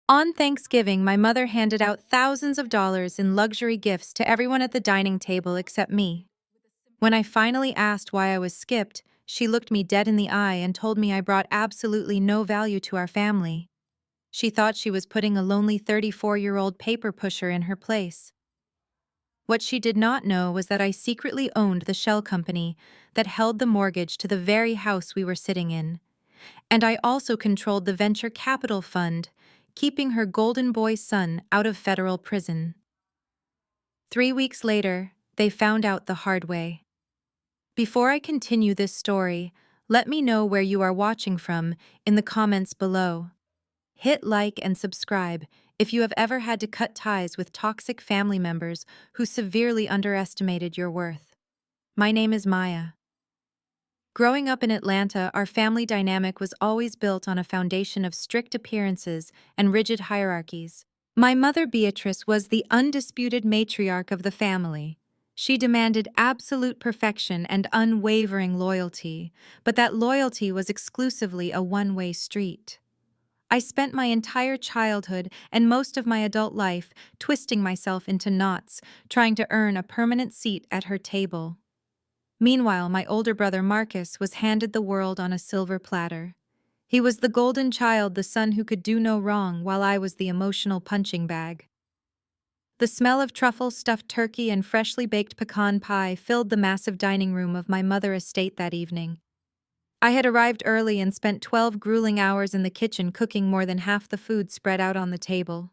On Thanksgiving, my mother handed out thousands of dollars in luxury gifts to everyone at the dining table except me. When I finally asked why I was skipped, she looked me dead in the eye and told me I brought absolutely no value to our family. She thought she was putting a lonely 34-year-old paper pusher in her place. What she did not know was that I secretly owned the shell company that held the mortgage to the very house we were sitting in. And I also controlled the venture capital fund, keeping her golden boy son out of federal prison. 3 weeks later, they found out the hard way. Before I continue this story, let me know where you are watching from in the comments below. Hit like and subscribe if you have ever had to cut ties with toxic family members who severely underestimated your worth. My name is Maya. Growing up in Atlanta, our family dynamic was always built on a foundation of strict appearances and rigid hierarchies. My mother, Beatrice, was the undisputed matriarch of the family. She demanded absolute perfection and unwavering loyalty, but that loyalty was exclusively a one-way street. I spent my entire childhood and most of my adult life twisting myself into knots, trying to earn a permanent seat at her table. Meanwhile, my older brother Marcus was handed the world on a silver platter. He was the golden child, the son who could do no wrong, while I was the emotional punching bag. The smell of truffle stuffed turkey and freshly baked pecan pie filled the massive dining room of my mother's estate that evening. I had arrived early and spent 12 grueling hours in the kitchen cooking more than half the food spread out on the table.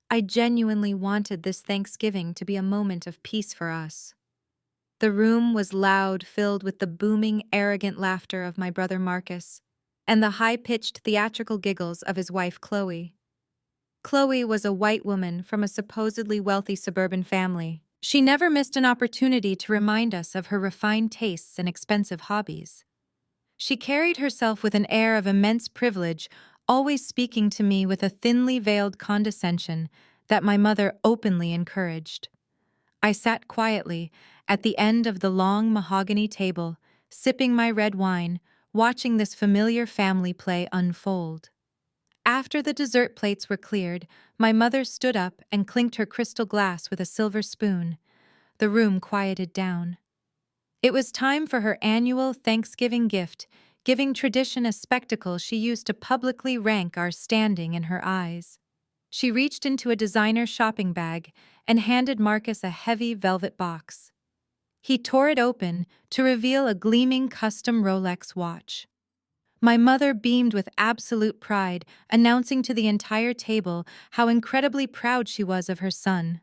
I genuinely wanted this Thanksgiving to be a moment of peace for us. The room was loud, filled with the booming, arrogant laughter of my brother Marcus, and the high-pitched theatrical giggles of his wife Chloe. Chloe was a white woman from a supposedly wealthy suburban family. She never missed an opportunity to remind us of her refined tastes and expensive hobbies. She carried herself with an air of immense privilege, always speaking to me with a thinly veiled condescension that my mother openly encouraged. I sat quietly at the end of the long mahogany table, sipping my red wine, watching this familiar family play unfold. After the dessert plates were cleared, my mother stood up and clinked her crystal glass with a silver spoon. The room quieted down. It was time for her annual Thanksgiving gift, giving tradition a spectacle she used to publicly rank our standing in her eyes. She reached into a designer shopping bag and handed Marcus a heavy velvet box. He tore it open to reveal a gleaming custom Rolex watch. My mother beamed with absolute pride, announcing to the entire table how incredibly proud she was of her son.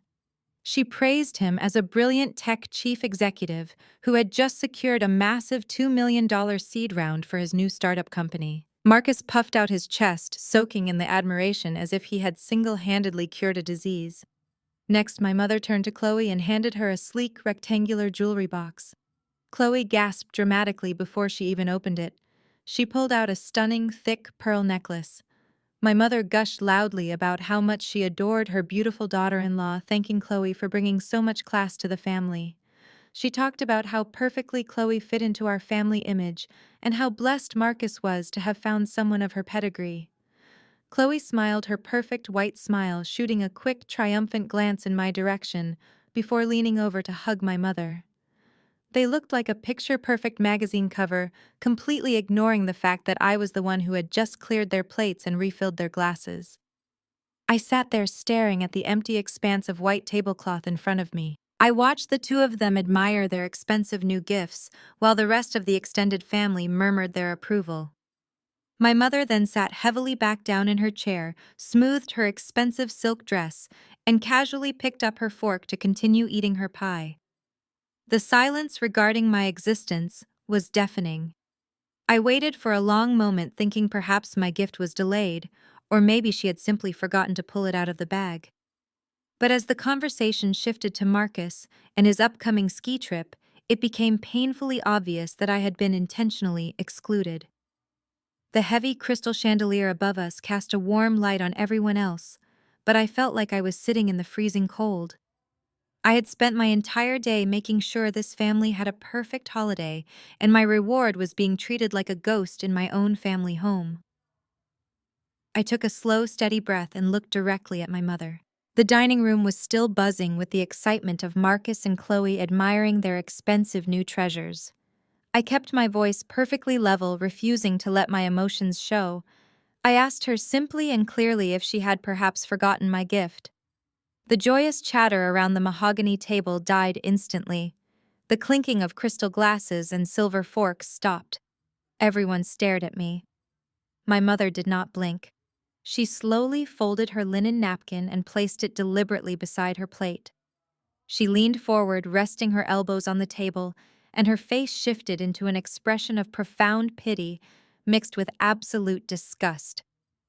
She praised him as a brilliant tech chief executive who had just secured a massive $2 million seed round for his new startup company. Marcus puffed out his chest, soaking in the admiration as if he had single-handedly cured a disease. Next, my mother turned to Chloe and handed her a sleek, rectangular jewelry box. Chloe gasped dramatically before she even opened it. She pulled out a stunning, thick pearl necklace. My mother gushed loudly about how much she adored her beautiful daughter-in-law, thanking Chloe for bringing so much class to the family. She talked about how perfectly Chloe fit into our family image and how blessed Marcus was to have found someone of her pedigree. Chloe smiled her perfect white smile, shooting a quick, triumphant glance in my direction before leaning over to hug my mother. They looked like a picture-perfect magazine cover, completely ignoring the fact that I was the one who had just cleared their plates and refilled their glasses. I sat there staring at the empty expanse of white tablecloth in front of me. I watched the two of them admire their expensive new gifts, while the rest of the extended family murmured their approval. My mother then sat heavily back down in her chair, smoothed her expensive silk dress, and casually picked up her fork to continue eating her pie. The silence regarding my existence was deafening. I waited for a long moment thinking perhaps my gift was delayed, or maybe she had simply forgotten to pull it out of the bag. But as the conversation shifted to Marcus and his upcoming ski trip, it became painfully obvious that I had been intentionally excluded. The heavy crystal chandelier above us cast a warm light on everyone else, but I felt like I was sitting in the freezing cold. I had spent my entire day making sure this family had a perfect holiday, and my reward was being treated like a ghost in my own family home. I took a slow, steady breath and looked directly at my mother. The dining room was still buzzing with the excitement of Marcus and Chloe admiring their expensive new treasures. I kept my voice perfectly level, refusing to let my emotions show. I asked her simply and clearly if she had perhaps forgotten my gift. The joyous chatter around the mahogany table died instantly. The clinking of crystal glasses and silver forks stopped. Everyone stared at me. My mother did not blink. She slowly folded her linen napkin and placed it deliberately beside her plate. She leaned forward, resting her elbows on the table, and her face shifted into an expression of profound pity mixed with absolute disgust.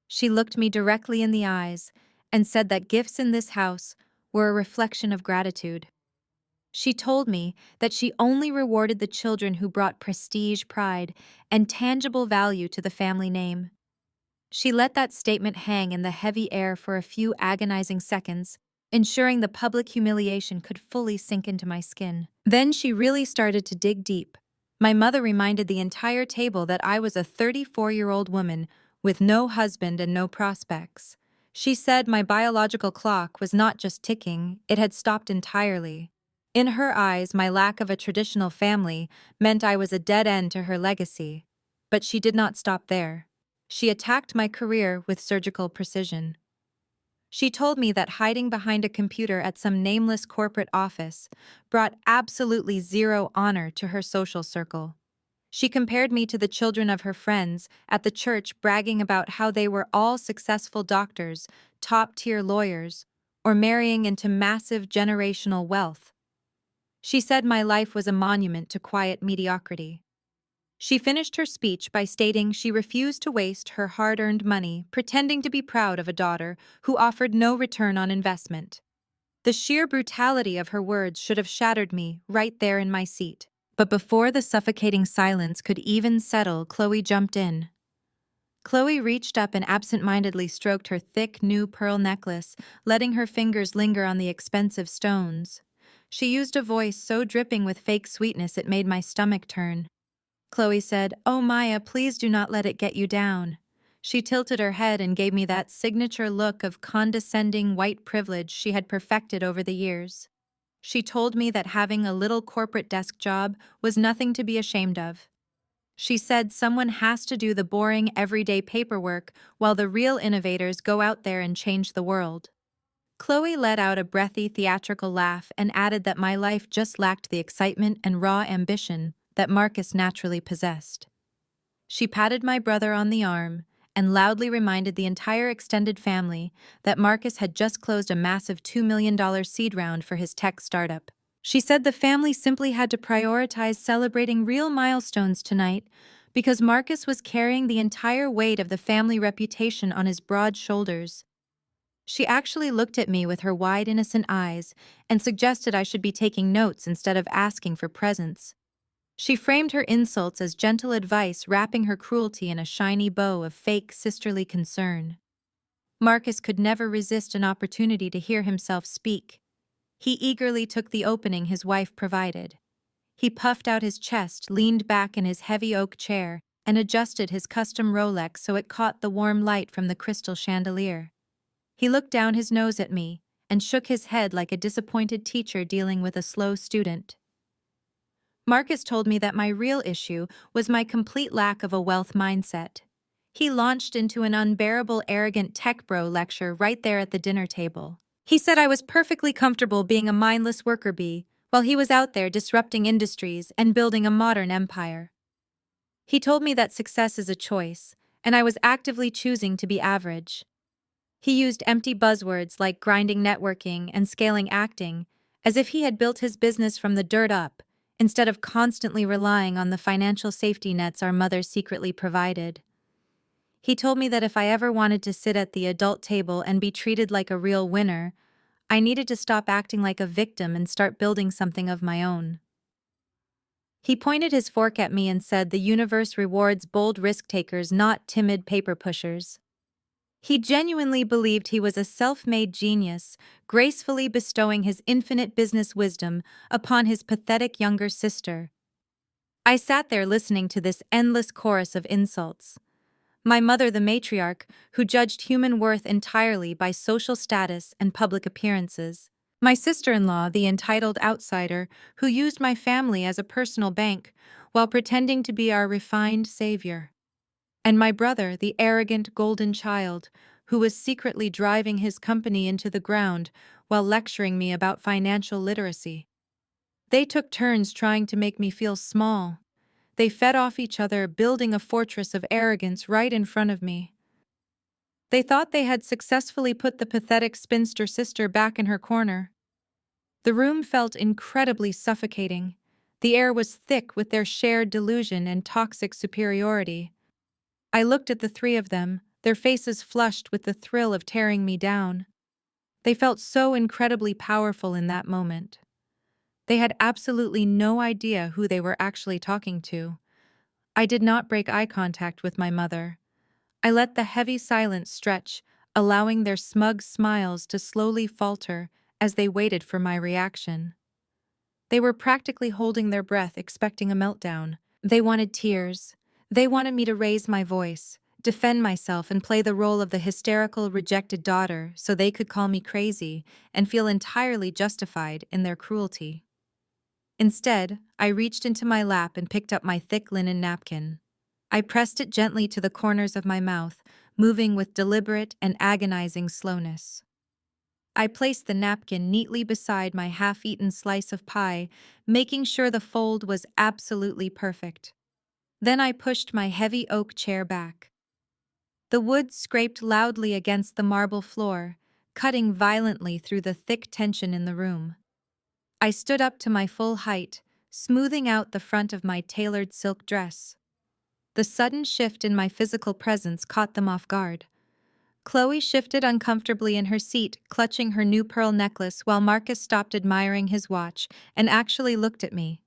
She looked me directly in the eyes and said that gifts in this house were a reflection of gratitude. She told me that she only rewarded the children who brought prestige, pride, and tangible value to the family name. She let that statement hang in the heavy air for a few agonizing seconds, ensuring the public humiliation could fully sink into my skin. Then she really started to dig deep. My mother reminded the entire table that I was a 34-year-old woman with no husband and no prospects. She said my biological clock was not just ticking, it had stopped entirely. In her eyes, my lack of a traditional family meant I was a dead end to her legacy. But she did not stop there. She attacked my career with surgical precision. She told me that hiding behind a computer at some nameless corporate office brought absolutely zero honor to her social circle. She compared me to the children of her friends at the church, bragging about how they were all successful doctors, top-tier lawyers, or marrying into massive generational wealth. She said my life was a monument to quiet mediocrity. She finished her speech by stating she refused to waste her hard-earned money pretending to be proud of a daughter who offered no return on investment. The sheer brutality of her words should have shattered me right there in my seat. But before the suffocating silence could even settle, Chloe jumped in. Chloe reached up and absent-mindedly stroked her thick, new pearl necklace, letting her fingers linger on the expensive stones. She used a voice so dripping with fake sweetness it made my stomach turn. Chloe said, "Oh, Maya, please do not let it get you down." She tilted her head and gave me that signature look of condescending white privilege she had perfected over the years. She told me that having a little corporate desk job was nothing to be ashamed of. She said someone has to do the boring, everyday paperwork while the real innovators go out there and change the world. Chloe let out a breathy, theatrical laugh and added that my life just lacked the excitement and raw ambition that Marcus naturally possessed. She patted my brother on the arm and loudly reminded the entire extended family that Marcus had just closed a massive $2 million seed round for his tech startup. She said the family simply had to prioritize celebrating real milestones tonight because Marcus was carrying the entire weight of the family reputation on his broad shoulders. She actually looked at me with her wide, innocent eyes and suggested I should be taking notes instead of asking for presents. She framed her insults as gentle advice, wrapping her cruelty in a shiny bow of fake sisterly concern. Marcus could never resist an opportunity to hear himself speak. He eagerly took the opening his wife provided. He puffed out his chest, leaned back in his heavy oak chair, and adjusted his custom Rolex so it caught the warm light from the crystal chandelier. He looked down his nose at me and shook his head like a disappointed teacher dealing with a slow student. Marcus told me that my real issue was my complete lack of a wealth mindset. He launched into an unbearable, arrogant tech bro lecture right there at the dinner table. He said I was perfectly comfortable being a mindless worker bee, while he was out there disrupting industries and building a modern empire. He told me that success is a choice, and I was actively choosing to be average. He used empty buzzwords like grinding networking and scaling acting, as if he had built his business from the dirt up, instead of constantly relying on the financial safety nets our mothers secretly provided. He told me that if I ever wanted to sit at the adult table and be treated like a real winner, I needed to stop acting like a victim and start building something of my own. He pointed his fork at me and said the universe rewards bold risk-takers, not timid paper pushers. He genuinely believed he was a self-made genius, gracefully bestowing his infinite business wisdom upon his pathetic younger sister. I sat there listening to this endless chorus of insults. My mother, the matriarch, who judged human worth entirely by social status and public appearances. My sister-in-law, the entitled outsider, who used my family as a personal bank while pretending to be our refined savior. And my brother, the arrogant golden child, who was secretly driving his company into the ground while lecturing me about financial literacy. They took turns trying to make me feel small. They fed off each other, building a fortress of arrogance right in front of me. They thought they had successfully put the pathetic spinster sister back in her corner. The room felt incredibly suffocating. The air was thick with their shared delusion and toxic superiority. I looked at the three of them, their faces flushed with the thrill of tearing me down. They felt so incredibly powerful in that moment. They had absolutely no idea who they were actually talking to. I did not break eye contact with my mother. I let the heavy silence stretch, allowing their smug smiles to slowly falter as they waited for my reaction. They were practically holding their breath, expecting a meltdown. They wanted tears. They wanted me to raise my voice, defend myself, and play the role of the hysterical, rejected daughter so they could call me crazy and feel entirely justified in their cruelty. Instead, I reached into my lap and picked up my thick linen napkin. I pressed it gently to the corners of my mouth, moving with deliberate and agonizing slowness. I placed the napkin neatly beside my half-eaten slice of pie, making sure the fold was absolutely perfect. Then I pushed my heavy oak chair back. The wood scraped loudly against the marble floor, cutting violently through the thick tension in the room. I stood up to my full height, smoothing out the front of my tailored silk dress. The sudden shift in my physical presence caught them off guard. Chloe shifted uncomfortably in her seat, clutching her new pearl necklace, while Marcus stopped admiring his watch and actually looked at me.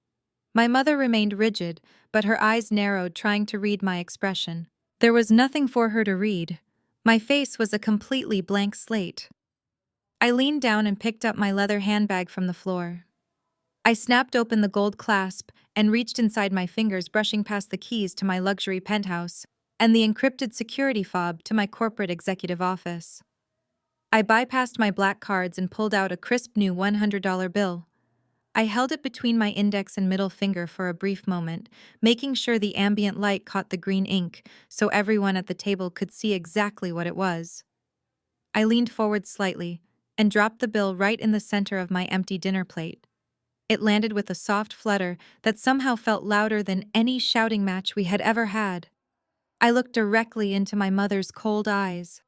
My mother remained rigid, but her eyes narrowed, trying to read my expression. There was nothing for her to read. My face was a completely blank slate. I leaned down and picked up my leather handbag from the floor. I snapped open the gold clasp and reached inside my fingers, brushing past the keys to my luxury penthouse and the encrypted security fob to my corporate executive office. I bypassed my black cards and pulled out a crisp new $100 bill. I held it between my index and middle finger for a brief moment, making sure the ambient light caught the green ink so everyone at the table could see exactly what it was. I leaned forward slightly and dropped the bill right in the center of my empty dinner plate. It landed with a soft flutter that somehow felt louder than any shouting match we had ever had. I looked directly into my mother's cold eyes.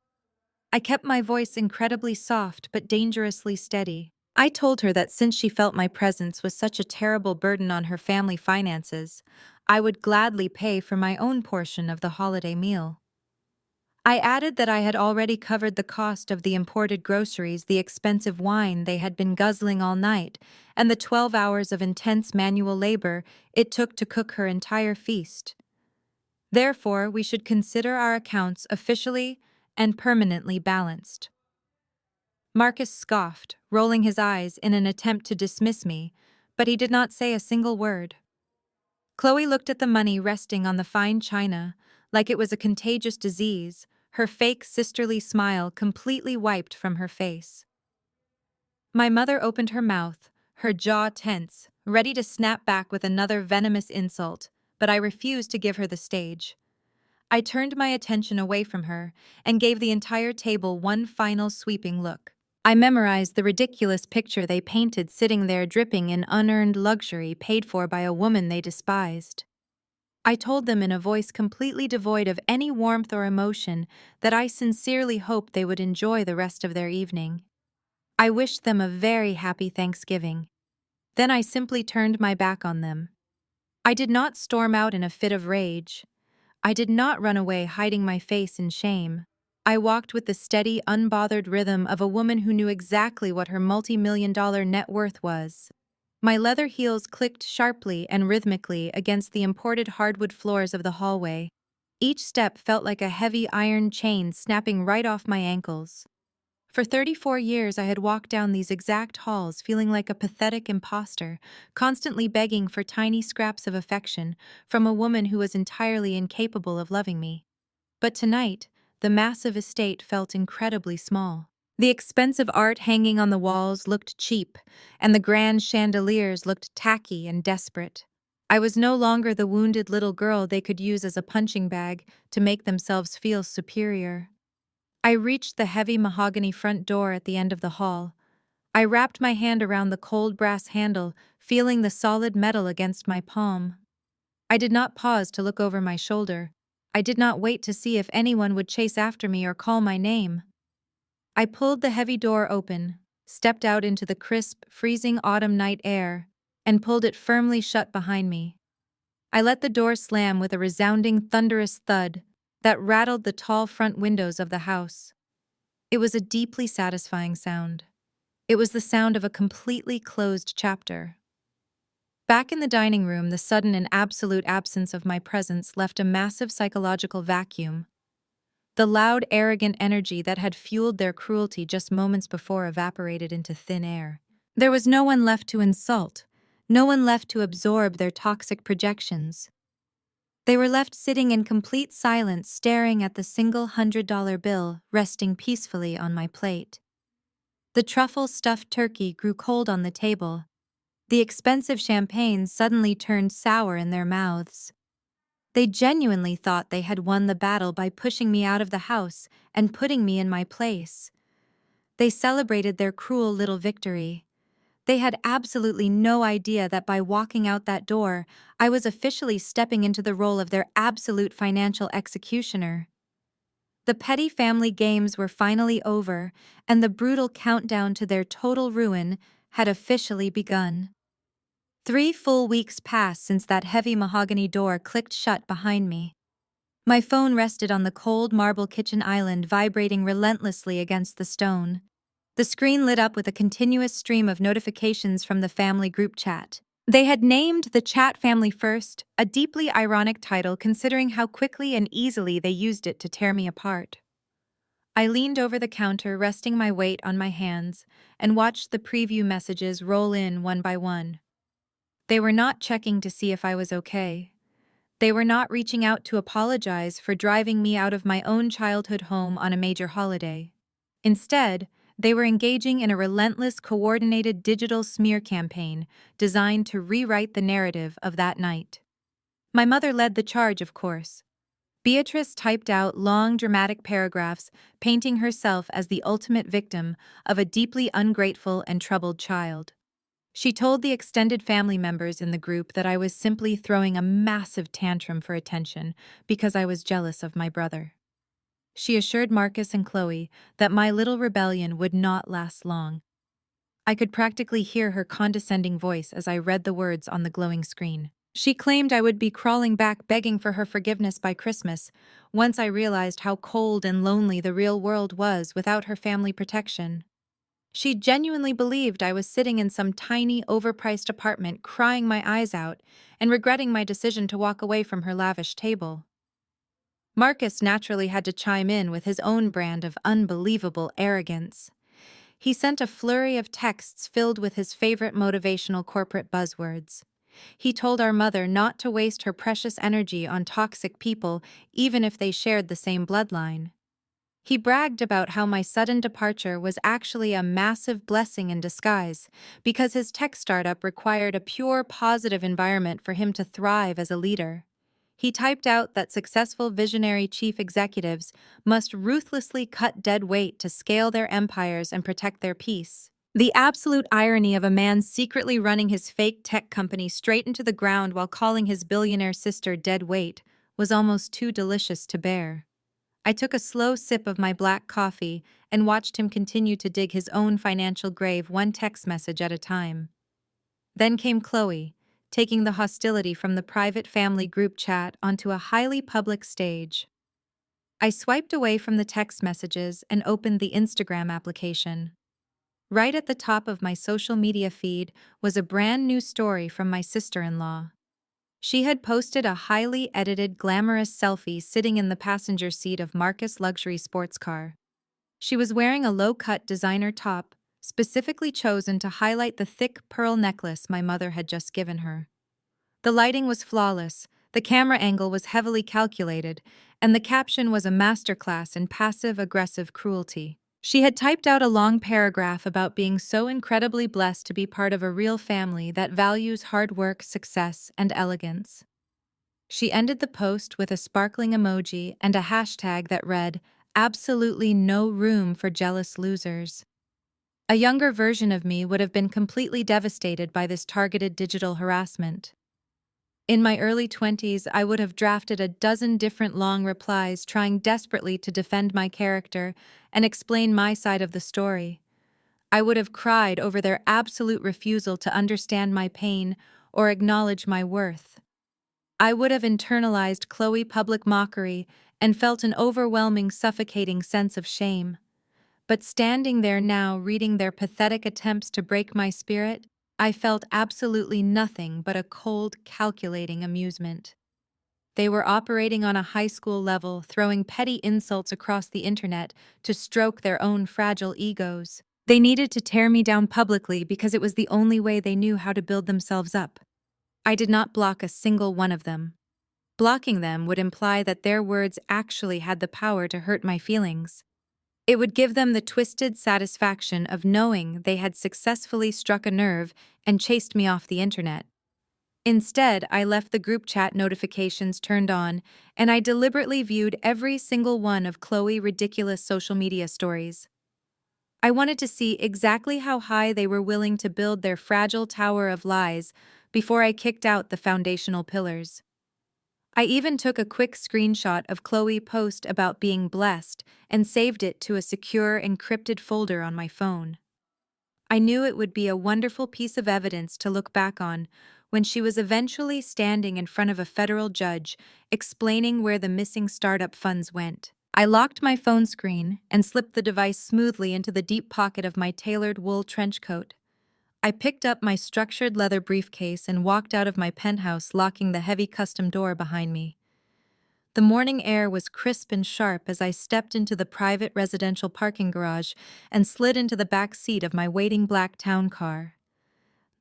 I kept my voice incredibly soft but dangerously steady. I told her that since she felt my presence was such a terrible burden on her family finances, I would gladly pay for my own portion of the holiday meal. I added that I had already covered the cost of the imported groceries, the expensive wine they had been guzzling all night, and the 12 hours of intense manual labor it took to cook her entire feast. Therefore, we should consider our accounts officially and permanently balanced. Marcus scoffed, rolling his eyes in an attempt to dismiss me, but he did not say a single word. Chloe looked at the money resting on the fine china, like it was a contagious disease, her fake sisterly smile completely wiped from her face. My mother opened her mouth, her jaw tense, ready to snap back with another venomous insult, but I refused to give her the stage. I turned my attention away from her and gave the entire table one final sweeping look. I memorized the ridiculous picture they painted sitting there dripping in unearned luxury paid for by a woman they despised. I told them in a voice completely devoid of any warmth or emotion that I sincerely hoped they would enjoy the rest of their evening. I wished them a very happy Thanksgiving. Then I simply turned my back on them. I did not storm out in a fit of rage. I did not run away hiding my face in shame. I walked with the steady, unbothered rhythm of a woman who knew exactly what her multi-million-dollar net worth was. My leather heels clicked sharply and rhythmically against the imported hardwood floors of the hallway. Each step felt like a heavy iron chain snapping right off my ankles. For 34 years I had walked down these exact halls feeling like a pathetic imposter, constantly begging for tiny scraps of affection from a woman who was entirely incapable of loving me. But tonight, the massive estate felt incredibly small. The expensive art hanging on the walls looked cheap, and the grand chandeliers looked tacky and desperate. I was no longer the wounded little girl they could use as a punching bag to make themselves feel superior. I reached the heavy mahogany front door at the end of the hall. I wrapped my hand around the cold brass handle, feeling the solid metal against my palm. I did not pause to look over my shoulder. I did not wait to see if anyone would chase after me or call my name. I pulled the heavy door open, stepped out into the crisp, freezing autumn night air, and pulled it firmly shut behind me. I let the door slam with a resounding, thunderous thud that rattled the tall front windows of the house. It was a deeply satisfying sound. It was the sound of a completely closed chapter. Back in the dining room, the sudden and absolute absence of my presence left a massive psychological vacuum. The loud, arrogant energy that had fueled their cruelty just moments before evaporated into thin air. There was no one left to insult, no one left to absorb their toxic projections. They were left sitting in complete silence, staring at the single $100 bill resting peacefully on my plate. The truffle-stuffed turkey grew cold on the table. The expensive champagne suddenly turned sour in their mouths. They genuinely thought they had won the battle by pushing me out of the house and putting me in my place. They celebrated their cruel little victory. They had absolutely no idea that by walking out that door, I was officially stepping into the role of their absolute financial executioner. The petty family games were finally over, and the brutal countdown to their total ruin had officially begun. 3 full weeks passed since that heavy mahogany door clicked shut behind me. My phone rested on the cold marble kitchen island, vibrating relentlessly against the stone. The screen lit up with a continuous stream of notifications from the family group chat. They had named the chat Family First, a deeply ironic title considering how quickly and easily they used it to tear me apart. I leaned over the counter, resting my weight on my hands, and watched the preview messages roll in one by one. They were not checking to see if I was okay. They were not reaching out to apologize for driving me out of my own childhood home on a major holiday. Instead, they were engaging in a relentless, coordinated digital smear campaign designed to rewrite the narrative of that night. My mother led the charge, of course. Beatrice typed out long, dramatic paragraphs painting herself as the ultimate victim of a deeply ungrateful and troubled child. She told the extended family members in the group that I was simply throwing a massive tantrum for attention because I was jealous of my brother. She assured Marcus and Chloe that my little rebellion would not last long. I could practically hear her condescending voice as I read the words on the glowing screen. She claimed I would be crawling back begging for her forgiveness by Christmas, once I realized how cold and lonely the real world was without her family protection. She genuinely believed I was sitting in some tiny, overpriced apartment crying my eyes out and regretting my decision to walk away from her lavish table. Marcus naturally had to chime in with his own brand of unbelievable arrogance. He sent a flurry of texts filled with his favorite motivational corporate buzzwords. He told our mother not to waste her precious energy on toxic people even if they shared the same bloodline. He bragged about how my sudden departure was actually a massive blessing in disguise because his tech startup required a pure positive environment for him to thrive as a leader. He typed out that successful visionary chief executives must ruthlessly cut dead weight to scale their empires and protect their peace. The absolute irony of a man secretly running his fake tech company straight into the ground while calling his billionaire sister dead weight was almost too delicious to bear. I took a slow sip of my black coffee and watched him continue to dig his own financial grave one text message at a time. Then came Chloe, taking the hostility from the private family group chat onto a highly public stage. I swiped away from the text messages and opened the Instagram application. Right at the top of my social media feed was a brand new story from my sister-in-law. She had posted a highly edited, glamorous selfie sitting in the passenger seat of Marcus' luxury sports car. She was wearing a low-cut designer top, specifically chosen to highlight the thick pearl necklace my mother had just given her. The lighting was flawless, The camera angle was heavily calculated, and the caption was a masterclass in passive-aggressive cruelty. She had typed out a long paragraph about being so incredibly blessed to be part of a real family that values hard work, success, and elegance. She ended the post with a sparkling emoji and a hashtag that read, "Absolutely no room for jealous losers." A younger version of me would have been completely devastated by this targeted digital harassment. In my early 20s, I would have drafted a dozen different long replies trying desperately to defend my character and explain my side of the story. I would have cried over their absolute refusal to understand my pain or acknowledge my worth. I would have internalized Chloe public mockery and felt an overwhelming, suffocating sense of shame. But standing there now, reading their pathetic attempts to break my spirit, I felt absolutely nothing but a cold, calculating amusement. They were operating on a high school level, throwing petty insults across the internet to stroke their own fragile egos. They needed to tear me down publicly because it was the only way they knew how to build themselves up. I did not block a single one of them. Blocking them would imply that their words actually had the power to hurt my feelings. It would give them the twisted satisfaction of knowing they had successfully struck a nerve and chased me off the internet. Instead, I left the group chat notifications turned on, and I deliberately viewed every single one of Chloe's ridiculous social media stories. I wanted to see exactly how high they were willing to build their fragile tower of lies before I kicked out the foundational pillars. I even took a quick screenshot of Chloe's post about being blessed and saved it to a secure, encrypted folder on my phone. I knew it would be a wonderful piece of evidence to look back on when she was eventually standing in front of a federal judge explaining where the missing startup funds went. I locked my phone screen and slipped the device smoothly into the deep pocket of my tailored wool trench coat. I picked up my structured leather briefcase and walked out of my penthouse, locking the heavy custom door behind me. The morning air was crisp and sharp as I stepped into the private residential parking garage and slid into the back seat of my waiting black town car.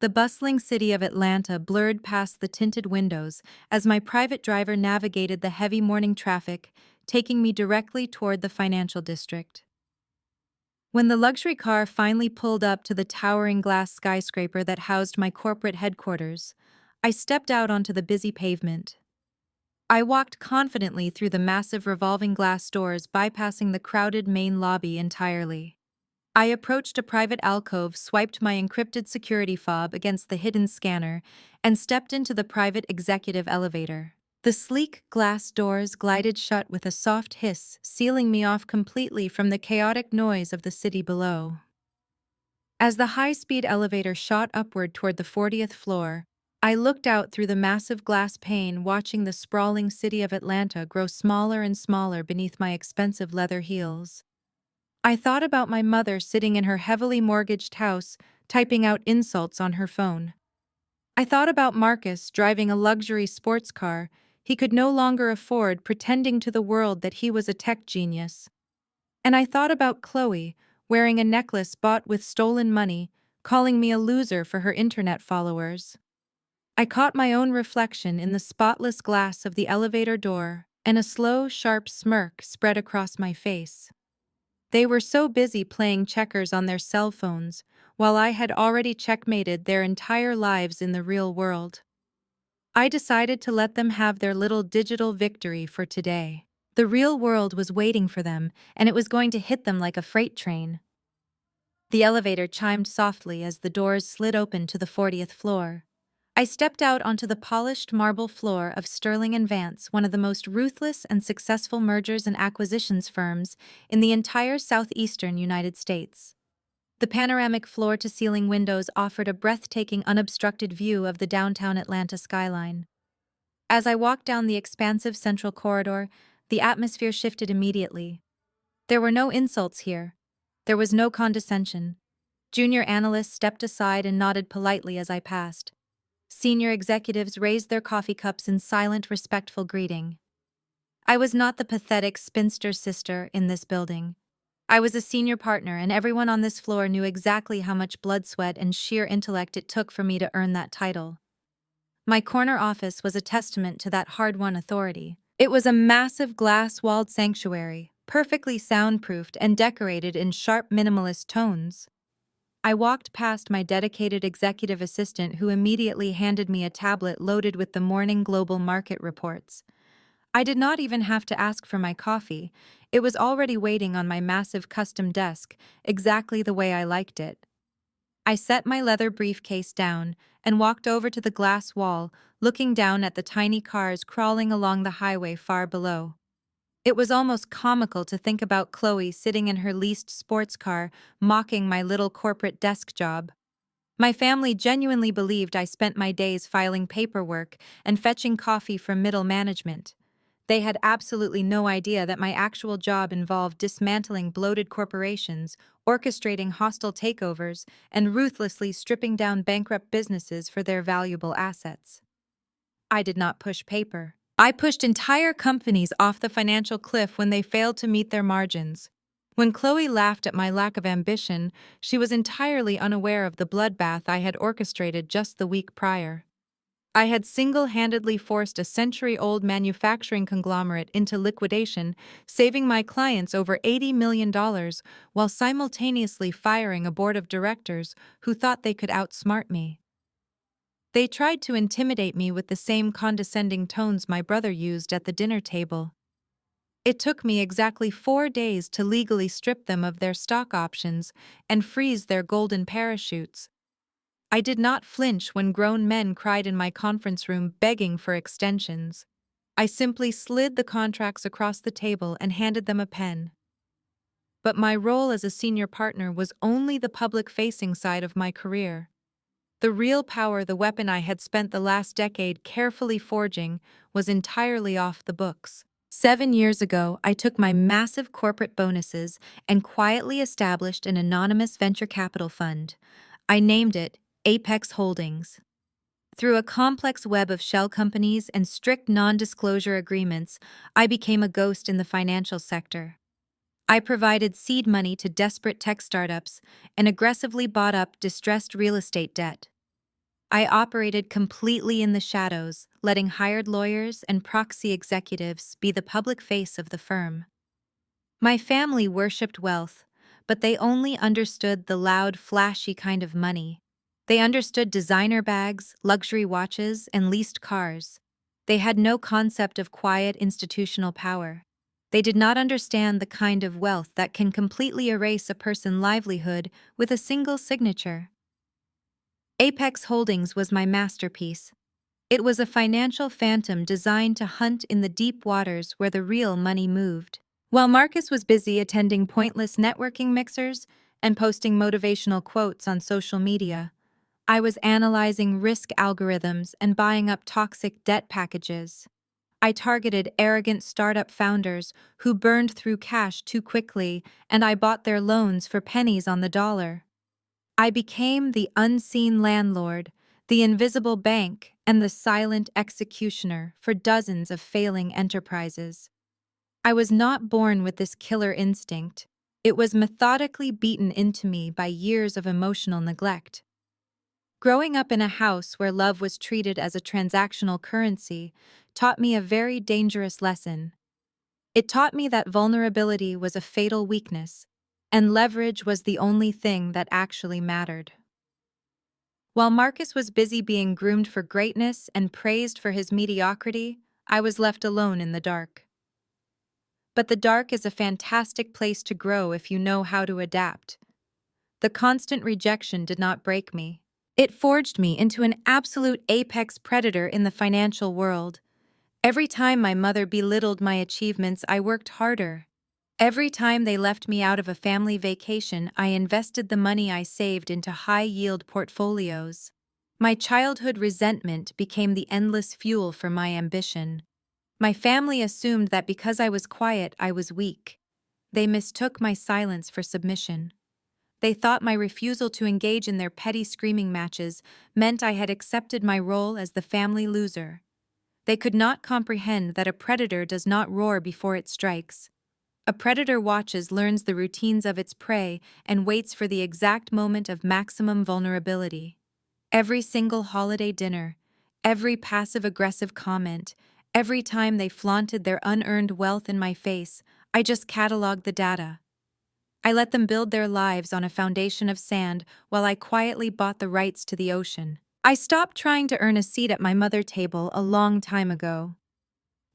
The bustling city of Atlanta blurred past the tinted windows as my private driver navigated the heavy morning traffic, taking me directly toward the financial district. When the luxury car finally pulled up to the towering glass skyscraper that housed my corporate headquarters, I stepped out onto the busy pavement. I walked confidently through the massive revolving glass doors, bypassing the crowded main lobby entirely. I approached a private alcove, swiped my encrypted security fob against the hidden scanner, and stepped into the private executive elevator. The sleek glass doors glided shut with a soft hiss, sealing me off completely from the chaotic noise of the city below. As the high-speed elevator shot upward toward the 40th floor, I looked out through the massive glass pane, watching the sprawling city of Atlanta grow smaller and smaller beneath my expensive leather heels. I thought about my mother sitting in her heavily mortgaged house, typing out insults on her phone. I thought about Marcus driving a luxury sports car he could no longer afford, pretending to the world that he was a tech genius. And I thought about Chloe, wearing a necklace bought with stolen money, calling me a loser for her internet followers. I caught my own reflection in the spotless glass of the elevator door, and a slow, sharp smirk spread across my face. They were so busy playing checkers on their cell phones, while I had already checkmated their entire lives in the real world. I decided to let them have their little digital victory for today. The real world was waiting for them, and it was going to hit them like a freight train. The elevator chimed softly as the doors slid open to the 40th floor. I stepped out onto the polished marble floor of Sterling & Vance, one of the most ruthless and successful mergers and acquisitions firms in the entire southeastern United States. The panoramic floor-to-ceiling windows offered a breathtaking, unobstructed view of the downtown Atlanta skyline. As I walked down the expansive central corridor, the atmosphere shifted immediately. There were no insults here. There was no condescension. Junior analysts stepped aside and nodded politely as I passed. Senior executives raised their coffee cups in silent, respectful greeting. I was not the pathetic spinster sister in this building. I was a senior partner, and everyone on this floor knew exactly how much blood, sweat, and sheer intellect it took for me to earn that title. My corner office was a testament to that hard-won authority. It was a massive glass-walled sanctuary, perfectly soundproofed and decorated in sharp minimalist tones. I walked past my dedicated executive assistant who immediately handed me a tablet loaded with the morning global market reports. I did not even have to ask for my coffee. It was already waiting on my massive custom desk, exactly the way I liked it. I set my leather briefcase down and walked over to the glass wall, looking down at the tiny cars crawling along the highway far below. It was almost comical to think about Chloe sitting in her leased sports car, mocking my little corporate desk job. My family genuinely believed I spent my days filing paperwork and fetching coffee from middle management. They had absolutely no idea that my actual job involved dismantling bloated corporations, orchestrating hostile takeovers, and ruthlessly stripping down bankrupt businesses for their valuable assets. I did not push paper. I pushed entire companies off the financial cliff when they failed to meet their margins. When Chloe laughed at my lack of ambition, she was entirely unaware of the bloodbath I had orchestrated just the week prior. I had single-handedly forced a century-old manufacturing conglomerate into liquidation, saving my clients over $80 million while simultaneously firing a board of directors who thought they could outsmart me. They tried to intimidate me with the same condescending tones my brother used at the dinner table. It took me exactly 4 days to legally strip them of their stock options and freeze their golden parachutes. I did not flinch when grown men cried in my conference room begging for extensions. I simply slid the contracts across the table and handed them a pen. But my role as a senior partner was only the public-facing side of my career. The real power, the weapon I had spent the last decade carefully forging, was entirely off the books. 7 years ago, I took my massive corporate bonuses and quietly established an anonymous venture capital fund. I named it Apex Holdings. Through a complex web of shell companies and strict non-disclosure agreements, I became a ghost in the financial sector. I provided seed money to desperate tech startups and aggressively bought up distressed real estate debt. I operated completely in the shadows, letting hired lawyers and proxy executives be the public face of the firm. My family worshipped wealth, but they only understood the loud, flashy kind of money. They understood designer bags, luxury watches, and leased cars. They had no concept of quiet institutional power. They did not understand the kind of wealth that can completely erase a person's livelihood with a single signature. Apex Holdings was my masterpiece. It was a financial phantom designed to hunt in the deep waters where the real money moved. While Marcus was busy attending pointless networking mixers and posting motivational quotes on social media, I was analyzing risk algorithms and buying up toxic debt packages. I targeted arrogant startup founders who burned through cash too quickly, and I bought their loans for pennies on the dollar. I became the unseen landlord, the invisible bank, and the silent executioner for dozens of failing enterprises. I was not born with this killer instinct. It was methodically beaten into me by years of emotional neglect. Growing up in a house where love was treated as a transactional currency taught me a very dangerous lesson. It taught me that vulnerability was a fatal weakness, and leverage was the only thing that actually mattered. While Marcus was busy being groomed for greatness and praised for his mediocrity, I was left alone in the dark. But the dark is a fantastic place to grow if you know how to adapt. The constant rejection did not break me. It forged me into an absolute apex predator in the financial world. Every time my mother belittled my achievements, I worked harder. Every time they left me out of a family vacation, I invested the money I saved into high-yield portfolios. My childhood resentment became the endless fuel for my ambition. My family assumed that because I was quiet, I was weak. They mistook my silence for submission. They thought my refusal to engage in their petty screaming matches meant I had accepted my role as the family loser. They could not comprehend that a predator does not roar before it strikes. A predator watches, learns the routines of its prey, and waits for the exact moment of maximum vulnerability. Every single holiday dinner, Every passive-aggressive comment, every time they flaunted their unearned wealth in my face, I just cataloged the data. I let them build their lives on a foundation of sand while I quietly bought the rights to the ocean. I stopped trying to earn a seat at my mother table a long time ago.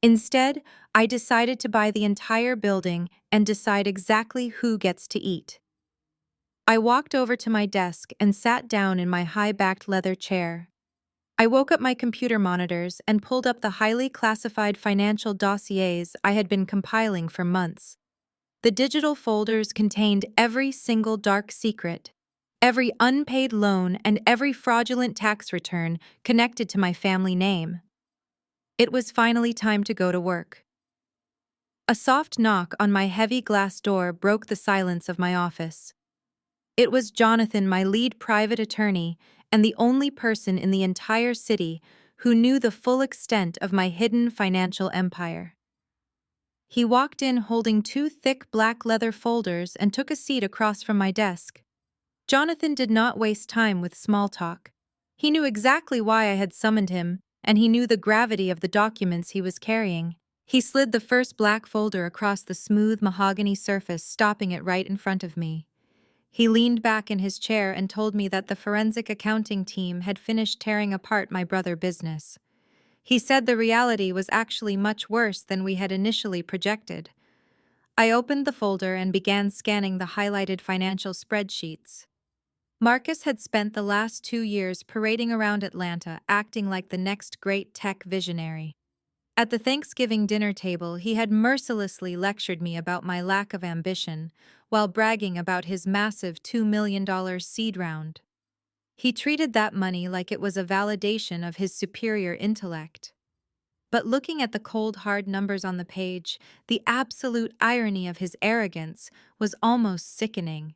Instead, I decided to buy the entire building and decide exactly who gets to eat. I walked over to my desk and sat down in my high-backed leather chair. I woke up my computer monitors and pulled up the highly classified financial dossiers I had been compiling for months. The digital folders contained every single dark secret, every unpaid loan, and every fraudulent tax return connected to my family name. It was finally time to go to work. A soft knock on my heavy glass door broke the silence of my office. It was Jonathan, my lead private attorney, and the only person in the entire city who knew the full extent of my hidden financial empire. He walked in holding two thick black leather folders and took a seat across from my desk. Jonathan did not waste time with small talk. He knew exactly why I had summoned him, and he knew the gravity of the documents he was carrying. He slid the first black folder across the smooth mahogany surface, stopping it right in front of me. He leaned back in his chair and told me that the forensic accounting team had finished tearing apart my brother business. He said the reality was actually much worse than we had initially projected. I opened the folder and began scanning the highlighted financial spreadsheets. Marcus had spent the last 2 years parading around Atlanta, acting like the next great tech visionary. At the Thanksgiving dinner table, he had mercilessly lectured me about my lack of ambition, while bragging about his massive $2 million seed round. He treated that money like it was a validation of his superior intellect. But looking at the cold, hard numbers on the page, the absolute irony of his arrogance was almost sickening.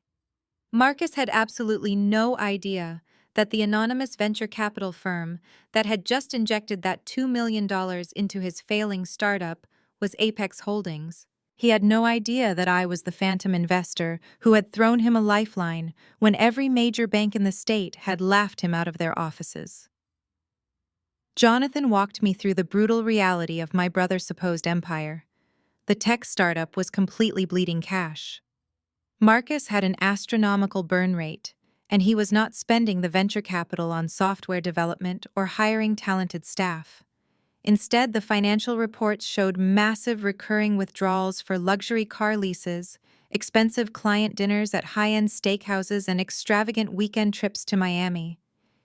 Marcus had absolutely no idea that the anonymous venture capital firm that had just injected that $2 million into his failing startup was Apex Holdings. He had no idea that I was the phantom investor who had thrown him a lifeline when every major bank in the state had laughed him out of their offices. Jonathan walked me through the brutal reality of my brother's supposed empire. The tech startup was completely bleeding cash. Marcus had an astronomical burn rate, and he was not spending the venture capital on software development or hiring talented staff. Instead, the financial reports showed massive recurring withdrawals for luxury car leases, expensive client dinners at high-end steakhouses, and extravagant weekend trips to Miami.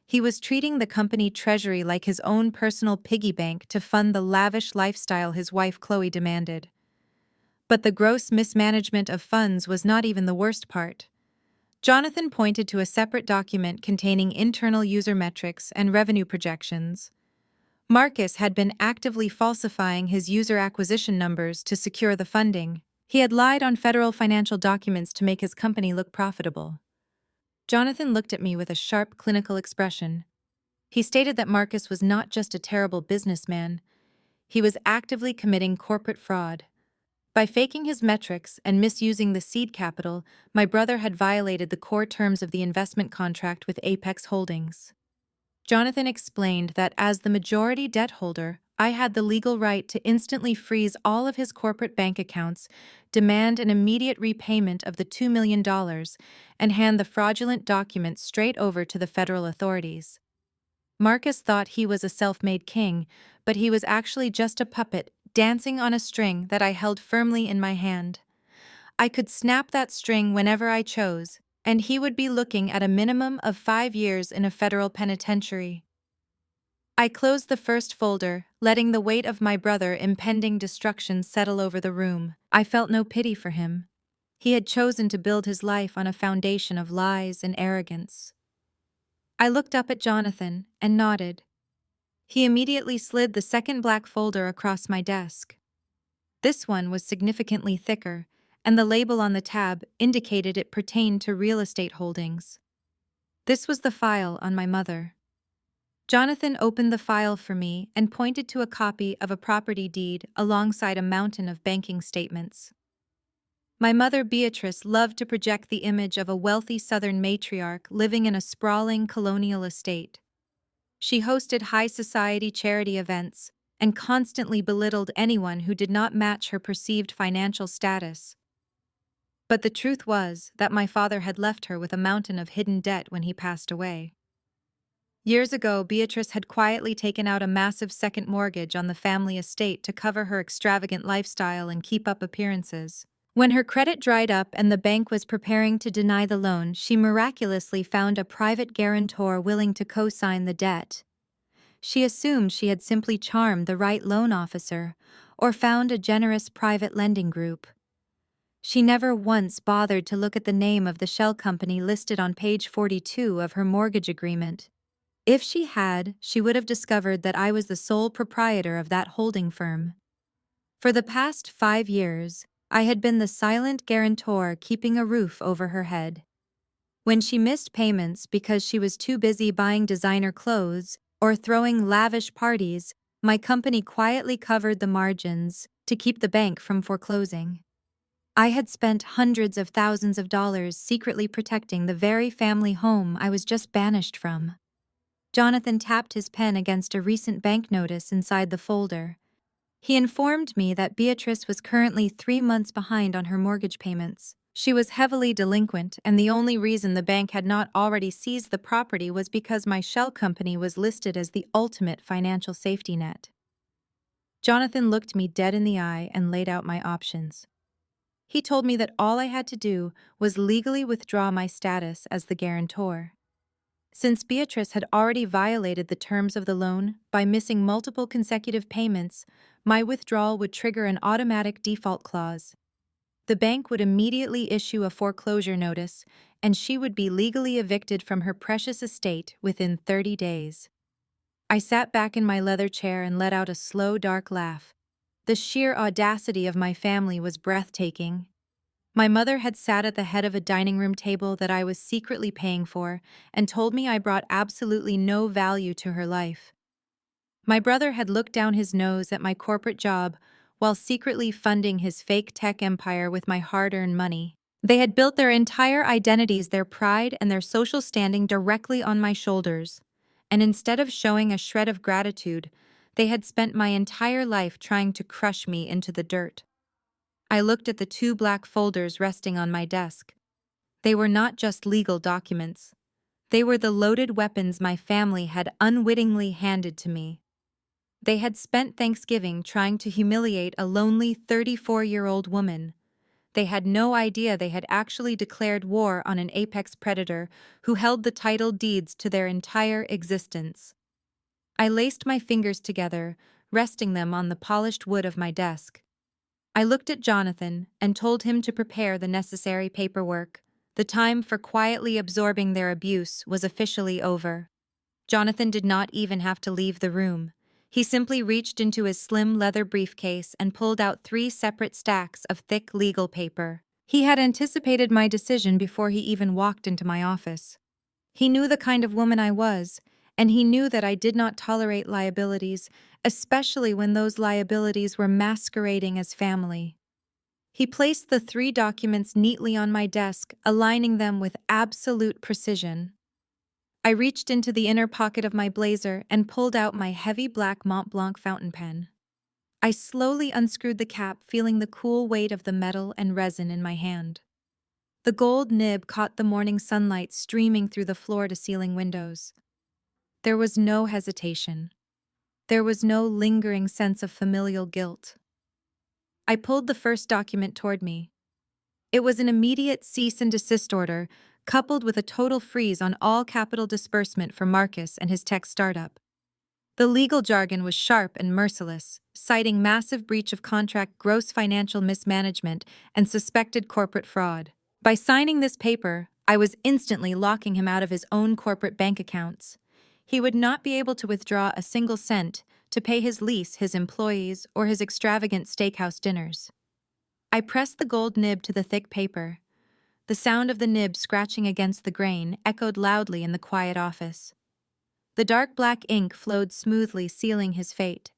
He was treating the company treasury like his own personal piggy bank to fund the lavish lifestyle his wife Chloe demanded. But the gross mismanagement of funds was not even the worst part. Jonathan pointed to a separate document containing internal user metrics and revenue projections. Marcus had been actively falsifying his user acquisition numbers to secure the funding. He had lied on federal financial documents to make his company look profitable. Jonathan looked at me with a sharp, clinical expression. He stated that Marcus was not just a terrible businessman, he was actively committing corporate fraud. By faking his metrics and misusing the seed capital, my brother had violated the core terms of the investment contract with Apex Holdings. Jonathan explained that as the majority debt holder, I had the legal right to instantly freeze all of his corporate bank accounts, demand an immediate repayment of the $2 million, and hand the fraudulent documents straight over to the federal authorities. Marcus thought he was a self-made king, but he was actually just a puppet dancing on a string that I held firmly in my hand. I could snap that string whenever I chose, and he would be looking at a minimum of 5 years in a federal penitentiary. I closed the first folder, letting the weight of my brother's impending destruction settle over the room. I felt no pity for him. He had chosen to build his life on a foundation of lies and arrogance. I looked up at Jonathan and nodded. He immediately slid the second black folder across my desk. This one was significantly thicker, and the label on the tab indicated it pertained to real estate holdings. This was the file on my mother. Jonathan opened the file for me and pointed to a copy of a property deed alongside a mountain of banking statements. My mother Beatrice loved to project the image of a wealthy Southern matriarch living in a sprawling colonial estate. She hosted high society charity events and constantly belittled anyone who did not match her perceived financial status. But the truth was that my father had left her with a mountain of hidden debt when he passed away. Years ago, Beatrice had quietly taken out a massive second mortgage on the family estate to cover her extravagant lifestyle and keep up appearances. When her credit dried up and the bank was preparing to deny the loan, she miraculously found a private guarantor willing to co-sign the debt. She assumed she had simply charmed the right loan officer or found a generous private lending group. She never once bothered to look at the name of the shell company listed on page 42 of her mortgage agreement. If she had, she would have discovered that I was the sole proprietor of that holding firm. For the past 5 years, I had been the silent guarantor keeping a roof over her head. When she missed payments because she was too busy buying designer clothes or throwing lavish parties, my company quietly covered the margins to keep the bank from foreclosing. I had spent hundreds of thousands of dollars secretly protecting the very family home I was just banished from. Jonathan tapped his pen against a recent bank notice inside the folder. He informed me that Beatrice was currently 3 months behind on her mortgage payments. She was heavily delinquent, and the only reason the bank had not already seized the property was because my shell company was listed as the ultimate financial safety net. Jonathan looked me dead in the eye and laid out my options. He told me that all I had to do was legally withdraw my status as the guarantor. Since Beatrice had already violated the terms of the loan by missing multiple consecutive payments, my withdrawal would trigger an automatic default clause. The bank would immediately issue a foreclosure notice, and she would be legally evicted from her precious estate within 30 days. I sat back in my leather chair and let out a slow, dark laugh. The sheer audacity of my family was breathtaking. My mother had sat at the head of a dining room table that I was secretly paying for and told me I brought absolutely no value to her life. My brother had looked down his nose at my corporate job while secretly funding his fake tech empire with my hard-earned money. They had built their entire identities, their pride, and their social standing directly on my shoulders. And instead of showing a shred of gratitude, they had spent my entire life trying to crush me into the dirt. I looked at the 2 black folders resting on my desk. They were not just legal documents. They were the loaded weapons my family had unwittingly handed to me. They had spent Thanksgiving trying to humiliate a lonely 34-year-old woman. They had no idea they had actually declared war on an apex predator who held the title deeds to their entire existence. I laced my fingers together, resting them on the polished wood of my desk. I looked at Jonathan and told him to prepare the necessary paperwork. The time for quietly absorbing their abuse was officially over. Jonathan did not even have to leave the room. He simply reached into his slim leather briefcase and pulled out 3 separate stacks of thick legal paper. He had anticipated my decision before he even walked into my office. He knew the kind of woman I was, and he knew that I did not tolerate liabilities, especially when those liabilities were masquerading as family. He placed the 3 documents neatly on my desk, aligning them with absolute precision. I reached into the inner pocket of my blazer and pulled out my heavy black Mont Blanc fountain pen. I slowly unscrewed the cap, feeling the cool weight of the metal and resin in my hand. The gold nib caught the morning sunlight streaming through the floor-to-ceiling windows. There was no hesitation. There was no lingering sense of familial guilt. I pulled the first document toward me. It was an immediate cease and desist order, coupled with a total freeze on all capital disbursement for Marcus and his tech startup. The legal jargon was sharp and merciless, citing massive breach of contract, gross financial mismanagement, and suspected corporate fraud. By signing this paper, I was instantly locking him out of his own corporate bank accounts. He would not be able to withdraw a single cent to pay his lease, his employees, or his extravagant steakhouse dinners. I pressed the gold nib to the thick paper. The sound of the nib scratching against the grain echoed loudly in the quiet office. The dark black ink flowed smoothly, sealing his fate.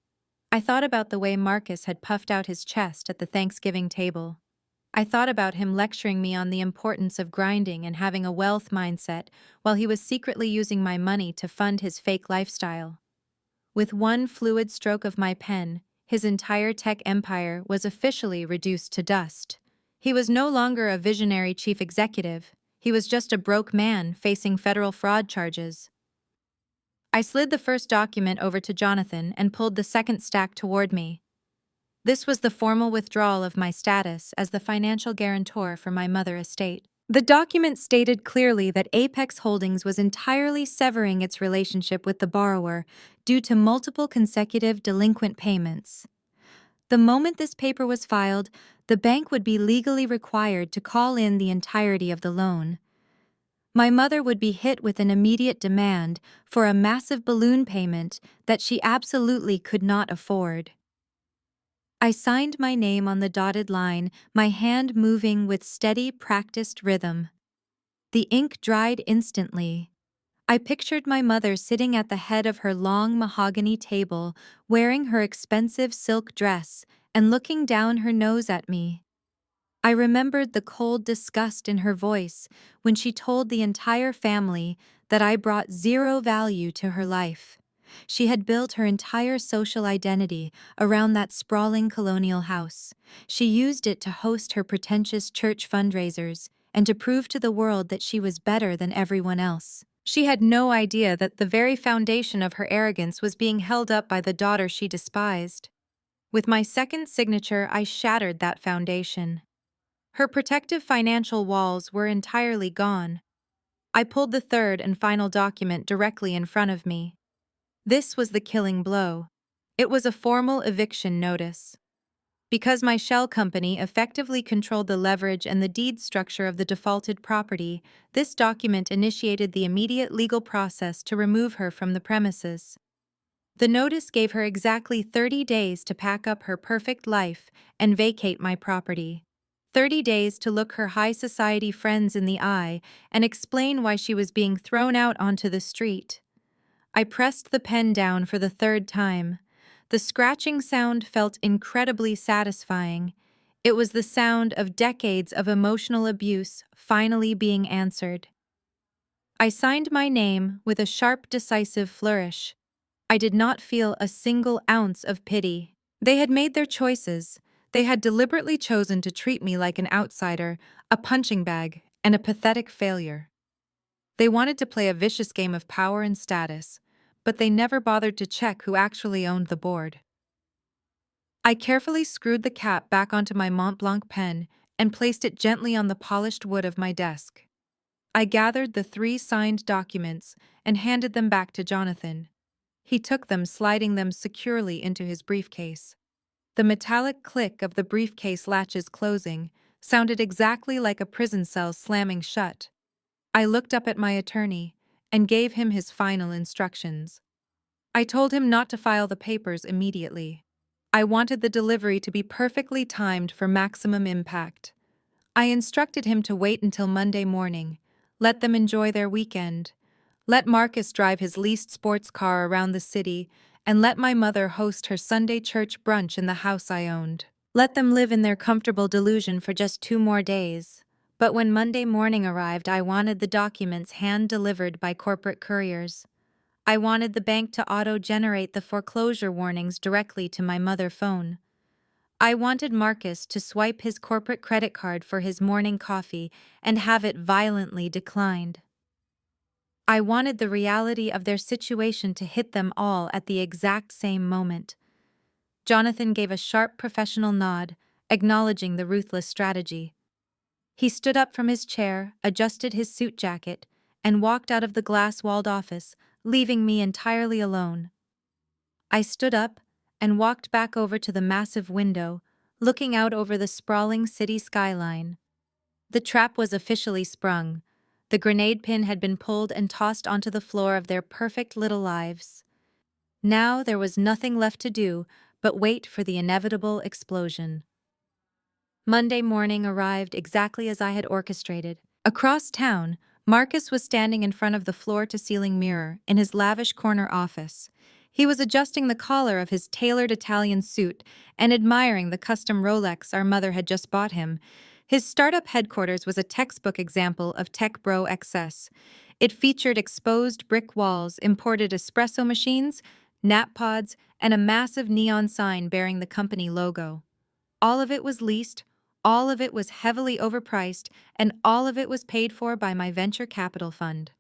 I thought about the way Marcus had puffed out his chest at the Thanksgiving table. I thought about him lecturing me on the importance of grinding and having a wealth mindset while he was secretly using my money to fund his fake lifestyle. With one fluid stroke of my pen, his entire tech empire was officially reduced to dust. He was no longer a visionary chief executive. He was just a broke man facing federal fraud charges. I slid the first document over to Jonathan and pulled the second stack toward me. This was the formal withdrawal of my status as the financial guarantor for my mother estate. The document stated clearly that Apex Holdings was entirely severing its relationship with the borrower due to multiple consecutive delinquent payments. The moment this paper was filed, the bank would be legally required to call in the entirety of the loan. My mother would be hit with an immediate demand for a massive balloon payment that she absolutely could not afford. I signed my name on the dotted line, my hand moving with steady, practiced rhythm. The ink dried instantly. I pictured my mother sitting at the head of her long mahogany table, wearing her expensive silk dress and looking down her nose at me. I remembered the cold disgust in her voice when she told the entire family that I brought zero value to her life. She had built her entire social identity around that sprawling colonial house. She used it to host her pretentious church fundraisers and to prove to the world that she was better than everyone else. She had no idea that the very foundation of her arrogance was being held up by the daughter she despised. With my second signature, I shattered that foundation. Her protective financial walls were entirely gone. I pulled the third and final document directly in front of me. This was the killing blow. It was a formal eviction notice. Because my shell company effectively controlled the leverage and the deed structure of the defaulted property, this document initiated the immediate legal process to remove her from the premises. The notice gave her exactly 30 days to pack up her perfect life and vacate my property. 30 days to look her high society friends in the eye and explain why she was being thrown out onto the street. I pressed the pen down for the third time. The scratching sound felt incredibly satisfying. It was the sound of decades of emotional abuse finally being answered. I signed my name with a sharp, decisive flourish. I did not feel a single ounce of pity. They had made their choices. They had deliberately chosen to treat me like an outsider, a punching bag, and a pathetic failure. They wanted to play a vicious game of power and status, but they never bothered to check who actually owned the board. I carefully screwed the cap back onto my Mont Blanc pen and placed it gently on the polished wood of my desk. I gathered the 3 signed documents and handed them back to Jonathan. He took them, sliding them securely into his briefcase. The metallic click of the briefcase latches closing sounded exactly like a prison cell slamming shut. I looked up at my attorney and gave him his final instructions. I told him not to file the papers immediately. I wanted the delivery to be perfectly timed for maximum impact. I instructed him to wait until Monday morning, let them enjoy their weekend, let Marcus drive his leased sports car around the city, and let my mother host her Sunday church brunch in the house I owned. Let them live in their comfortable delusion for just 2 more days. But when Monday morning arrived, I wanted the documents hand-delivered by corporate couriers. I wanted the bank to auto-generate the foreclosure warnings directly to my mother phone. I wanted Marcus to swipe his corporate credit card for his morning coffee and have it violently declined. I wanted the reality of their situation to hit them all at the exact same moment. Jonathan gave a sharp professional nod, acknowledging the ruthless strategy. He stood up from his chair, adjusted his suit jacket, and walked out of the glass-walled office, leaving me entirely alone. I stood up and walked back over to the massive window, looking out over the sprawling city skyline. The trap was officially sprung. The grenade pin had been pulled and tossed onto the floor of their perfect little lives. Now there was nothing left to do but wait for the inevitable explosion. Monday morning arrived exactly as I had orchestrated. Across town, Marcus was standing in front of the floor-to-ceiling mirror in his lavish corner office. He was adjusting the collar of his tailored Italian suit and admiring the custom Rolex our mother had just bought him. His startup headquarters was a textbook example of tech bro excess. It featured exposed brick walls, imported espresso machines, nap pods, and a massive neon sign bearing the company logo. All of it was leased, all of it was heavily overpriced, and all of it was paid for by my venture capital fund.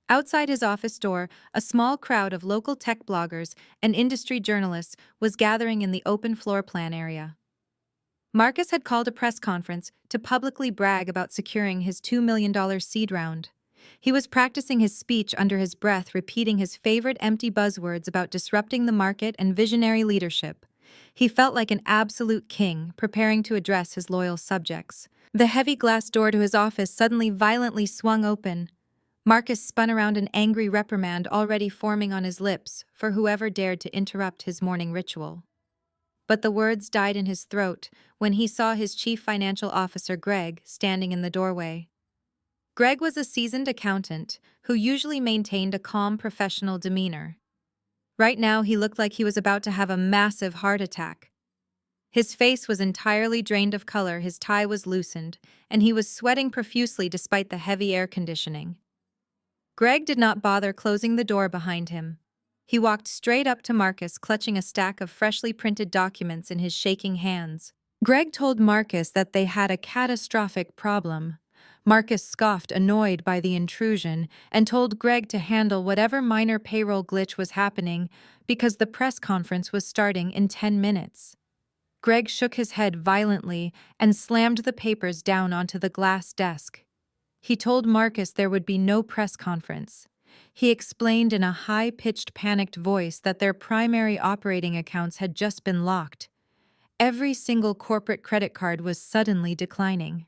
Outside his office door, a small crowd of local tech bloggers and industry journalists was gathering in the open floor plan area. Marcus had called a press conference to publicly brag about securing his $2 million seed round. He was practicing his speech under his breath, repeating his favorite empty buzzwords about disrupting the market and visionary leadership. He felt like an absolute king, preparing to address his loyal subjects. The heavy glass door to his office suddenly violently swung open. Marcus spun around, an angry reprimand already forming on his lips for whoever dared to interrupt his morning ritual. But the words died in his throat when he saw his chief financial officer, Greg, standing in the doorway. Greg was a seasoned accountant who usually maintained a calm, professional demeanor. Right now, he looked like he was about to have a massive heart attack. His face was entirely drained of color, his tie was loosened, and he was sweating profusely despite the heavy air conditioning. Greg did not bother closing the door behind him. He walked straight up to Marcus, clutching a stack of freshly printed documents in his shaking hands. Greg told Marcus that they had a catastrophic problem. Marcus scoffed, annoyed by the intrusion, and told Greg to handle whatever minor payroll glitch was happening because the press conference was starting in 10 minutes. Greg shook his head violently and slammed the papers down onto the glass desk. He told Marcus there would be no press conference. He explained in a high-pitched, panicked voice that their primary operating accounts had just been locked. Every single corporate credit card was suddenly declining.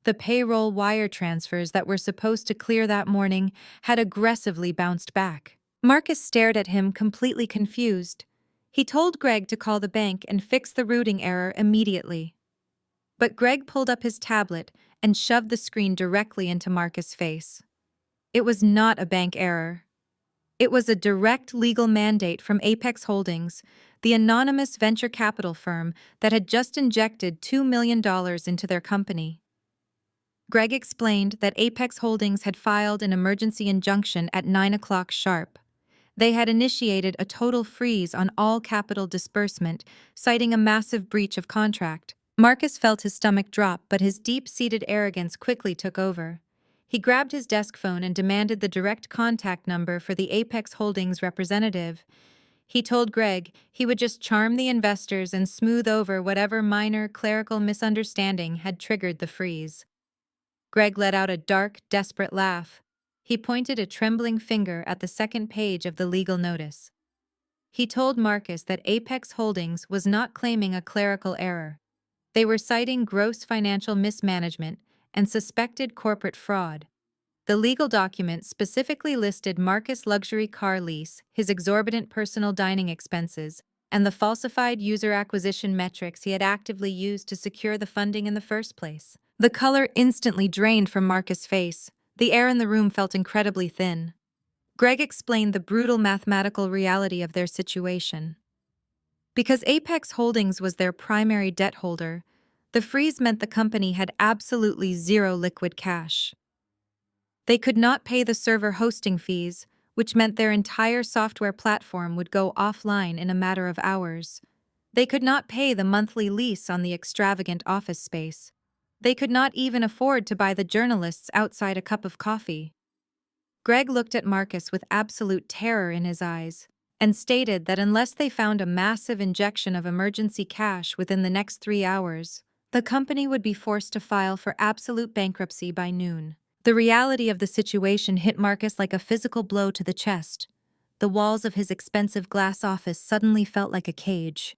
The payroll wire transfers that were supposed to clear that morning had aggressively bounced back. Marcus stared at him, completely confused. He told Greg to call the bank and fix the routing error immediately. But Greg pulled up his tablet and shoved the screen directly into Marcus' face. It was not a bank error. It was a direct legal mandate from Apex Holdings, the anonymous venture capital firm that had just injected $2 million into their company. Greg explained that Apex Holdings had filed an emergency injunction at 9 o'clock sharp. They had initiated a total freeze on all capital disbursement, citing a massive breach of contract. Marcus felt his stomach drop, but his deep-seated arrogance quickly took over. He grabbed his desk phone and demanded the direct contact number for the Apex Holdings representative. He told Greg he would just charm the investors and smooth over whatever minor clerical misunderstanding had triggered the freeze. Greg let out a dark, desperate laugh. He pointed a trembling finger at the second page of the legal notice. He told Marcus that Apex Holdings was not claiming a clerical error. They were citing gross financial mismanagement and suspected corporate fraud. The legal document specifically listed Marcus' luxury car lease, his exorbitant personal dining expenses, and the falsified user acquisition metrics he had actively used to secure the funding in the first place. The color instantly drained from Marcus' face. The air in the room felt incredibly thin. Greg explained the brutal mathematical reality of their situation. Because Apex Holdings was their primary debt holder, the freeze meant the company had absolutely zero liquid cash. They could not pay the server hosting fees, which meant their entire software platform would go offline in a matter of hours. They could not pay the monthly lease on the extravagant office space. They could not even afford to buy the journalists outside a cup of coffee. Greg looked at Marcus with absolute terror in his eyes and stated that unless they found a massive injection of emergency cash within the next 3 hours, the company would be forced to file for absolute bankruptcy by noon. The reality of the situation hit Marcus like a physical blow to the chest. The walls of his expensive glass office suddenly felt like a cage.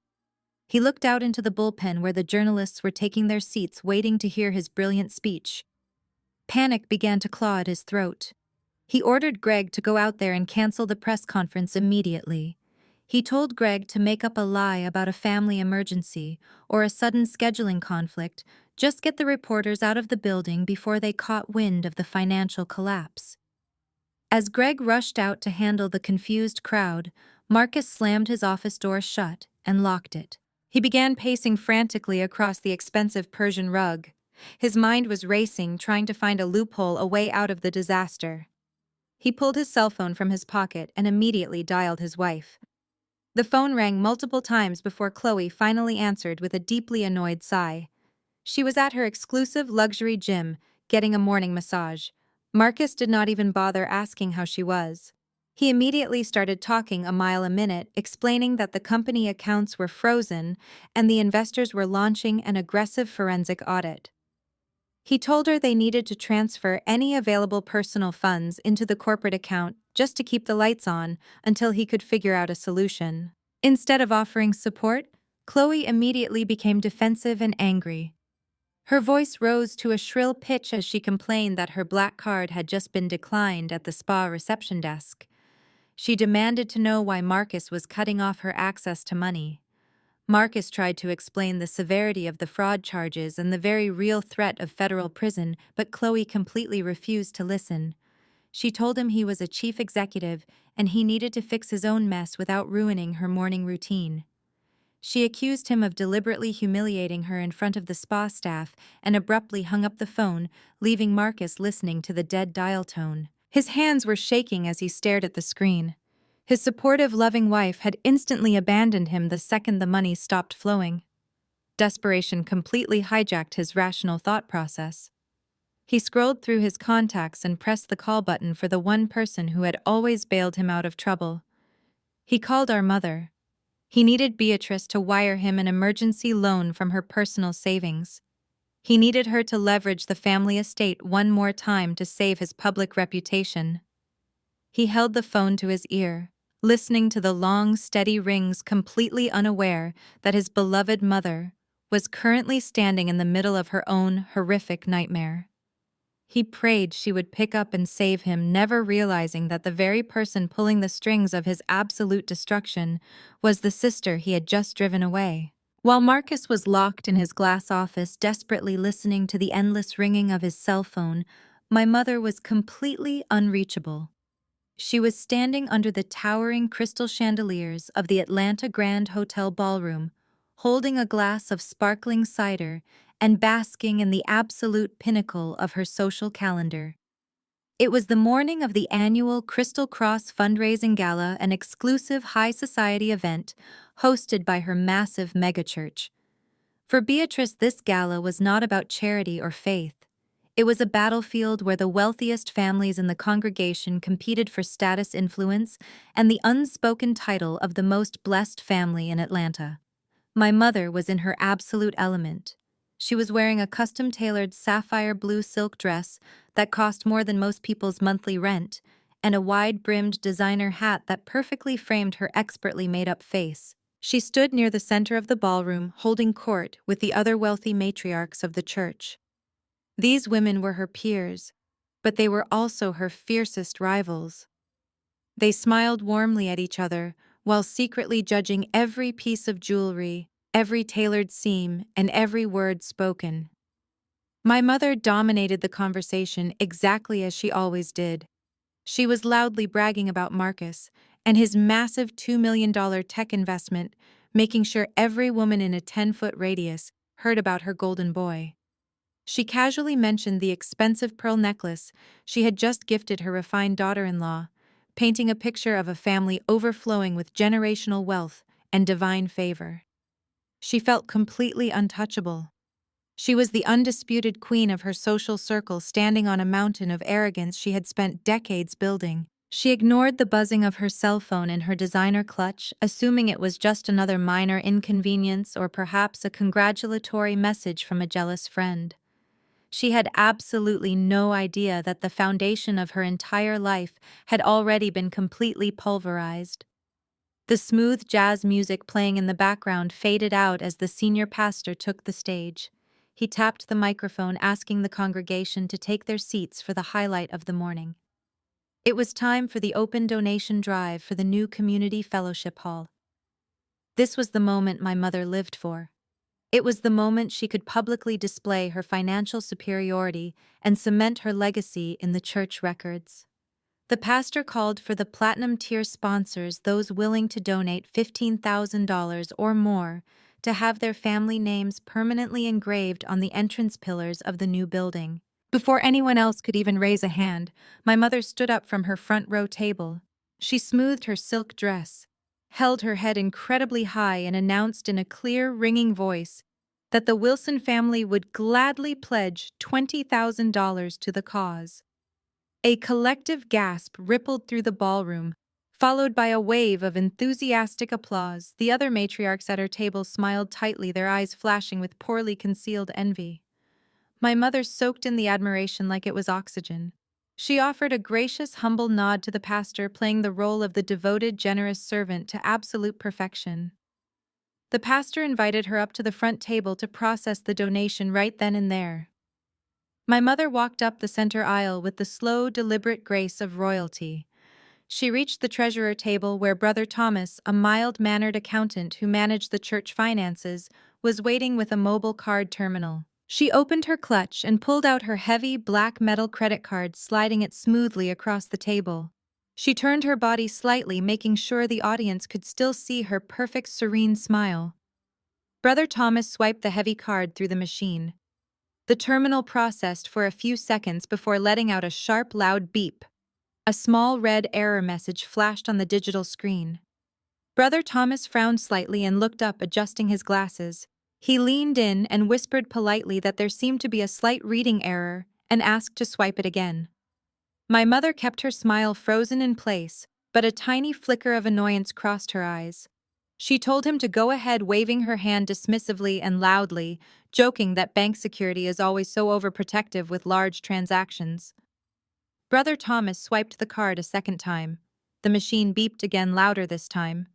He looked out into the bullpen where the journalists were taking their seats, waiting to hear his brilliant speech. Panic began to claw at his throat. He ordered Greg to go out there and cancel the press conference immediately. He told Greg to make up a lie about a family emergency or a sudden scheduling conflict, just get the reporters out of the building before they caught wind of the financial collapse. As Greg rushed out to handle the confused crowd, Marcus slammed his office door shut and locked it. He began pacing frantically across the expensive Persian rug. His mind was racing, trying to find a loophole, a way out of the disaster. He pulled his cell phone from his pocket and immediately dialed his wife. The phone rang multiple times before Chloe finally answered with a deeply annoyed sigh. She was at her exclusive luxury gym, getting a morning massage. Marcus did not even bother asking how she was. He immediately started talking a mile a minute, explaining that the company accounts were frozen and the investors were launching an aggressive forensic audit. He told her they needed to transfer any available personal funds into the corporate account just to keep the lights on until he could figure out a solution. Instead of offering support, Chloe immediately became defensive and angry. Her voice rose to a shrill pitch as she complained that her black card had just been declined at the spa reception desk. She demanded to know why Marcus was cutting off her access to money. Marcus tried to explain the severity of the fraud charges and the very real threat of federal prison, but Chloe completely refused to listen. She told him he was a chief executive and he needed to fix his own mess without ruining her morning routine. She accused him of deliberately humiliating her in front of the spa staff and abruptly hung up the phone, leaving Marcus listening to the dead dial tone. His hands were shaking as he stared at the screen. His supportive, loving wife had instantly abandoned him the second the money stopped flowing. Desperation completely hijacked his rational thought process. He scrolled through his contacts and pressed the call button for the one person who had always bailed him out of trouble. He called our mother. He needed Beatrice to wire him an emergency loan from her personal savings. He needed her to leverage the family estate one more time to save his public reputation. He held the phone to his ear, listening to the long, steady rings, completely unaware that his beloved mother was currently standing in the middle of her own horrific nightmare. He prayed she would pick up and save him, never realizing that the very person pulling the strings of his absolute destruction was the sister he had just driven away. While Marcus was locked in his glass office, desperately listening to the endless ringing of his cell phone, my mother was completely unreachable. She was standing under the towering crystal chandeliers of the Atlanta Grand Hotel ballroom, holding a glass of sparkling cider and basking in the absolute pinnacle of her social calendar. It was the morning of the annual Crystal Cross fundraising gala, an exclusive high society event hosted by her massive megachurch. For Beatrice, this gala was not about charity or faith. It was a battlefield where the wealthiest families in the congregation competed for status, influence, and the unspoken title of the most blessed family in Atlanta. My mother was in her absolute element. She was wearing a custom-tailored sapphire blue silk dress that cost more than most people's monthly rent, and a wide-brimmed designer hat that perfectly framed her expertly made-up face. She stood near the center of the ballroom, holding court with the other wealthy matriarchs of the church. These women were her peers, but they were also her fiercest rivals. They smiled warmly at each other, while secretly judging every piece of jewelry, every tailored seam, and every word spoken. My mother dominated the conversation exactly as she always did. She was loudly bragging about Marcus and his massive $2 million tech investment, making sure every woman in a 10-foot radius heard about her golden boy. She casually mentioned the expensive pearl necklace she had just gifted her refined daughter-in-law, painting a picture of a family overflowing with generational wealth and divine favor. She felt completely untouchable. She was the undisputed queen of her social circle, standing on a mountain of arrogance she had spent decades building. She ignored the buzzing of her cell phone in her designer clutch, assuming it was just another minor inconvenience or perhaps a congratulatory message from a jealous friend. She had absolutely no idea that the foundation of her entire life had already been completely pulverized. The smooth jazz music playing in the background faded out as the senior pastor took the stage. He tapped the microphone, asking the congregation to take their seats for the highlight of the morning. It was time for the open donation drive for the new community fellowship hall. This was the moment my mother lived for. It was the moment she could publicly display her financial superiority and cement her legacy in the church records. The pastor called for the platinum tier sponsors, those willing to donate $15,000 or more, to have their family names permanently engraved on the entrance pillars of the new building. Before anyone else could even raise a hand, my mother stood up from her front row table. She smoothed her silk dress, held her head incredibly high, and announced in a clear, ringing voice that the Wilson family would gladly pledge $20,000 to the cause. A collective gasp rippled through the ballroom, followed by a wave of enthusiastic applause. The other matriarchs at her table smiled tightly, their eyes flashing with poorly concealed envy. My mother soaked in the admiration like it was oxygen. She offered a gracious, humble nod to the pastor, playing the role of the devoted, generous servant to absolute perfection. The pastor invited her up to the front table to process the donation right then and there. My mother walked up the center aisle with the slow, deliberate grace of royalty. She reached the treasurer table where Brother Thomas, a mild-mannered accountant who managed the church finances, was waiting with a mobile card terminal. She opened her clutch and pulled out her heavy, black metal credit card, sliding it smoothly across the table. She turned her body slightly, making sure the audience could still see her perfect, serene smile. Brother Thomas swiped the heavy card through the machine. The terminal processed for a few seconds before letting out a sharp, loud beep. A small red error message flashed on the digital screen. Brother Thomas frowned slightly and looked up, adjusting his glasses. He leaned in and whispered politely that there seemed to be a slight reading error and asked to swipe it again. My mother kept her smile frozen in place, but a tiny flicker of annoyance crossed her eyes. She told him to go ahead, waving her hand dismissively and loudly, joking that bank security is always so overprotective with large transactions. Brother Thomas swiped the card a second time. The machine beeped again, louder this time.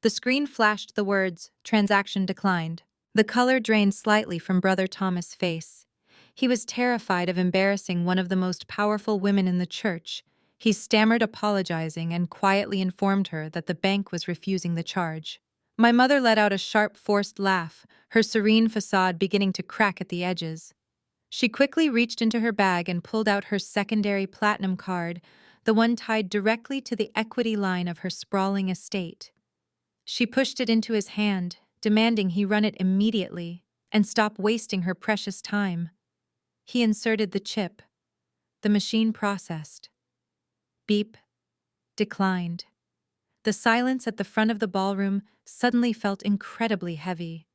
The screen flashed the words, "Transaction declined." The color drained slightly from Brother Thomas' face. He was terrified of embarrassing one of the most powerful women in the church. He stammered, apologizing, and quietly informed her that the bank was refusing the charge. My mother let out a sharp, forced laugh, her serene facade beginning to crack at the edges. She quickly reached into her bag and pulled out her secondary platinum card, the one tied directly to the equity line of her sprawling estate. She pushed it into his hand, demanding he run it immediately and stop wasting her precious time. He inserted the chip. The machine processed. Beep. Declined. The silence at the front of the ballroom suddenly felt incredibly heavy.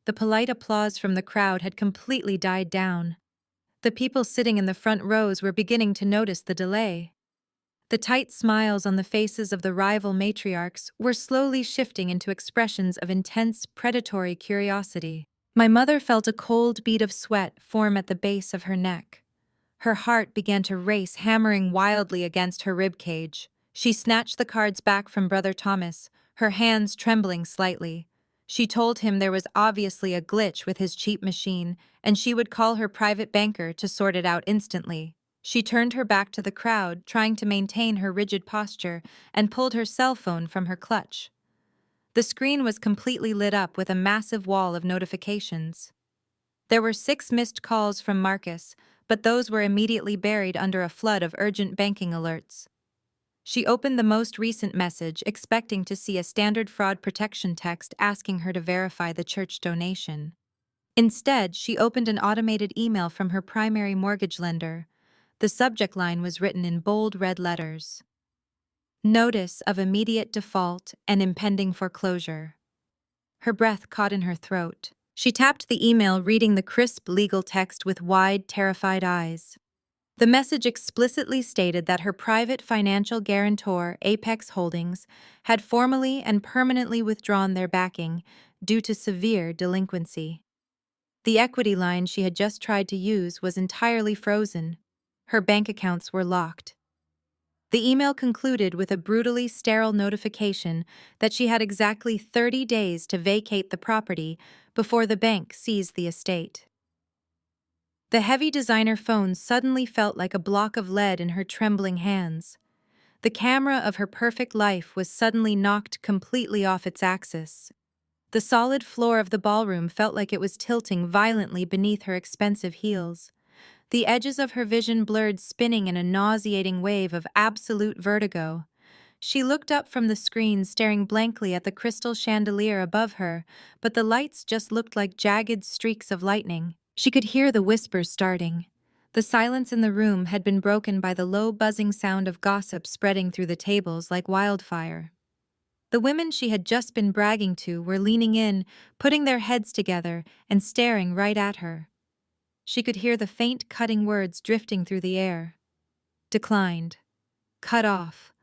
The polite applause from the crowd had completely died down. The people sitting in the front rows were beginning to notice the delay. The tight smiles on the faces of the rival matriarchs were slowly shifting into expressions of intense, predatory curiosity. My mother felt a cold bead of sweat form at the base of her neck. Her heart began to race, hammering wildly against her ribcage. She snatched the cards back from Brother Thomas, her hands trembling slightly. She told him there was obviously a glitch with his cheap machine, and she would call her private banker to sort it out instantly. She turned her back to the crowd, trying to maintain her rigid posture, and pulled her cell phone from her clutch. The screen was completely lit up with a massive wall of notifications. There were 6 missed calls from Marcus, but those were immediately buried under a flood of urgent banking alerts. She opened the most recent message, expecting to see a standard fraud protection text asking her to verify the church donation. Instead, she opened an automated email from her primary mortgage lender. The subject line was written in bold red letters. Notice of immediate default and impending foreclosure. Her breath caught in her throat. She tapped the email, reading the crisp legal text with wide, terrified eyes. The message explicitly stated that her private financial guarantor, Apex Holdings, had formally and permanently withdrawn their backing due to severe delinquency. The equity line she had just tried to use was entirely frozen. Her bank accounts were locked. The email concluded with a brutally sterile notification that she had exactly 30 days to vacate the property before the bank seized the estate. The heavy designer phone suddenly felt like a block of lead in her trembling hands. The camera of her perfect life was suddenly knocked completely off its axis. The solid floor of the ballroom felt like it was tilting violently beneath her expensive heels. The edges of her vision blurred, spinning in a nauseating wave of absolute vertigo. She looked up from the screen, staring blankly at the crystal chandelier above her, but the lights just looked like jagged streaks of lightning. She could hear the whispers starting. The silence in the room had been broken by the low buzzing sound of gossip spreading through the tables like wildfire. The women she had just been bragging to were leaning in, putting their heads together, and staring right at her. She could hear the faint, cutting words drifting through the air. Declined. Cut off.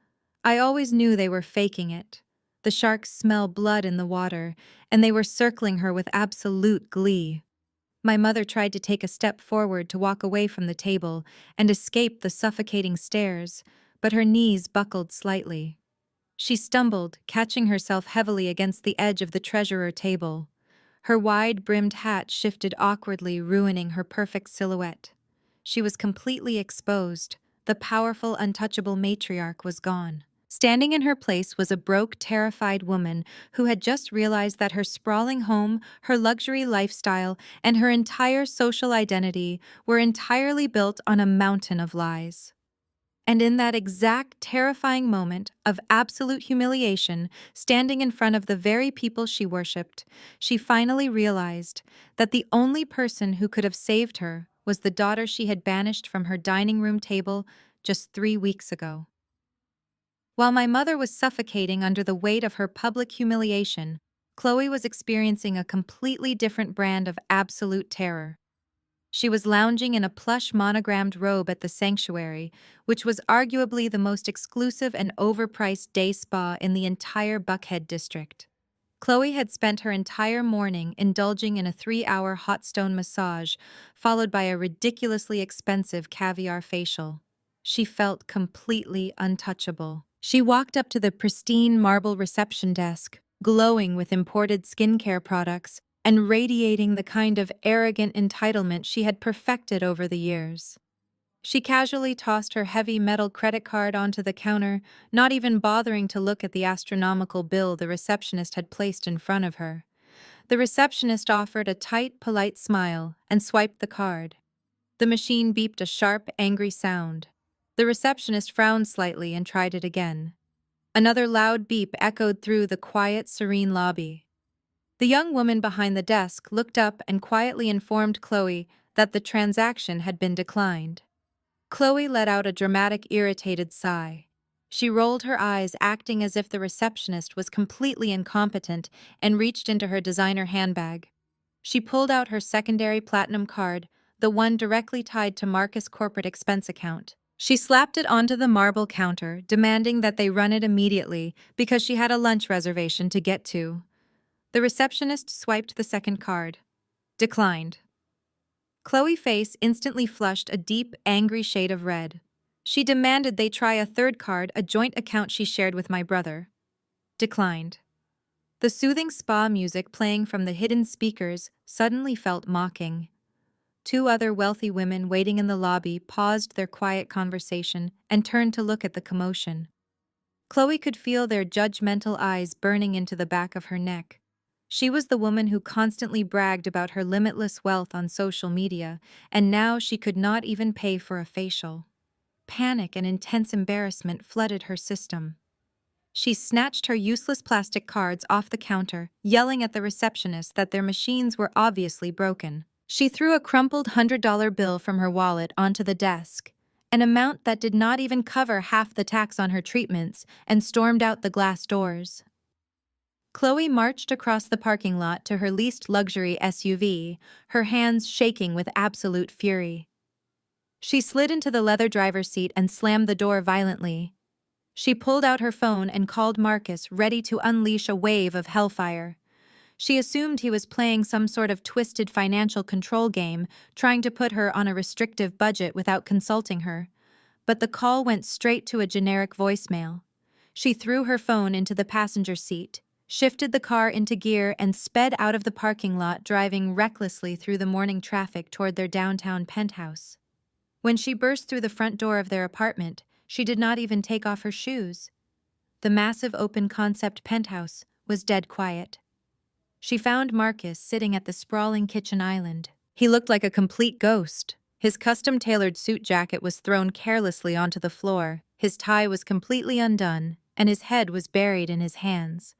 I always knew they were faking it. The sharks smell blood in the water, and they were circling her with absolute glee. My mother tried to take a step forward to walk away from the table and escape the suffocating stares, but her knees buckled slightly. She stumbled, catching herself heavily against the edge of the treasurer table. Her wide-brimmed hat shifted awkwardly, ruining her perfect silhouette. She was completely exposed. The powerful, untouchable matriarch was gone. Standing in her place was a broke, terrified woman who had just realized that her sprawling home, her luxury lifestyle, and her entire social identity were entirely built on a mountain of lies. And in that exact terrifying moment of absolute humiliation, standing in front of the very people she worshipped, she finally realized that the only person who could have saved her was the daughter she had banished from her dining room table just 3 weeks ago. While my mother was suffocating under the weight of her public humiliation, Chloe was experiencing a completely different brand of absolute terror. She was lounging in a plush monogrammed robe at the sanctuary, which was arguably the most exclusive and overpriced day spa in the entire Buckhead district. Chloe had spent her entire morning indulging in a 3-hour hot stone massage, followed by a ridiculously expensive caviar facial. She felt completely untouchable. She walked up to the pristine marble reception desk, glowing with imported skincare products, and radiating the kind of arrogant entitlement she had perfected over the years. She casually tossed her heavy metal credit card onto the counter, not even bothering to look at the astronomical bill the receptionist had placed in front of her. The receptionist offered a tight, polite smile and swiped the card. The machine beeped a sharp, angry sound. The receptionist frowned slightly and tried it again. Another loud beep echoed through the quiet, serene lobby. The young woman behind the desk looked up and quietly informed Chloe that the transaction had been declined. Chloe let out a dramatic, irritated sigh. She rolled her eyes, acting as if the receptionist was completely incompetent, and reached into her designer handbag. She pulled out her secondary platinum card, the one directly tied to Marcus' corporate expense account. She slapped it onto the marble counter, demanding that they run it immediately because she had a lunch reservation to get to. The receptionist swiped the second card. Declined. Chloe's face instantly flushed a deep, angry shade of red. She demanded they try a third card, a joint account she shared with my brother. Declined. The soothing spa music playing from the hidden speakers suddenly felt mocking. Two other wealthy women waiting in the lobby paused their quiet conversation and turned to look at the commotion. Chloe could feel their judgmental eyes burning into the back of her neck. She was the woman who constantly bragged about her limitless wealth on social media, and now she could not even pay for a facial. Panic and intense embarrassment flooded her system. She snatched her useless plastic cards off the counter, yelling at the receptionist that their machines were obviously broken. She threw a crumpled $100 bill from her wallet onto the desk, an amount that did not even cover half the tax on her treatments, and stormed out the glass doors. Chloe marched across the parking lot to her least luxury SUV, her hands shaking with absolute fury. She slid into the leather driver's seat and slammed the door violently. She pulled out her phone and called Marcus, ready to unleash a wave of hellfire. She assumed he was playing some sort of twisted financial control game, trying to put her on a restrictive budget without consulting her. But the call went straight to a generic voicemail. She threw her phone into the passenger seat, shifted the car into gear, and sped out of the parking lot, driving recklessly through the morning traffic toward their downtown penthouse. When she burst through the front door of their apartment, she did not even take off her shoes. The massive open-concept penthouse was dead quiet. She found Marcus sitting at the sprawling kitchen island. He looked like a complete ghost. His custom-tailored suit jacket was thrown carelessly onto the floor. His tie was completely undone, and his head was buried in his hands.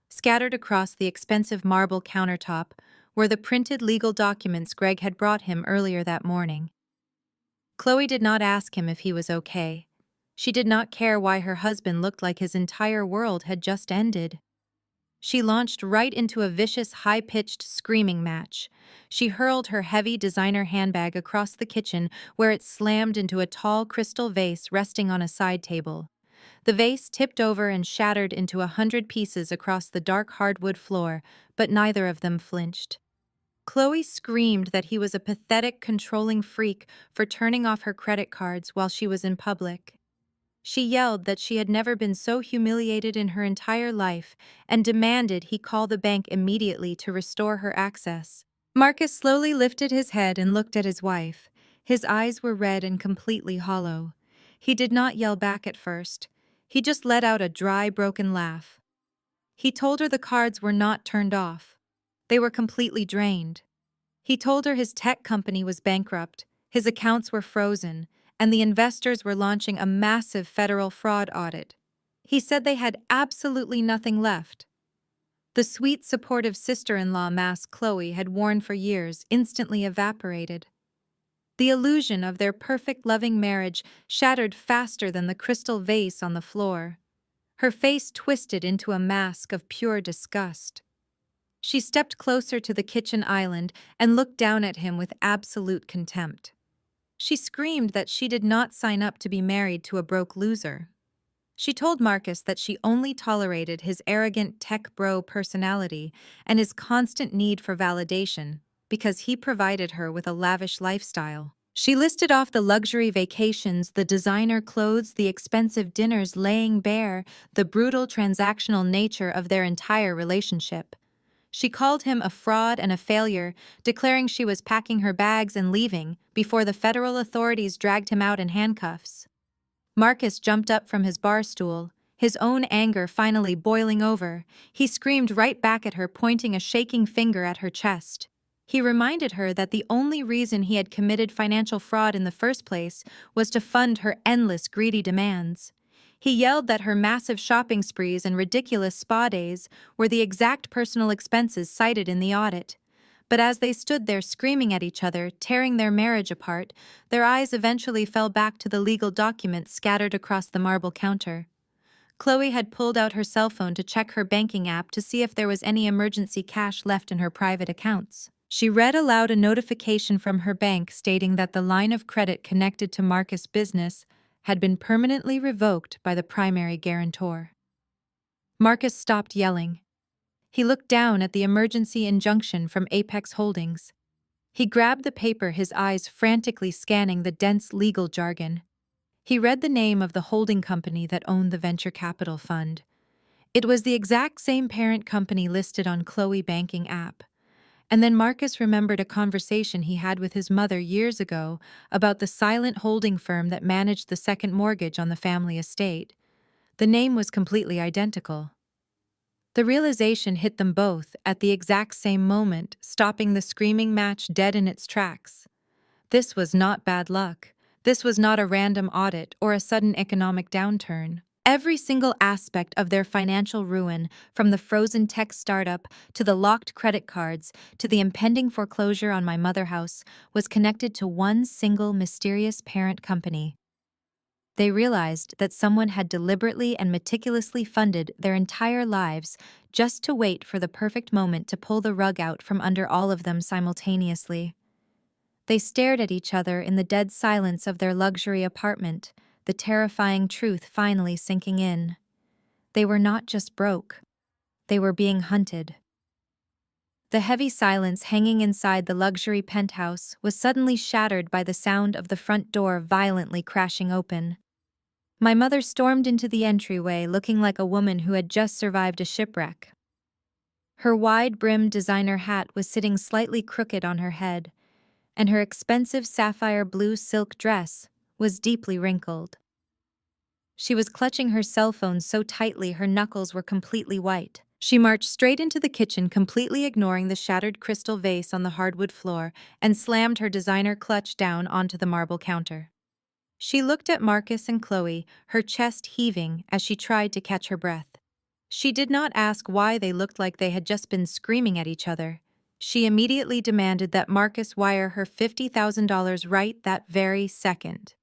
Scattered across the expensive marble countertop were the printed legal documents Greg had brought him earlier that morning. Chloe did not ask him if he was okay. She did not care why her husband looked like his entire world had just ended. She launched right into a vicious, high-pitched screaming match. She hurled her heavy designer handbag across the kitchen where it slammed into a tall crystal vase resting on a side table. The vase tipped over and shattered into 100 pieces across the dark hardwood floor, but neither of them flinched. Chloe screamed that he was a pathetic, controlling freak for turning off her credit cards while she was in public. She yelled that she had never been so humiliated in her entire life and demanded he call the bank immediately to restore her access. Marcus slowly lifted his head and looked at his wife. His eyes were red and completely hollow. He did not yell back at first. He just let out a dry, broken laugh. He told her the cards were not turned off. They were completely drained. He told her his tech company was bankrupt, his accounts were frozen, and the investors were launching a massive federal fraud audit. He said they had absolutely nothing left. The sweet, supportive sister-in-law mask Chloe had worn for years instantly evaporated. The illusion of their perfect, loving marriage shattered faster than the crystal vase on the floor. Her face twisted into a mask of pure disgust. She stepped closer to the kitchen island and looked down at him with absolute contempt. She screamed that she did not sign up to be married to a broke loser. She told Marcus that she only tolerated his arrogant tech bro personality and his constant need for validation because he provided her with a lavish lifestyle. She listed off the luxury vacations, the designer clothes, the expensive dinners, laying bare the brutal transactional nature of their entire relationship. She called him a fraud and a failure, declaring she was packing her bags and leaving before the federal authorities dragged him out in handcuffs. Marcus jumped up from his bar stool, his own anger finally boiling over. He screamed right back at her, pointing a shaking finger at her chest. He reminded her that the only reason he had committed financial fraud in the first place was to fund her endless greedy demands. He yelled that her massive shopping sprees and ridiculous spa days were the exact personal expenses cited in the audit. But as they stood there screaming at each other, tearing their marriage apart, their eyes eventually fell back to the legal documents scattered across the marble counter. Chloe had pulled out her cell phone to check her banking app to see if there was any emergency cash left in her private accounts. She read aloud a notification from her bank stating that the line of credit connected to Marcus' business had been permanently revoked by the primary guarantor. Marcus stopped yelling. He looked down at the emergency injunction from Apex Holdings. He grabbed the paper, his eyes frantically scanning the dense legal jargon. He read the name of the holding company that owned the venture capital fund. It was the exact same parent company listed on Chloe banking app. And then Marcus remembered a conversation he had with his mother years ago about the silent holding firm that managed the second mortgage on the family estate. The name was completely identical. The realization hit them both at the exact same moment, stopping the screaming match dead in its tracks. This was not bad luck. This was not a random audit or a sudden economic downturn. Every single aspect of their financial ruin, from the frozen tech startup to the locked credit cards to the impending foreclosure on my mother house, was connected to one single mysterious parent company. They realized that someone had deliberately and meticulously funded their entire lives just to wait for the perfect moment to pull the rug out from under all of them simultaneously. They stared at each other in the dead silence of their luxury apartment, the terrifying truth finally sinking in. They were not just broke. They were being hunted. The heavy silence hanging inside the luxury penthouse was suddenly shattered by the sound of the front door violently crashing open. My mother stormed into the entryway looking like a woman who had just survived a shipwreck. Her wide-brimmed designer hat was sitting slightly crooked on her head, and her expensive sapphire blue silk dress was deeply wrinkled. She was clutching her cell phone so tightly her knuckles were completely white. She marched straight into the kitchen, completely ignoring the shattered crystal vase on the hardwood floor, and slammed her designer clutch down onto the marble counter. She looked at Marcus and Chloe, her chest heaving as she tried to catch her breath. She did not ask why they looked like they had just been screaming at each other. She immediately demanded that Marcus wire her $50,000 right that very second.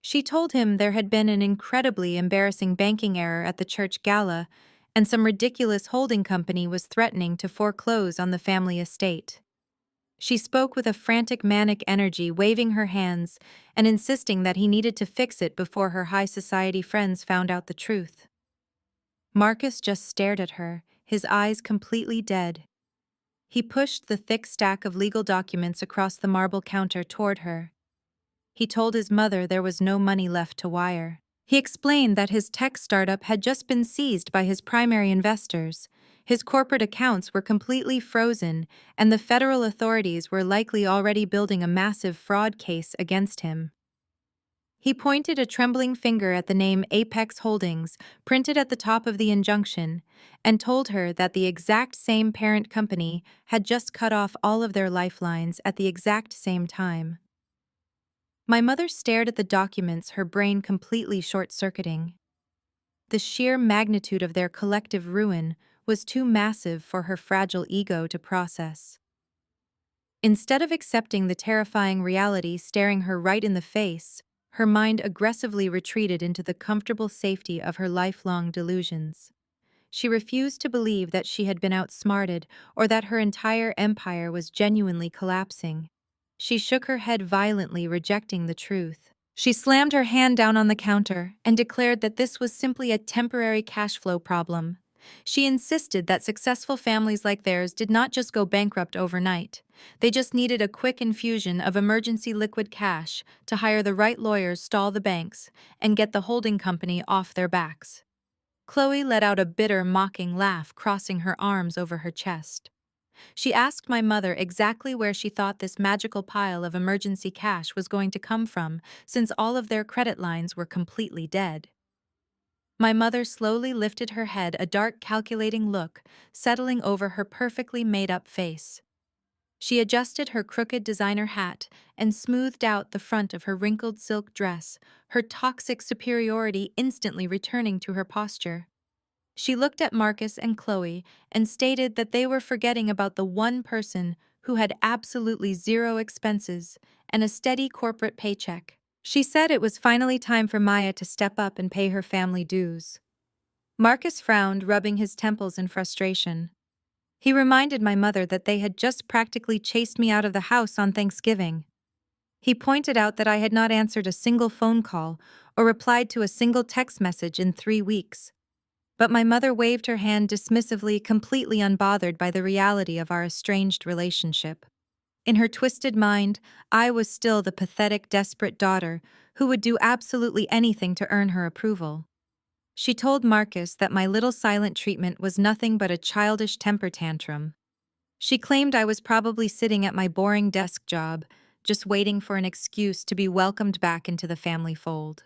She told him there had been an incredibly embarrassing banking error at the church gala, and some ridiculous holding company was threatening to foreclose on the family estate. She spoke with a frantic manic energy, waving her hands and insisting that he needed to fix it before her high society friends found out the truth. Marcus just stared at her, his eyes completely dead. He pushed the thick stack of legal documents across the marble counter toward her. He told his mother there was no money left to wire. He explained that his tech startup had just been seized by his primary investors. His corporate accounts were completely frozen, and the federal authorities were likely already building a massive fraud case against him. He pointed a trembling finger at the name Apex Holdings, printed at the top of the injunction, and told her that the exact same parent company had just cut off all of their lifelines at the exact same time. My mother stared at the documents, her brain completely short-circuiting. The sheer magnitude of their collective ruin was too massive for her fragile ego to process. Instead of accepting the terrifying reality staring her right in the face, her mind aggressively retreated into the comfortable safety of her lifelong delusions. She refused to believe that she had been outsmarted or that her entire empire was genuinely collapsing. She shook her head violently, rejecting the truth. She slammed her hand down on the counter and declared that this was simply a temporary cash flow problem. She insisted that successful families like theirs did not just go bankrupt overnight. They just needed a quick infusion of emergency liquid cash to hire the right lawyers, stall the banks, and get the holding company off their backs. Chloe let out a bitter, mocking laugh, crossing her arms over her chest. She asked my mother exactly where she thought this magical pile of emergency cash was going to come from, since all of their credit lines were completely dead. My mother slowly lifted her head, a dark, calculating look settling over her perfectly made-up face. She adjusted her crooked designer hat and smoothed out the front of her wrinkled silk dress, her toxic superiority instantly returning to her posture. She looked at Marcus and Chloe and stated that they were forgetting about the one person who had absolutely zero expenses and a steady corporate paycheck. She said it was finally time for Maya to step up and pay her family dues. Marcus frowned, rubbing his temples in frustration. He reminded my mother that they had just practically chased me out of the house on Thanksgiving. He pointed out that I had not answered a single phone call or replied to a single text message in 3 weeks. But my mother waved her hand dismissively, completely unbothered by the reality of our estranged relationship. In her twisted mind, I was still the pathetic, desperate daughter who would do absolutely anything to earn her approval. She told Marcus that my little silent treatment was nothing but a childish temper tantrum. She claimed I was probably sitting at my boring desk job, just waiting for an excuse to be welcomed back into the family fold.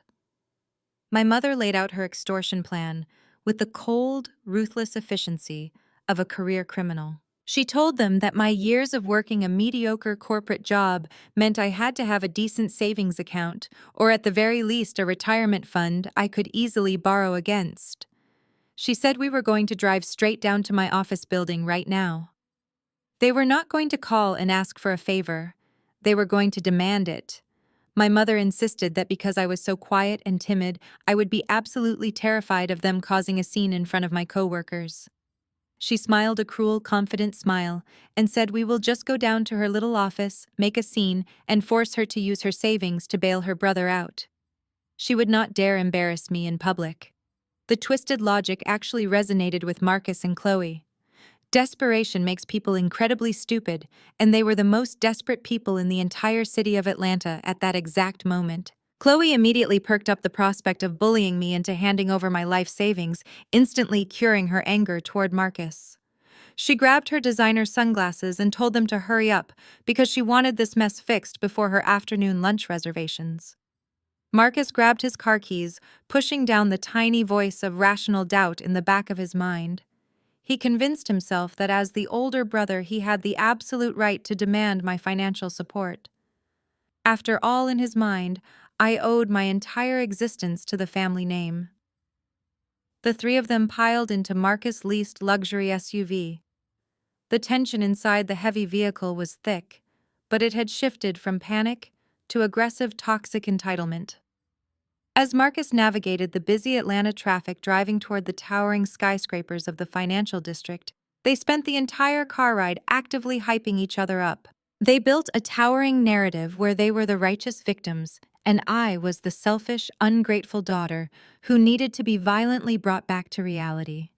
My mother laid out her extortion plan with the cold, ruthless efficiency of a career criminal. She told them that my years of working a mediocre corporate job meant I had to have a decent savings account, or at the very least a retirement fund I could easily borrow against. She said we were going to drive straight down to my office building right now. They were not going to call and ask for a favor. They were going to demand it. My mother insisted that because I was so quiet and timid, I would be absolutely terrified of them causing a scene in front of my coworkers. She smiled a cruel, confident smile and said we will just go down to her little office, make a scene, and force her to use her savings to bail her brother out. She would not dare embarrass me in public. The twisted logic actually resonated with Marcus and Chloe. Desperation makes people incredibly stupid, and they were the most desperate people in the entire city of Atlanta at that exact moment. Chloe immediately perked up the prospect of bullying me into handing over my life savings, instantly curing her anger toward Marcus. She grabbed her designer sunglasses and told them to hurry up because she wanted this mess fixed before her afternoon lunch reservations. Marcus grabbed his car keys, pushing down the tiny voice of rational doubt in the back of his mind. He convinced himself that as the older brother he had the absolute right to demand my financial support. After all, in his mind, I owed my entire existence to the family name. The three of them piled into Marcus' leased luxury SUV. The tension inside the heavy vehicle was thick, but it had shifted from panic to aggressive toxic entitlement. As Marcus navigated the busy Atlanta traffic driving toward the towering skyscrapers of the financial district, they spent the entire car ride actively hyping each other up. They built a towering narrative where they were the righteous victims, and I was the selfish, ungrateful daughter who needed to be violently brought back to reality.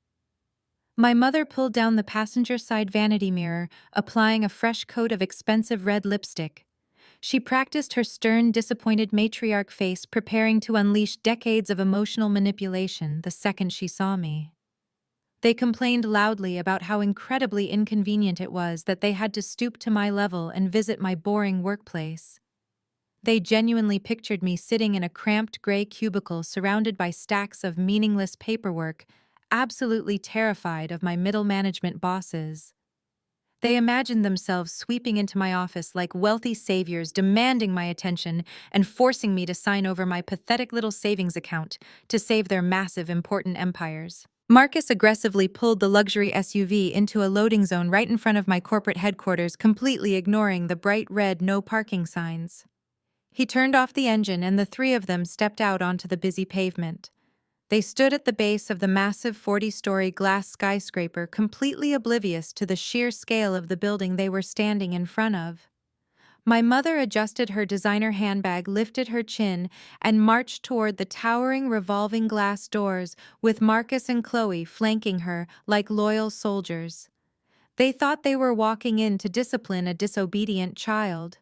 My mother pulled down the passenger side vanity mirror, applying a fresh coat of expensive red lipstick. She practiced her stern, disappointed matriarch face, preparing to unleash decades of emotional manipulation the second she saw me. They complained loudly about how incredibly inconvenient it was that they had to stoop to my level and visit my boring workplace. They genuinely pictured me sitting in a cramped gray cubicle surrounded by stacks of meaningless paperwork, absolutely terrified of my middle management bosses. They imagined themselves sweeping into my office like wealthy saviors, demanding my attention and forcing me to sign over my pathetic little savings account to save their massive, important empires. Marcus aggressively pulled the luxury SUV into a loading zone right in front of my corporate headquarters, completely ignoring the bright red no parking signs. He turned off the engine and the three of them stepped out onto the busy pavement. They stood at the base of the massive 40-story glass skyscraper, completely oblivious to the sheer scale of the building they were standing in front of. My mother adjusted her designer handbag, lifted her chin, and marched toward the towering revolving glass doors, with Marcus and Chloe flanking her like loyal soldiers. They thought they were walking in to discipline a disobedient child.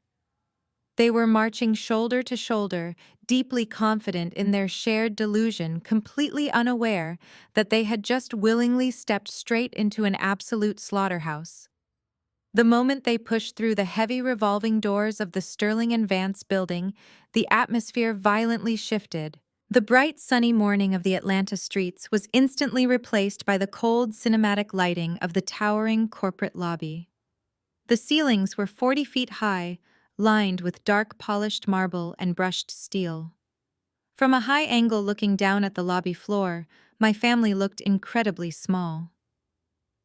They were marching shoulder to shoulder, deeply confident in their shared delusion, completely unaware that they had just willingly stepped straight into an absolute slaughterhouse. The moment they pushed through the heavy revolving doors of the Sterling and Vance building, the atmosphere violently shifted. The bright sunny morning of the Atlanta streets was instantly replaced by the cold cinematic lighting of the towering corporate lobby. The ceilings were 40 feet high, lined with dark polished marble and brushed steel. From a high angle looking down at the lobby floor, my family looked incredibly small.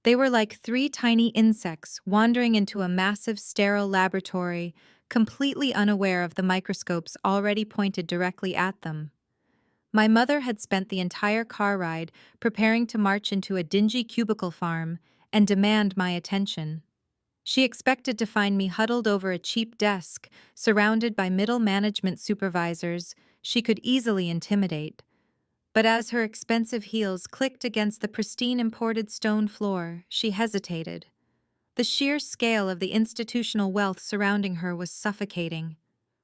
They were like three tiny insects wandering into a massive sterile laboratory, completely unaware of the microscopes already pointed directly at them. My mother had spent the entire car ride preparing to march into a dingy cubicle farm and demand my attention. She expected to find me huddled over a cheap desk, surrounded by middle management supervisors she could easily intimidate. But as her expensive heels clicked against the pristine imported stone floor, she hesitated. The sheer scale of the institutional wealth surrounding her was suffocating.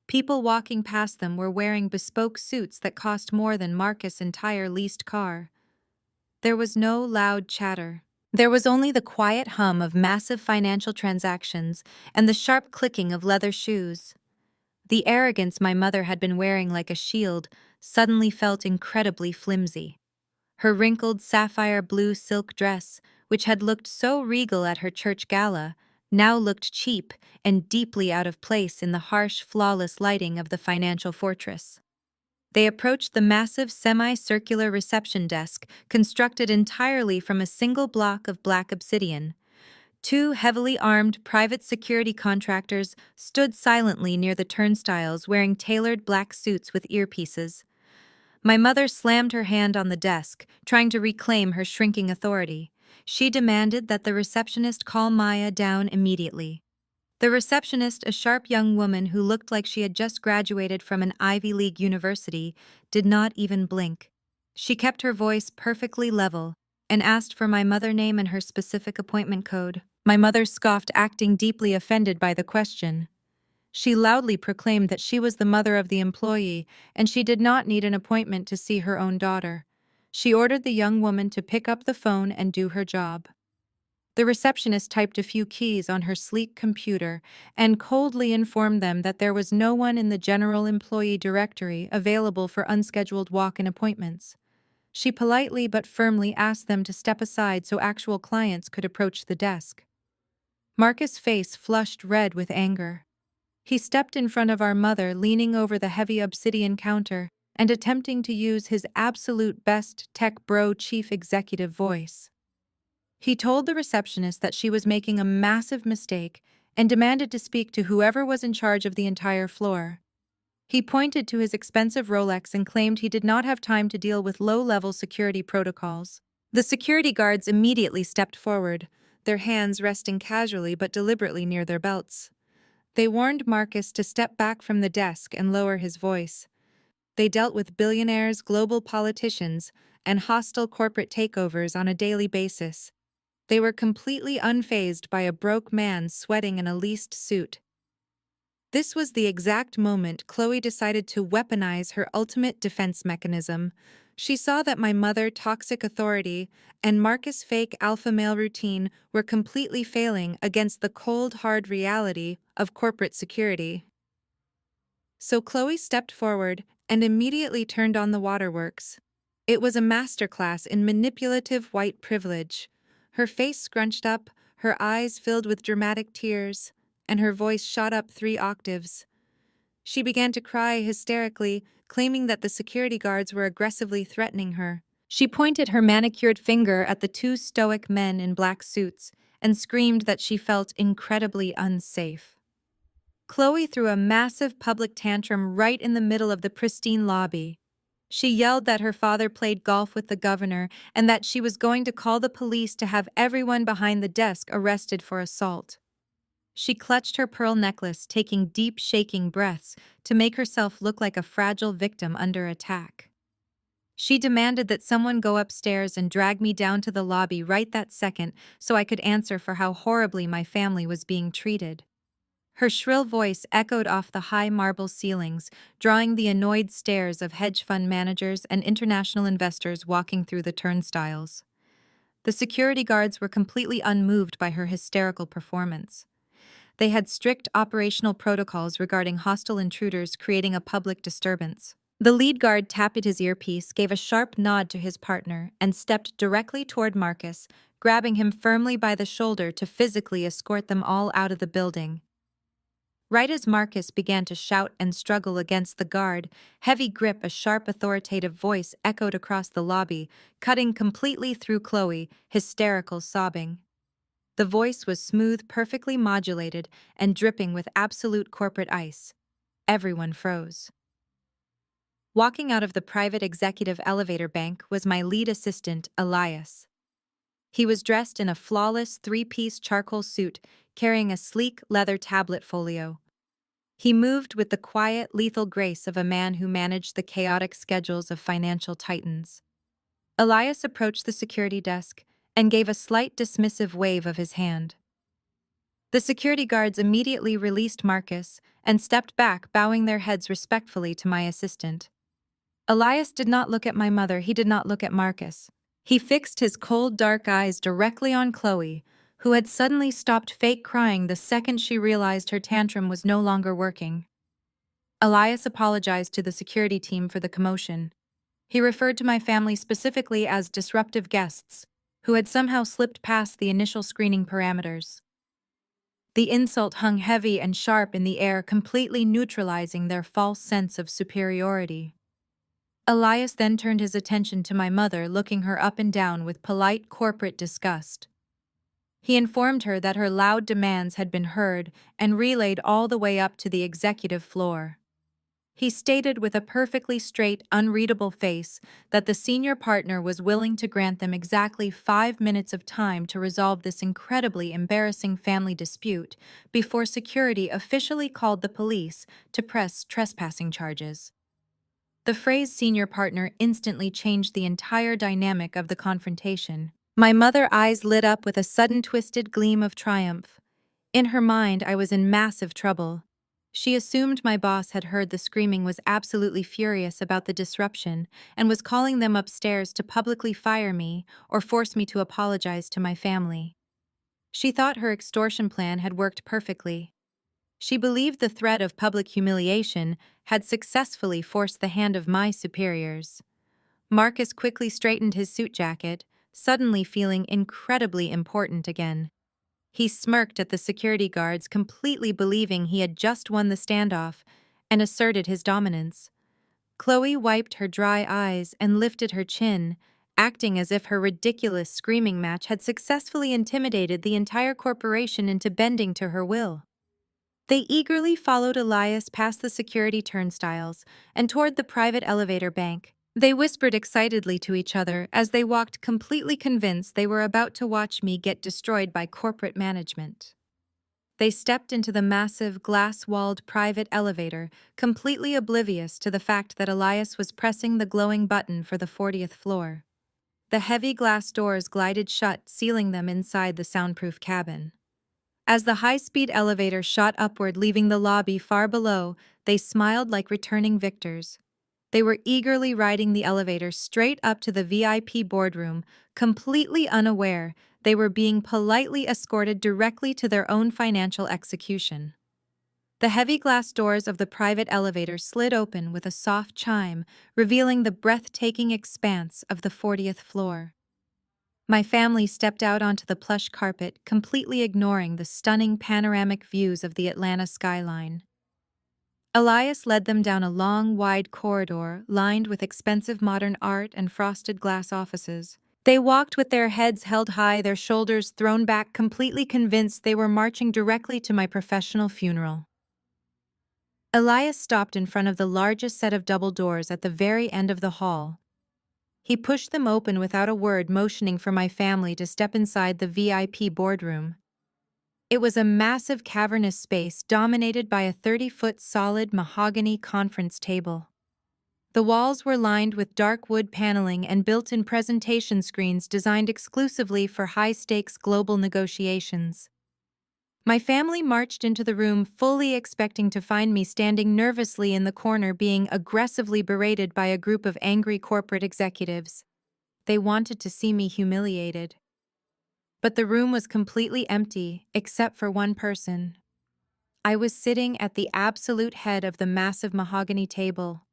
People walking past them were wearing bespoke suits that cost more than Marcus' entire leased car. There was no loud chatter. There was only the quiet hum of massive financial transactions and the sharp clicking of leather shoes. The arrogance my mother had been wearing like a shield suddenly felt incredibly flimsy. Her wrinkled sapphire blue silk dress, which had looked so regal at her church gala, now looked cheap and deeply out of place in the harsh, flawless lighting of the financial fortress. They approached the massive semicircular reception desk, constructed entirely from a single block of black obsidian. Two heavily armed private security contractors stood silently near the turnstiles, wearing tailored black suits with earpieces. My mother slammed her hand on the desk, trying to reclaim her shrinking authority. She demanded that the receptionist call Maya down immediately. The receptionist, a sharp young woman who looked like she had just graduated from an Ivy League university, did not even blink. She kept her voice perfectly level and asked for my mother name and her specific appointment code. My mother scoffed, acting deeply offended by the question. She loudly proclaimed that she was the mother of the employee and she did not need an appointment to see her own daughter. She ordered the young woman to pick up the phone and do her job. The receptionist typed a few keys on her sleek computer and coldly informed them that there was no one in the general employee directory available for unscheduled walk-in appointments. She politely but firmly asked them to step aside so actual clients could approach the desk. Marcus' face flushed red with anger. He stepped in front of our mother, leaning over the heavy obsidian counter and attempting to use his absolute best tech bro chief executive voice. He told the receptionist that she was making a massive mistake and demanded to speak to whoever was in charge of the entire floor. He pointed to his expensive Rolex and claimed he did not have time to deal with low-level security protocols. The security guards immediately stepped forward, their hands resting casually but deliberately near their belts. They warned Marcus to step back from the desk and lower his voice. They dealt with billionaires, global politicians, and hostile corporate takeovers on a daily basis. They were completely unfazed by a broke man sweating in a leased suit. This was the exact moment Chloe decided to weaponize her ultimate defense mechanism. She saw that my mother, toxic authority, and Marcus' fake alpha male routine were completely failing against the cold, hard reality of corporate security. So Chloe stepped forward and immediately turned on the waterworks. It was a masterclass in manipulative white privilege. Her face scrunched up, her eyes filled with dramatic tears, and her voice shot up 3 octaves. She began to cry hysterically, claiming that the security guards were aggressively threatening her. She pointed her manicured finger at the 2 stoic men in black suits and screamed that she felt incredibly unsafe. Chloe threw a massive public tantrum right in the middle of the pristine lobby. She yelled that her father played golf with the governor and that she was going to call the police to have everyone behind the desk arrested for assault. She clutched her pearl necklace, taking deep, shaking breaths to make herself look like a fragile victim under attack. She demanded that someone go upstairs and drag me down to the lobby right that second so I could answer for how horribly my family was being treated. Her shrill voice echoed off the high marble ceilings, drawing the annoyed stares of hedge fund managers and international investors walking through the turnstiles. The security guards were completely unmoved by her hysterical performance. They had strict operational protocols regarding hostile intruders creating a public disturbance. The lead guard tapped at his earpiece, gave a sharp nod to his partner, and stepped directly toward Marcus, grabbing him firmly by the shoulder to physically escort them all out of the building. Right as Marcus began to shout and struggle against the guard, heavy grip, a sharp authoritative voice echoed across the lobby, cutting completely through Chloe, hysterical sobbing. The voice was smooth, perfectly modulated, and dripping with absolute corporate ice. Everyone froze. Walking out of the private executive elevator bank was my lead assistant, Elias. He was dressed in a flawless 3-piece charcoal suit, carrying a sleek leather tablet folio. He moved with the quiet, lethal grace of a man who managed the chaotic schedules of financial titans. Elias approached the security desk and gave a slight dismissive wave of his hand. The security guards immediately released Marcus and stepped back, bowing their heads respectfully to my assistant. Elias did not look at my mother, he did not look at Marcus. He fixed his cold, dark eyes directly on Chloe, who had suddenly stopped fake crying the second she realized her tantrum was no longer working. Elias apologized to the security team for the commotion. He referred to my family specifically as disruptive guests, who had somehow slipped past the initial screening parameters. The insult hung heavy and sharp in the air, completely neutralizing their false sense of superiority. Elias then turned his attention to my mother, looking her up and down with polite corporate disgust. He informed her that her loud demands had been heard and relayed all the way up to the executive floor. He stated with a perfectly straight, unreadable face that the senior partner was willing to grant them exactly 5 minutes of time to resolve this incredibly embarrassing family dispute before security officially called the police to press trespassing charges. The phrase senior partner instantly changed the entire dynamic of the confrontation. My mother's eyes lit up with a sudden twisted gleam of triumph. In her mind, I was in massive trouble. She assumed my boss had heard the screaming, was absolutely furious about the disruption, and was calling them upstairs to publicly fire me or force me to apologize to my family. She thought her extortion plan had worked perfectly. She believed the threat of public humiliation had successfully forced the hand of my superiors. Marcus quickly straightened his suit jacket, suddenly feeling incredibly important again. He smirked at the security guards, completely believing he had just won the standoff, and asserted his dominance. Chloe wiped her dry eyes and lifted her chin, acting as if her ridiculous screaming match had successfully intimidated the entire corporation into bending to her will. They eagerly followed Elias past the security turnstiles and toward the private elevator bank. They whispered excitedly to each other as they walked, completely convinced they were about to watch me get destroyed by corporate management. They stepped into the massive, glass-walled private elevator, completely oblivious to the fact that Elias was pressing the glowing button for the 40th floor. The heavy glass doors glided shut, sealing them inside the soundproof cabin. As the high-speed elevator shot upward, leaving the lobby far below, they smiled like returning victors. They were eagerly riding the elevator straight up to the VIP boardroom, completely unaware they were being politely escorted directly to their own financial execution. The heavy glass doors of the private elevator slid open with a soft chime, revealing the breathtaking expanse of the 40th floor. My family stepped out onto the plush carpet, completely ignoring the stunning panoramic views of the Atlanta skyline. Elias led them down a long, wide corridor lined with expensive modern art and frosted glass offices. They walked with their heads held high, their shoulders thrown back, completely convinced they were marching directly to my professional funeral. Elias stopped in front of the largest set of double doors at the very end of the hall. He pushed them open without a word, motioning for my family to step inside the VIP boardroom. It was a massive cavernous space dominated by a 30-foot solid mahogany conference table. The walls were lined with dark wood paneling and built-in presentation screens designed exclusively for high-stakes global negotiations. My family marched into the room fully expecting to find me standing nervously in the corner, being aggressively berated by a group of angry corporate executives. They wanted to see me humiliated. But the room was completely empty, except for one person. I was sitting at the absolute head of the massive mahogany table.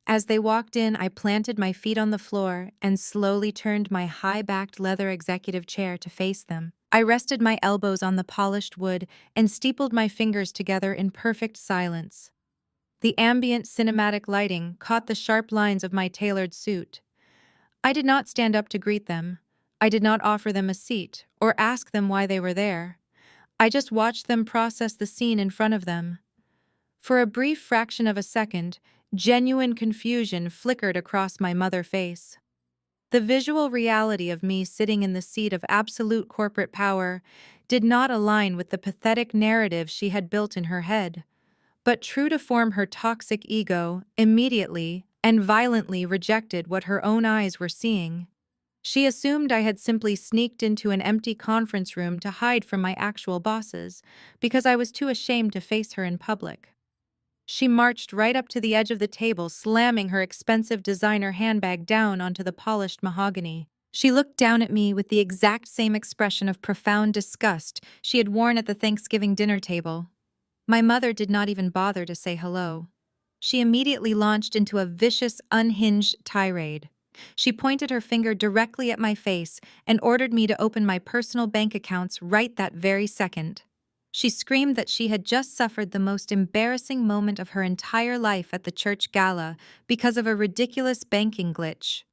As they walked in, I planted my feet on the floor and slowly turned my high-backed leather executive chair to face them. I rested my elbows on the polished wood and steepled my fingers together in perfect silence. The ambient cinematic lighting caught the sharp lines of my tailored suit. I did not stand up to greet them. I did not offer them a seat or ask them why they were there. I just watched them process the scene in front of them. For a brief fraction of a second, genuine confusion flickered across my mother face. The visual reality of me sitting in the seat of absolute corporate power did not align with the pathetic narrative she had built in her head. But true to form, her toxic ego immediately and violently rejected what her own eyes were seeing. She assumed I had simply sneaked into an empty conference room to hide from my actual bosses, because I was too ashamed to face her in public. She marched right up to the edge of the table, slamming her expensive designer handbag down onto the polished mahogany. She looked down at me with the exact same expression of profound disgust she had worn at the Thanksgiving dinner table. My mother did not even bother to say hello. She immediately launched into a vicious, unhinged tirade. She pointed her finger directly at my face and ordered me to open my personal bank accounts right that very second. She screamed that she had just suffered the most embarrassing moment of her entire life at the church gala because of a ridiculous banking glitch.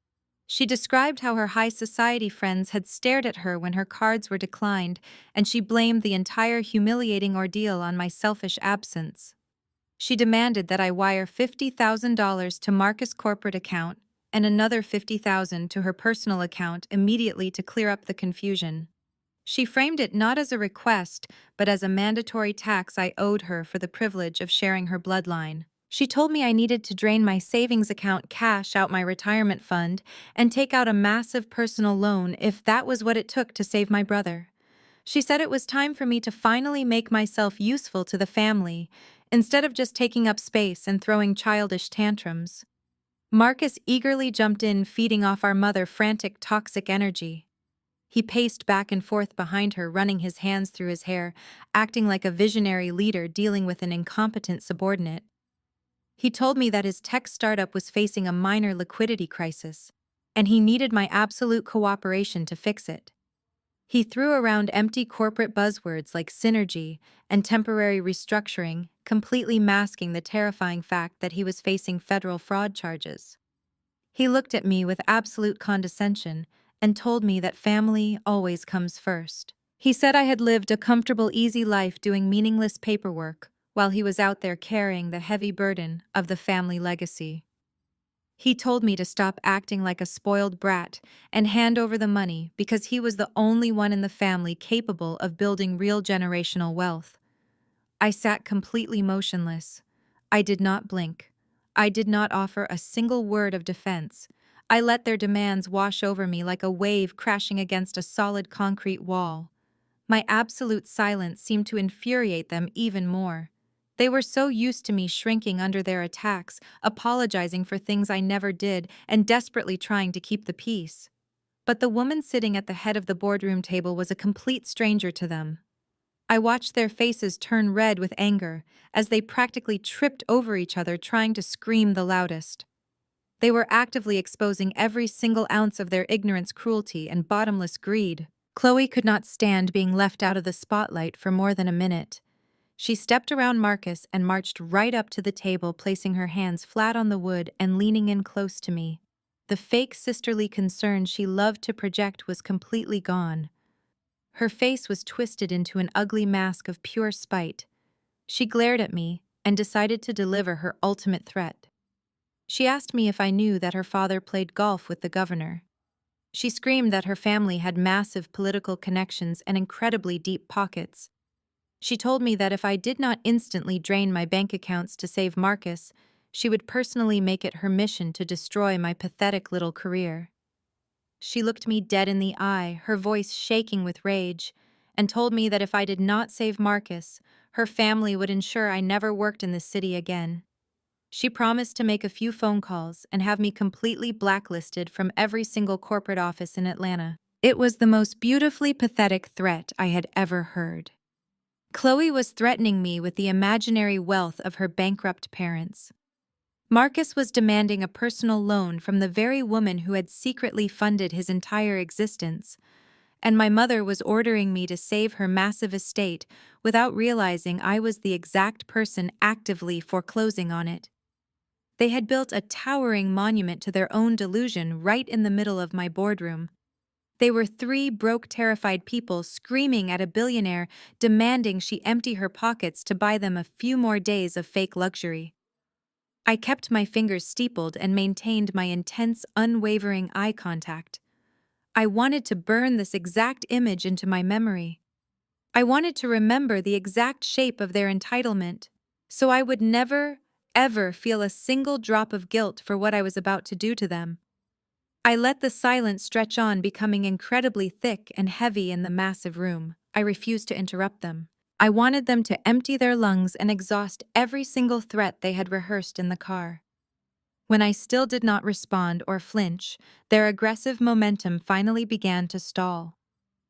She described how her high society friends had stared at her when her cards were declined, and she blamed the entire humiliating ordeal on my selfish absence. She demanded that I wire $50,000 to Marcus' corporate account and another $50,000 to her personal account immediately to clear up the confusion. She framed it not as a request, but as a mandatory tax I owed her for the privilege of sharing her bloodline. She told me I needed to drain my savings account, cash out my retirement fund, and take out a massive personal loan if that was what it took to save my brother. She said it was time for me to finally make myself useful to the family, instead of just taking up space and throwing childish tantrums. Marcus eagerly jumped in, feeding off our mother frantic, toxic energy. He paced back and forth behind her, running his hands through his hair, acting like a visionary leader dealing with an incompetent subordinate. He told me that his tech startup was facing a minor liquidity crisis, and he needed my absolute cooperation to fix it. He threw around empty corporate buzzwords like synergy and temporary restructuring, completely masking the terrifying fact that he was facing federal fraud charges. He looked at me with absolute condescension and told me that family always comes first. He said I had lived a comfortable, easy life doing meaningless paperwork while he was out there carrying the heavy burden of the family legacy. He told me to stop acting like a spoiled brat and hand over the money because he was the only one in the family capable of building real generational wealth. I sat completely motionless. I did not blink. I did not offer a single word of defense. I let their demands wash over me like a wave crashing against a solid concrete wall. My absolute silence seemed to infuriate them even more. They were so used to me shrinking under their attacks, apologizing for things I never did, and desperately trying to keep the peace. But the woman sitting at the head of the boardroom table was a complete stranger to them. I watched their faces turn red with anger as they practically tripped over each other trying to scream the loudest. They were actively exposing every single ounce of their ignorance, cruelty, and bottomless greed. Chloe could not stand being left out of the spotlight for more than a minute. She stepped around Marcus and marched right up to the table, placing her hands flat on the wood and leaning in close to me. The fake sisterly concern she loved to project was completely gone. Her face was twisted into an ugly mask of pure spite. She glared at me and decided to deliver her ultimate threat. She asked me if I knew that her father played golf with the governor. She screamed that her family had massive political connections and incredibly deep pockets. She told me that if I did not instantly drain my bank accounts to save Marcus, she would personally make it her mission to destroy my pathetic little career. She looked me dead in the eye, her voice shaking with rage, and told me that if I did not save Marcus, her family would ensure I never worked in this city again. She promised to make a few phone calls and have me completely blacklisted from every single corporate office in Atlanta. It was the most beautifully pathetic threat I had ever heard. Chloe was threatening me with the imaginary wealth of her bankrupt parents. Marcus was demanding a personal loan from the very woman who had secretly funded his entire existence, and my mother was ordering me to save her massive estate without realizing I was the exact person actively foreclosing on it. They had built a towering monument to their own delusion right in the middle of my boardroom. They were three broke, terrified people screaming at a billionaire, demanding she empty her pockets to buy them a few more days of fake luxury. I kept my fingers steepled and maintained my intense, unwavering eye contact. I wanted to burn this exact image into my memory. I wanted to remember the exact shape of their entitlement, so I would never, ever feel a single drop of guilt for what I was about to do to them. I let the silence stretch on, becoming incredibly thick and heavy in the massive room. I refused to interrupt them. I wanted them to empty their lungs and exhaust every single threat they had rehearsed in the car. When I still did not respond or flinch, their aggressive momentum finally began to stall.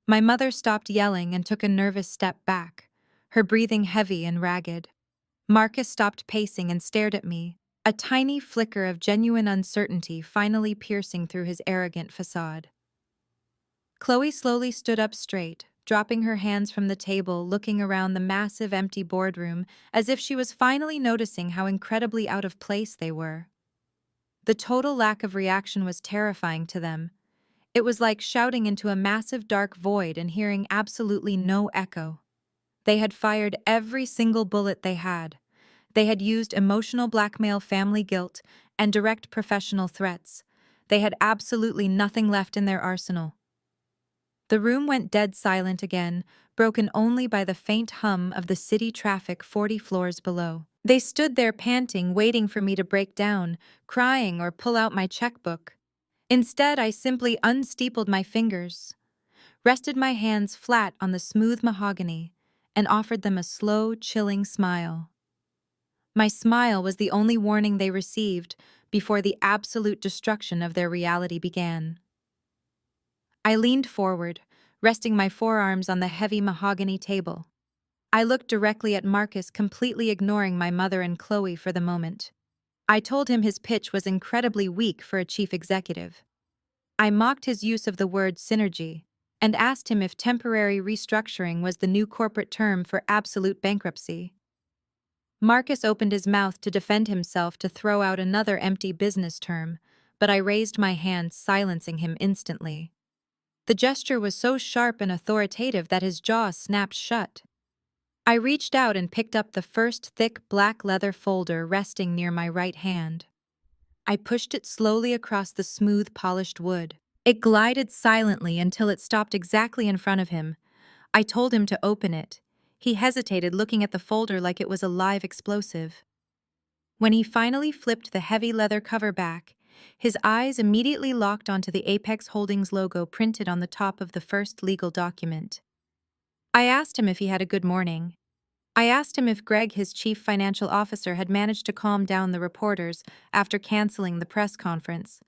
My mother stopped yelling and took a nervous step back, her breathing heavy and ragged. Marcus stopped pacing and stared at me, a tiny flicker of genuine uncertainty finally piercing through his arrogant facade. Chloe slowly stood up straight, dropping her hands from the table, looking around the massive empty boardroom as if she was finally noticing how incredibly out of place they were. The total lack of reaction was terrifying to them. It was like shouting into a massive dark void and hearing absolutely no echo. They had fired every single bullet they had. They had used emotional blackmail, family guilt, and direct professional threats. They had absolutely nothing left in their arsenal. The room went dead silent again, broken only by the faint hum of the city traffic 40 floors below. They stood there panting, waiting for me to break down, crying, or pull out my checkbook. Instead, I simply unsteepled my fingers, rested my hands flat on the smooth mahogany, and offered them a slow, chilling smile. My smile was the only warning they received before the absolute destruction of their reality began. I leaned forward, resting my forearms on the heavy mahogany table. I looked directly at Marcus, completely ignoring my mother and Chloe for the moment. I told him his pitch was incredibly weak for a chief executive. I mocked his use of the word synergy, and asked him if temporary restructuring was the new corporate term for absolute bankruptcy. Marcus opened his mouth to defend himself to throw out another empty business term, but I raised my hand, silencing him instantly. The gesture was so sharp and authoritative that his jaw snapped shut. I reached out and picked up the first thick black leather folder resting near my right hand. I pushed it slowly across the smooth, polished wood. It glided silently until it stopped exactly in front of him. I told him to open it. He hesitated, looking at the folder like it was a live explosive. When he finally flipped the heavy leather cover back, his eyes immediately locked onto the Apex Holdings logo printed on the top of the first legal document. I asked him if he had a good morning. I asked him if Greg, his chief financial officer, had managed to calm down the reporters after canceling the press conference.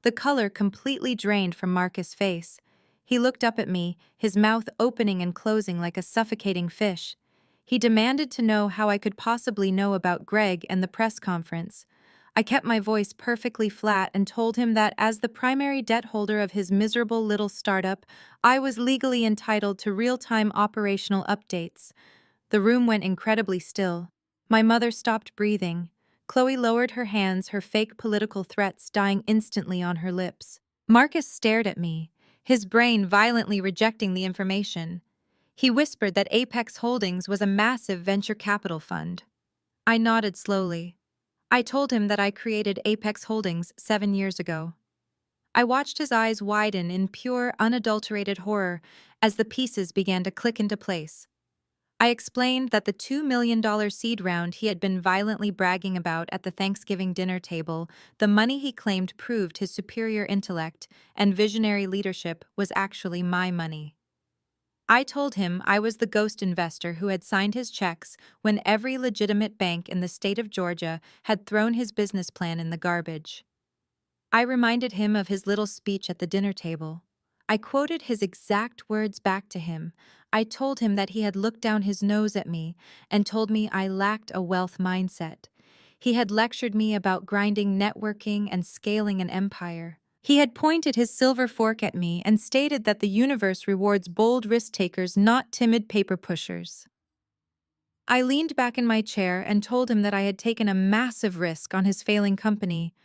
The color completely drained from Marcus' face. He looked up at me, his mouth opening and closing like a suffocating fish. He demanded to know how I could possibly know about Greg and the press conference. I kept my voice perfectly flat and told him that as the primary debt holder of his miserable little startup, I was legally entitled to real-time operational updates. The room went incredibly still. My mother stopped breathing. Chloe lowered her hands, her fake political threats dying instantly on her lips. Marcus stared at me, his brain violently rejecting the information. He whispered that Apex Holdings was a massive venture capital fund. I nodded slowly. I told him that I created Apex Holdings 7 years ago. I watched his eyes widen in pure, unadulterated horror as the pieces began to click into place. I explained that the $2 million seed round he had been violently bragging about at the Thanksgiving dinner table, the money he claimed proved his superior intellect and visionary leadership, was actually my money. I told him I was the ghost investor who had signed his checks when every legitimate bank in the state of Georgia had thrown his business plan in the garbage. I reminded him of his little speech at the dinner table. I quoted his exact words back to him. I told him that he had looked down his nose at me and told me I lacked a wealth mindset. He had lectured me about grinding, networking, and scaling an empire. He had pointed his silver fork at me and stated that the universe rewards bold risk-takers, not timid paper pushers. I leaned back in my chair and told him that I had taken a massive risk on his failing company,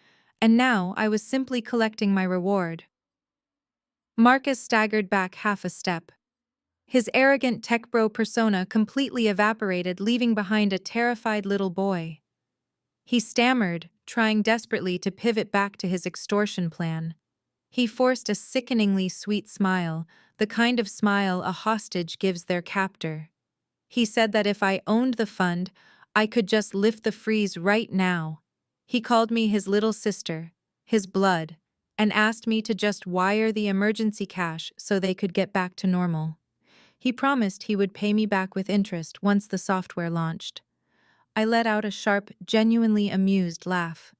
and now I was simply collecting my reward. Marcus staggered back half a step. His arrogant tech bro persona completely evaporated, leaving behind a terrified little boy. He stammered, trying desperately to pivot back to his extortion plan. He forced a sickeningly sweet smile, the kind of smile a hostage gives their captor. He said that if I owned the fund, I could just lift the freeze right now. He called me his little sister, his blood, and asked me to just wire the emergency cash so they could get back to normal. He promised he would pay me back with interest once the software launched. I let out a sharp, genuinely amused laugh.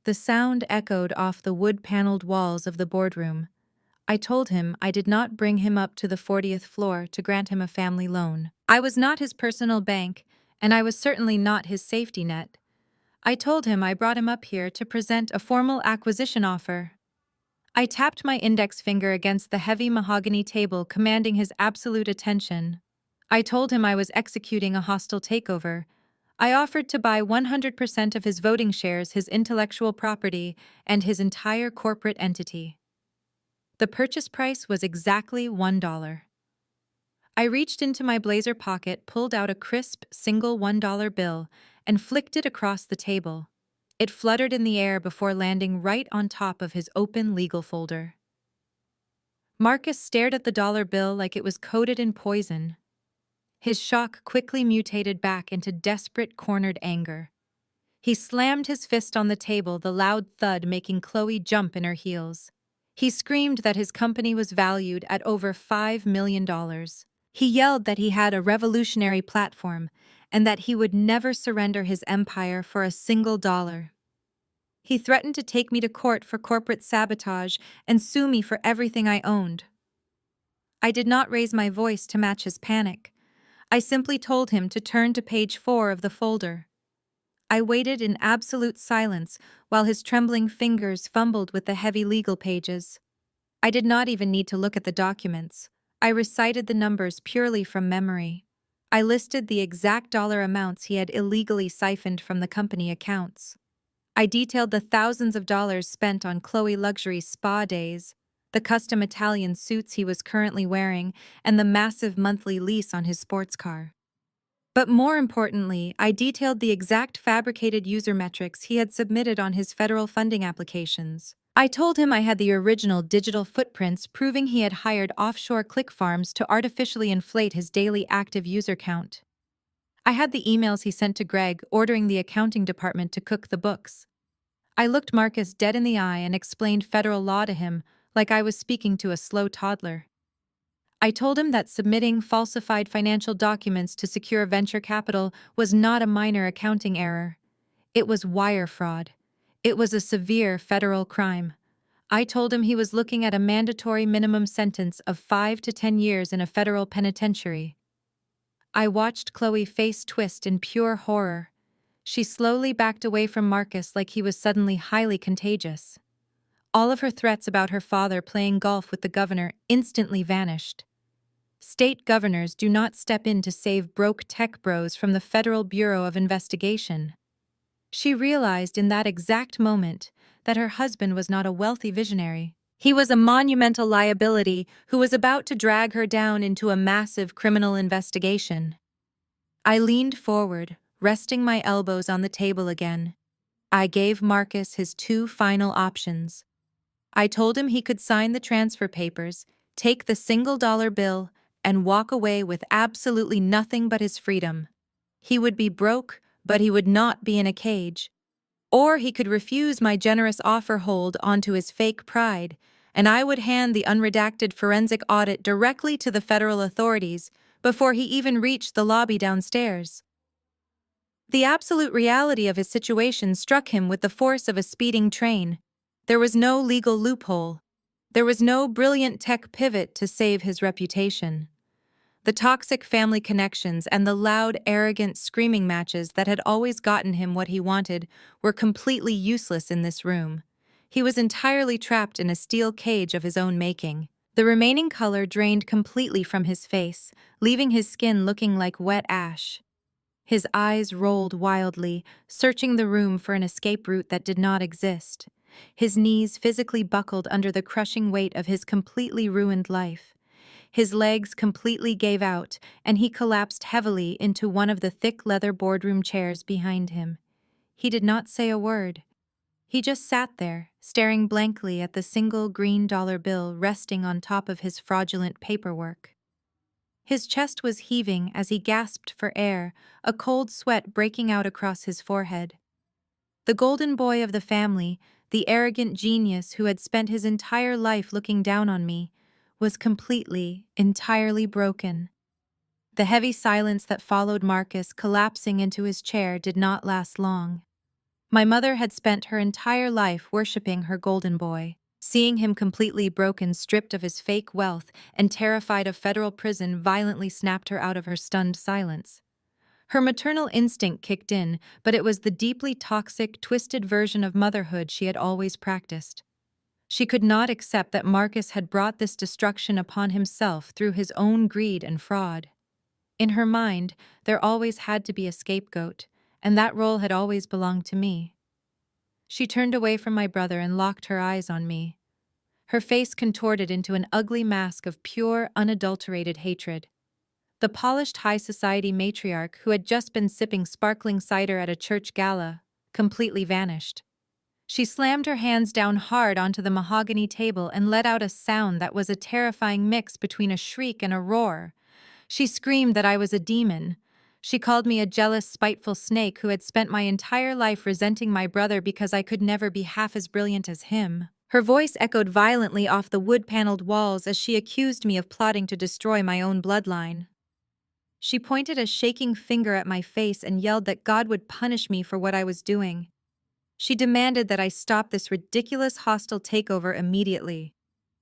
The sound echoed off the wood-paneled walls of the boardroom. I told him I did not bring him up to the 40th floor to grant him a family loan. I was not his personal bank, and I was certainly not his safety net. I told him I brought him up here to present a formal acquisition offer. I tapped my index finger against the heavy mahogany table, commanding his absolute attention. I told him I was executing a hostile takeover. I offered to buy 100% of his voting shares, his intellectual property, and his entire corporate entity. The purchase price was exactly $1. I reached into my blazer pocket, pulled out a crisp, single $1 bill, and flicked it across the table. It fluttered in the air before landing right on top of his open legal folder. Marcus stared at the dollar bill like it was coated in poison. His shock quickly mutated back into desperate, cornered anger. He slammed his fist on the table, the loud thud making Chloe jump in her heels. He screamed that his company was valued at over $5 million. He yelled that he had a revolutionary platform and that he would never surrender his empire for a single dollar. He threatened to take me to court for corporate sabotage and sue me for everything I owned. I did not raise my voice to match his panic. I simply told him to turn to page 4 of the folder. I waited in absolute silence while his trembling fingers fumbled with the heavy legal pages. I did not even need to look at the documents. I recited the numbers purely from memory. I listed the exact dollar amounts he had illegally siphoned from the company accounts. I detailed the thousands of dollars spent on Chloe luxury spa days, the custom Italian suits he was currently wearing, and the massive monthly lease on his sports car. But more importantly, I detailed the exact fabricated user metrics he had submitted on his federal funding applications. I told him I had the original digital footprints proving he had hired offshore click farms to artificially inflate his daily active user count. I had the emails he sent to Greg ordering the accounting department to cook the books. I looked Marcus dead in the eye and explained federal law to him like I was speaking to a slow toddler. I told him that submitting falsified financial documents to secure venture capital was not a minor accounting error. It was wire fraud. It was a severe federal crime. I told him he was looking at a mandatory minimum sentence of 5 to 10 years in a federal penitentiary. I watched Chloe's face twist in pure horror. She slowly backed away from Marcus like he was suddenly highly contagious. All of her threats about her father playing golf with the governor instantly vanished. State governors do not step in to save broke tech bros from the Federal Bureau of Investigation. She realized in that exact moment that her husband was not a wealthy visionary. He was a monumental liability who was about to drag her down into a massive criminal investigation. I leaned forward, resting my elbows on the table again. I gave Marcus his two final options. I told him he could sign the transfer papers, take the $1 bill, and walk away with absolutely nothing but his freedom. He would be broke, but he would not be in a cage. Or he could refuse my generous offer, hold onto his fake pride, and I would hand the unredacted forensic audit directly to the federal authorities before he even reached the lobby downstairs. The absolute reality of his situation struck him with the force of a speeding train. There was no legal loophole. There was no brilliant tech pivot to save his reputation. The toxic family connections and the loud, arrogant screaming matches that had always gotten him what he wanted were completely useless in this room. He was entirely trapped in a steel cage of his own making. The remaining color drained completely from his face, leaving his skin looking like wet ash. His eyes rolled wildly, searching the room for an escape route that did not exist. His knees physically buckled under the crushing weight of his completely ruined life. His legs completely gave out, and he collapsed heavily into one of the thick leather boardroom chairs behind him. He did not say a word. He just sat there, staring blankly at the single green dollar bill resting on top of his fraudulent paperwork. His chest was heaving as he gasped for air, a cold sweat breaking out across his forehead. The golden boy of the family, the arrogant genius who had spent his entire life looking down on me, was completely, entirely broken. The heavy silence that followed Marcus collapsing into his chair did not last long. My mother had spent her entire life worshipping her golden boy. Seeing him completely broken, stripped of his fake wealth, and terrified of federal prison violently snapped her out of her stunned silence. Her maternal instinct kicked in, but it was the deeply toxic, twisted version of motherhood she had always practiced. She could not accept that Marcus had brought this destruction upon himself through his own greed and fraud. In her mind, there always had to be a scapegoat, and that role had always belonged to me. She turned away from my brother and locked her eyes on me. Her face contorted into an ugly mask of pure, unadulterated hatred. The polished high society matriarch who had just been sipping sparkling cider at a church gala completely vanished. She slammed her hands down hard onto the mahogany table and let out a sound that was a terrifying mix between a shriek and a roar. She screamed that I was a demon. She called me a jealous, spiteful snake who had spent my entire life resenting my brother because I could never be half as brilliant as him. Her voice echoed violently off the wood-paneled walls as she accused me of plotting to destroy my own bloodline. She pointed a shaking finger at my face and yelled that God would punish me for what I was doing. She demanded that I stop this ridiculous hostile takeover immediately.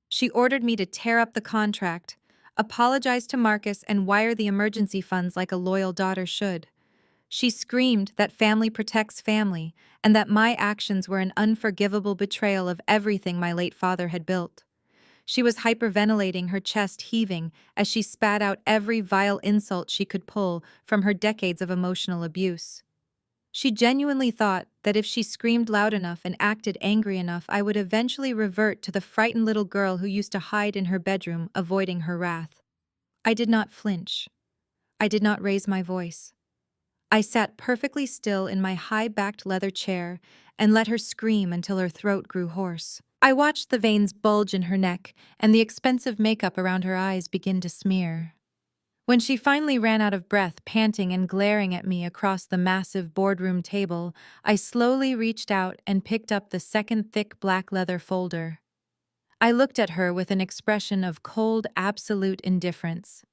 She ordered me to tear up the contract, apologize to Marcus, and wire the emergency funds like a loyal daughter should. She screamed that family protects family, and that my actions were an unforgivable betrayal of everything my late father had built. She was hyperventilating, her chest heaving, as she spat out every vile insult she could pull from her decades of emotional abuse. She genuinely thought that if she screamed loud enough and acted angry enough, I would eventually revert to the frightened little girl who used to hide in her bedroom, avoiding her wrath. I did not flinch. I did not raise my voice. I sat perfectly still in my high-backed leather chair and let her scream until her throat grew hoarse. I watched the veins bulge in her neck and the expensive makeup around her eyes begin to smear. When she finally ran out of breath, panting and glaring at me across the massive boardroom table, I slowly reached out and picked up the second thick black leather folder. I looked at her with an expression of cold, absolute indifference.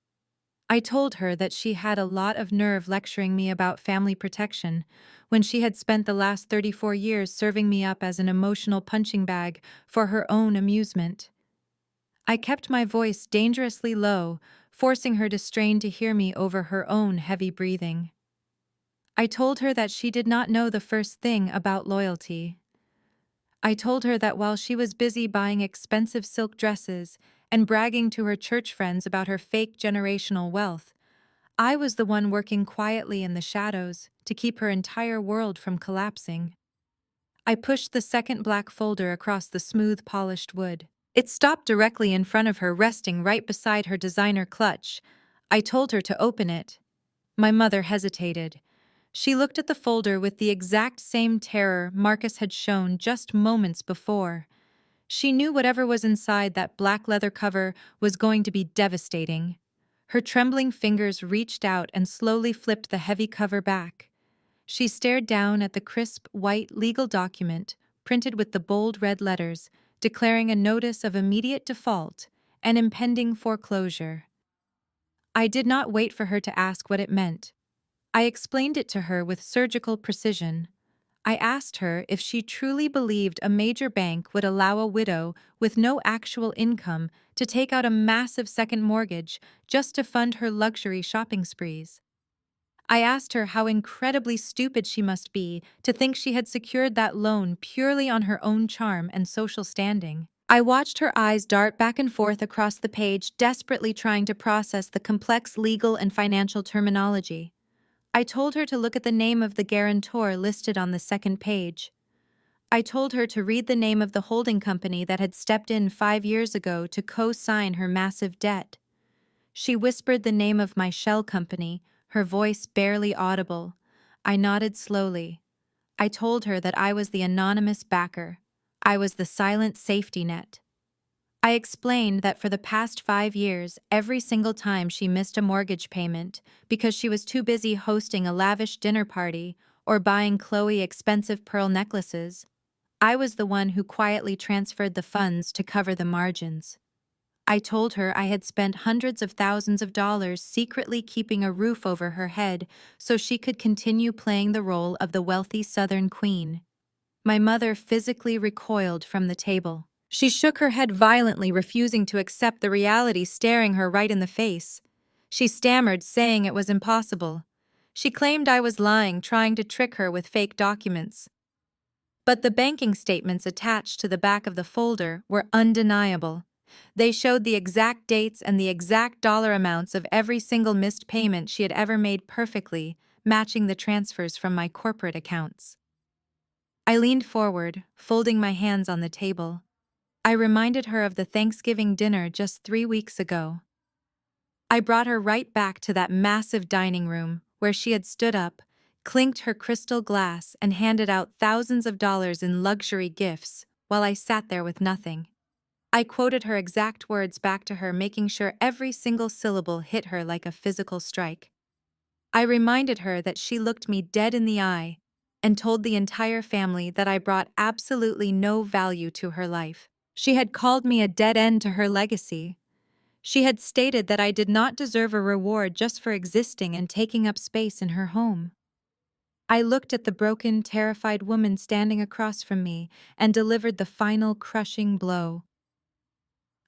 I told her that she had a lot of nerve lecturing me about family protection when she had spent the last 34 years serving me up as an emotional punching bag for her own amusement. I kept my voice dangerously low, forcing her to strain to hear me over her own heavy breathing. I told her that she did not know the first thing about loyalty. I told her that while she was busy buying expensive silk dresses and bragging to her church friends about her fake generational wealth, I was the one working quietly in the shadows to keep her entire world from collapsing. I pushed the second black folder across the smooth, polished wood. It stopped directly in front of her, resting right beside her designer clutch. I told her to open it. My mother hesitated. She looked at the folder with the exact same terror Marcus had shown just moments before. She knew whatever was inside that black leather cover was going to be devastating. Her trembling fingers reached out and slowly flipped the heavy cover back. She stared down at the crisp, white legal document, printed with the bold red letters, declaring a notice of immediate default and impending foreclosure. I did not wait for her to ask what it meant. I explained it to her with surgical precision. I asked her if she truly believed a major bank would allow a widow with no actual income to take out a massive second mortgage just to fund her luxury shopping sprees. I asked her how incredibly stupid she must be to think she had secured that loan purely on her own charm and social standing. I watched her eyes dart back and forth across the page, desperately trying to process the complex legal and financial terminology. I told her to look at the name of the guarantor listed on the second page. I told her to read the name of the holding company that had stepped in 5 years ago to co-sign her massive debt. She whispered the name of my shell company, her voice barely audible. I nodded slowly. I told her that I was the anonymous backer. I was the silent safety net. I explained that for the past 5 years, every single time she missed a mortgage payment because she was too busy hosting a lavish dinner party or buying Chloe expensive pearl necklaces, I was the one who quietly transferred the funds to cover the margins. I told her I had spent hundreds of thousands of dollars secretly keeping a roof over her head so she could continue playing the role of the wealthy Southern queen. My mother physically recoiled from the table. She shook her head violently, refusing to accept the reality staring her right in the face. She stammered, saying it was impossible. She claimed I was lying, trying to trick her with fake documents. But the banking statements attached to the back of the folder were undeniable. They showed the exact dates and the exact dollar amounts of every single missed payment she had ever made perfectly, matching the transfers from my corporate accounts. I leaned forward, folding my hands on the table. I reminded her of the Thanksgiving dinner just 3 weeks ago. I brought her right back to that massive dining room where she had stood up, clinked her crystal glass, and handed out thousands of dollars in luxury gifts while I sat there with nothing. I quoted her exact words back to her, making sure every single syllable hit her like a physical strike. I reminded her that she looked me dead in the eye and told the entire family that I brought absolutely no value to her life. She had called me a dead end to her legacy. She had stated that I did not deserve a reward just for existing and taking up space in her home. I looked at the broken, terrified woman standing across from me and delivered the final crushing blow.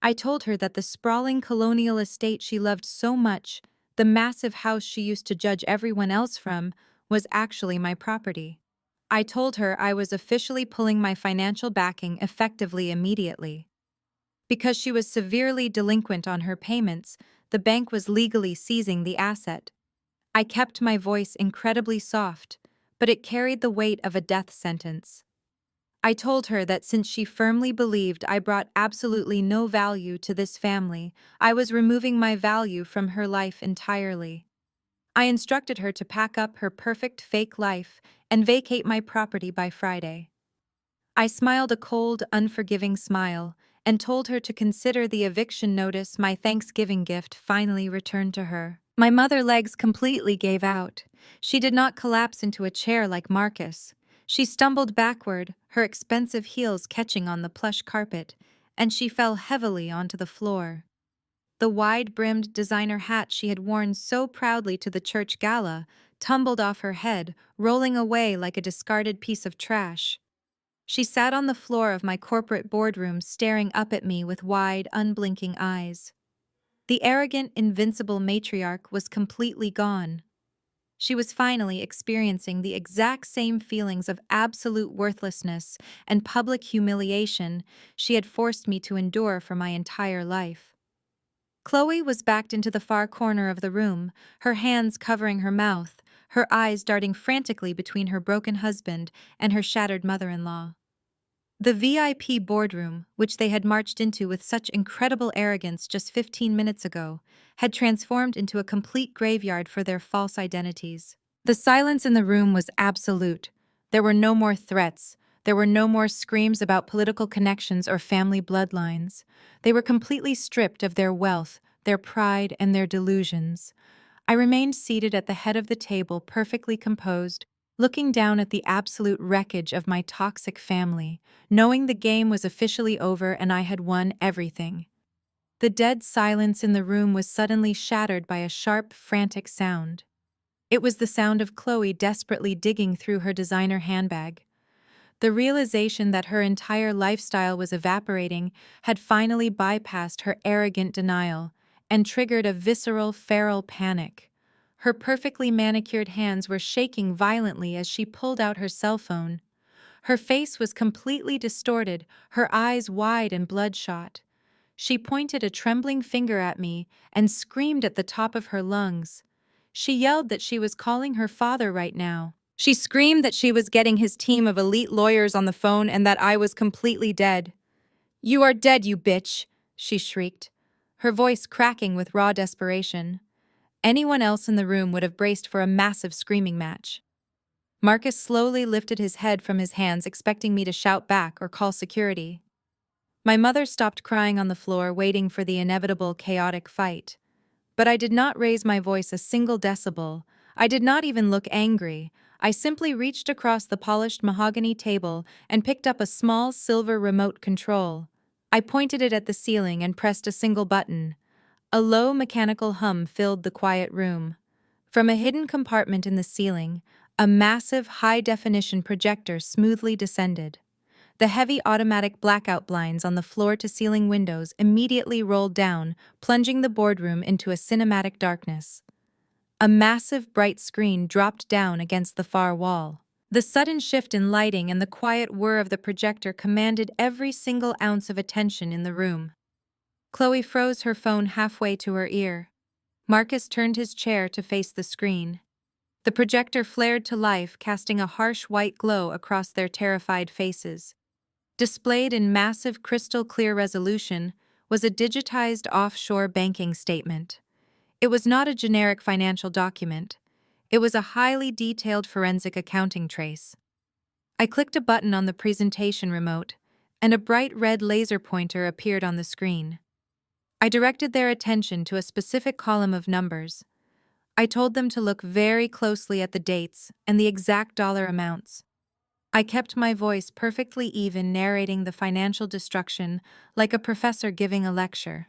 I told her that the sprawling colonial estate she loved so much, the massive house she used to judge everyone else from, was actually my property. I told her I was officially pulling my financial backing effectively immediately. Because she was severely delinquent on her payments, the bank was legally seizing the asset. I kept my voice incredibly soft, but it carried the weight of a death sentence. I told her that since she firmly believed I brought absolutely no value to this family, I was removing my value from her life entirely. I instructed her to pack up her perfect fake life and vacate my property by Friday. I smiled a cold, unforgiving smile and told her to consider the eviction notice my Thanksgiving gift finally returned to her. My mother's legs completely gave out. She did not collapse into a chair like Marcus. She stumbled backward, her expensive heels catching on the plush carpet, and she fell heavily onto the floor. The wide-brimmed designer hat she had worn so proudly to the church gala tumbled off her head, rolling away like a discarded piece of trash. She sat on the floor of my corporate boardroom staring up at me with wide, unblinking eyes. The arrogant, invincible matriarch was completely gone. She was finally experiencing the exact same feelings of absolute worthlessness and public humiliation she had forced me to endure for my entire life. Chloe was backed into the far corner of the room, her hands covering her mouth, her eyes darting frantically between her broken husband and her shattered mother-in-law. The VIP boardroom, which they had marched into with such incredible arrogance just 15 minutes ago, had transformed into a complete graveyard for their false identities. The silence in the room was absolute. There were no more threats. There were no more screams about political connections or family bloodlines. They were completely stripped of their wealth, their pride, and their delusions. I remained seated at the head of the table, perfectly composed, looking down at the absolute wreckage of my toxic family, knowing the game was officially over and I had won everything. The dead silence in the room was suddenly shattered by a sharp, frantic sound. It was the sound of Chloe desperately digging through her designer handbag. The realization that her entire lifestyle was evaporating had finally bypassed her arrogant denial and triggered a visceral, feral panic. Her perfectly manicured hands were shaking violently as she pulled out her cell phone. Her face was completely distorted, her eyes wide and bloodshot. She pointed a trembling finger at me and screamed at the top of her lungs. She yelled that she was calling her father right now. She screamed that she was getting his team of elite lawyers on the phone and that I was completely dead. "You are dead, you bitch," she shrieked, her voice cracking with raw desperation. Anyone else in the room would have braced for a massive screaming match. Marcus slowly lifted his head from his hands, expecting me to shout back or call security. My mother stopped crying on the floor, waiting for the inevitable chaotic fight. But I did not raise my voice a single decibel. I did not even look angry. I simply reached across the polished mahogany table and picked up a small silver remote control. I pointed it at the ceiling and pressed a single button. A low mechanical hum filled the quiet room. From a hidden compartment in the ceiling, a massive high-definition projector smoothly descended. The heavy automatic blackout blinds on the floor-to-ceiling windows immediately rolled down, plunging the boardroom into a cinematic darkness. A massive bright screen dropped down against the far wall. The sudden shift in lighting and the quiet whir of the projector commanded every single ounce of attention in the room. Chloe froze her phone halfway to her ear. Marcus turned his chair to face the screen. The projector flared to life, casting a harsh white glow across their terrified faces. Displayed in massive crystal-clear resolution was a digitized offshore banking statement. It was not a generic financial document. It was a highly detailed forensic accounting trace. I clicked a button on the presentation remote, and a bright red laser pointer appeared on the screen. I directed their attention to a specific column of numbers. I told them to look very closely at the dates and the exact dollar amounts. I kept my voice perfectly even, narrating the financial destruction like a professor giving a lecture.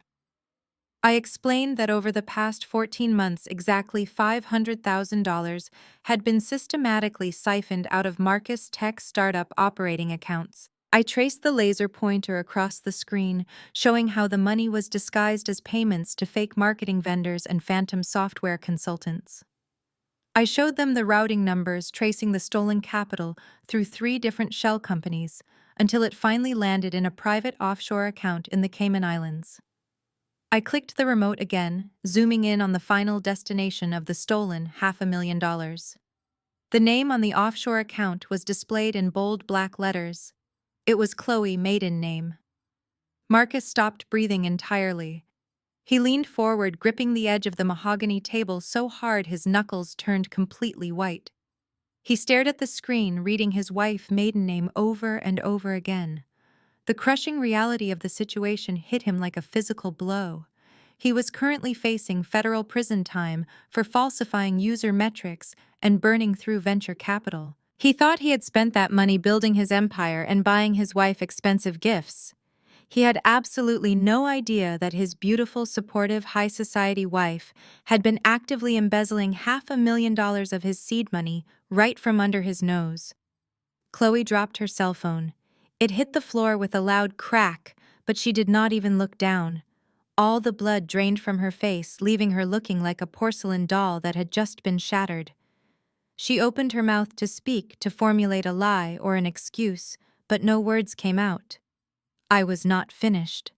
I explained that over the past 14 months, exactly $500,000 had been systematically siphoned out of Marcus Tech startup operating accounts. I traced the laser pointer across the screen, showing how the money was disguised as payments to fake marketing vendors and phantom software consultants. I showed them the routing numbers tracing the stolen capital through 3 different shell companies, until it finally landed in a private offshore account in the Cayman Islands. I clicked the remote again, zooming in on the final destination of the stolen $500,000. The name on the offshore account was displayed in bold black letters. It was Chloe maiden name. Marcus stopped breathing entirely. He leaned forward, gripping the edge of the mahogany table so hard his knuckles turned completely white. He stared at the screen, reading his wife's maiden name over and over again. The crushing reality of the situation hit him like a physical blow. He was currently facing federal prison time for falsifying user metrics and burning through venture capital. He thought he had spent that money building his empire and buying his wife expensive gifts. He had absolutely no idea that his beautiful, supportive, high society wife had been actively embezzling $500,000 of his seed money right from under his nose. Chloe dropped her cell phone. It hit the floor with a loud crack, but she did not even look down. All the blood drained from her face, leaving her looking like a porcelain doll that had just been shattered. She opened her mouth to speak, to formulate a lie or an excuse, but no words came out. I was not finished.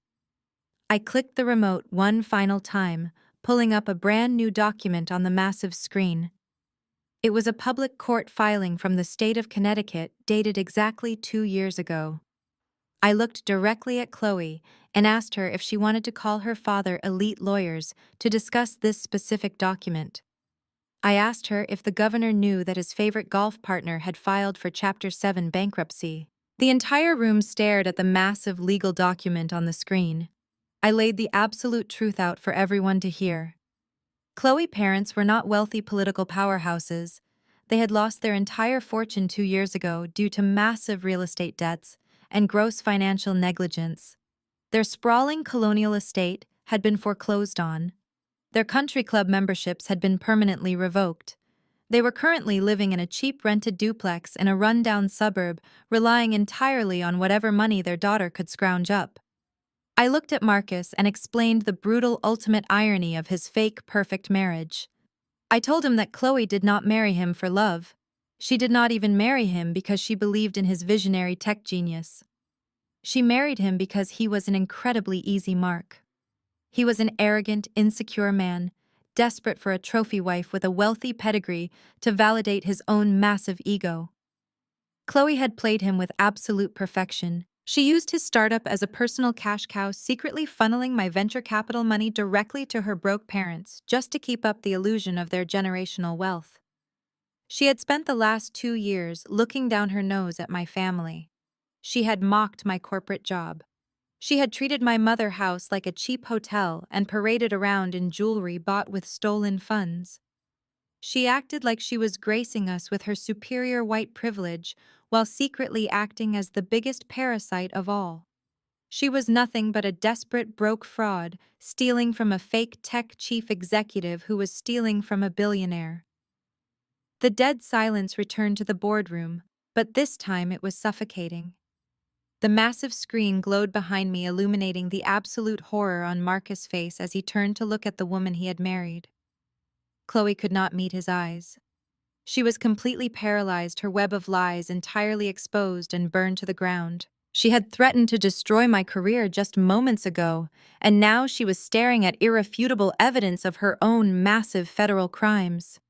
I clicked the remote one final time, pulling up a brand new document on the massive screen. It was a public court filing from the state of Connecticut dated exactly 2 years ago. I looked directly at Chloe and asked her if she wanted to call her father elite lawyers to discuss this specific document. I asked her if the governor knew that his favorite golf partner had filed for Chapter 7 bankruptcy. The entire room stared at the massive legal document on the screen. I laid the absolute truth out for everyone to hear. Chloe's parents were not wealthy political powerhouses. They had lost their entire fortune 2 years ago due to massive real estate debts and gross financial negligence. Their sprawling colonial estate had been foreclosed on. Their country club memberships had been permanently revoked. They were currently living in a cheap rented duplex in a rundown suburb, relying entirely on whatever money their daughter could scrounge up. I looked at Marcus and explained the brutal ultimate irony of his fake perfect marriage. I told him that Chloe did not marry him for love. She did not even marry him because she believed in his visionary tech genius. She married him because he was an incredibly easy mark. He was an arrogant, insecure man, desperate for a trophy wife with a wealthy pedigree to validate his own massive ego. Chloe had played him with absolute perfection. She used his startup as a personal cash cow, secretly funneling my venture capital money directly to her broke parents just to keep up the illusion of their generational wealth. She had spent the last 2 years looking down her nose at my family. She had mocked my corporate job. She had treated my mother house like a cheap hotel and paraded around in jewelry bought with stolen funds. She acted like she was gracing us with her superior white privilege while secretly acting as the biggest parasite of all. She was nothing but a desperate broke fraud, stealing from a fake tech chief executive who was stealing from a billionaire. The dead silence returned to the boardroom, but this time it was suffocating. The massive screen glowed behind me, illuminating the absolute horror on Marcus' face as he turned to look at the woman he had married. Chloe could not meet his eyes. She was completely paralyzed, her web of lies entirely exposed and burned to the ground. She had threatened to destroy my career just moments ago, and now she was staring at irrefutable evidence of her own massive federal crimes.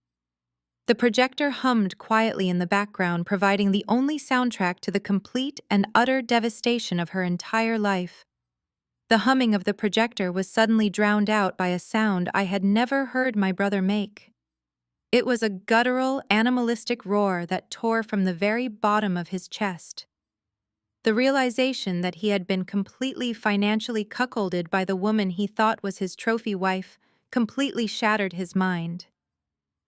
The projector hummed quietly in the background, providing the only soundtrack to the complete and utter devastation of her entire life. The humming of the projector was suddenly drowned out by a sound I had never heard my brother make. It was a guttural, animalistic roar that tore from the very bottom of his chest. The realization that he had been completely financially cuckolded by the woman he thought was his trophy wife completely shattered his mind.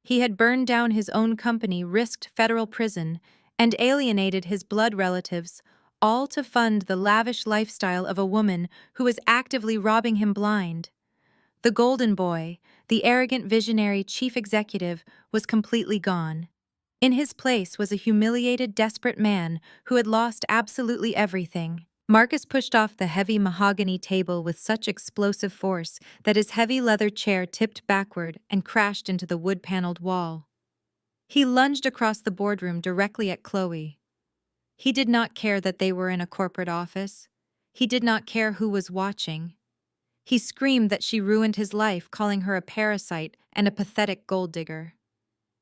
He had burned down his own company, risked federal prison, and alienated his blood relatives, all to fund the lavish lifestyle of a woman who was actively robbing him blind. The golden boy, the arrogant visionary chief executive, was completely gone. In his place was a humiliated, desperate man who had lost absolutely everything. Marcus pushed off the heavy mahogany table with such explosive force that his heavy leather chair tipped backward and crashed into the wood-paneled wall. He lunged across the boardroom directly at Chloe. He did not care that they were in a corporate office. He did not care who was watching. He screamed that she ruined his life, calling her a parasite and a pathetic gold digger.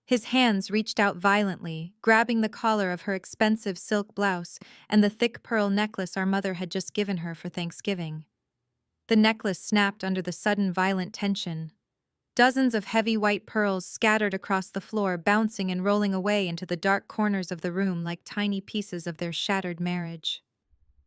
His hands reached out violently, grabbing the collar of her expensive silk blouse and the thick pearl necklace our mother had just given her for Thanksgiving. The necklace snapped under the sudden violent tension. Dozens of heavy white pearls scattered across the floor, bouncing and rolling away into the dark corners of the room like tiny pieces of their shattered marriage.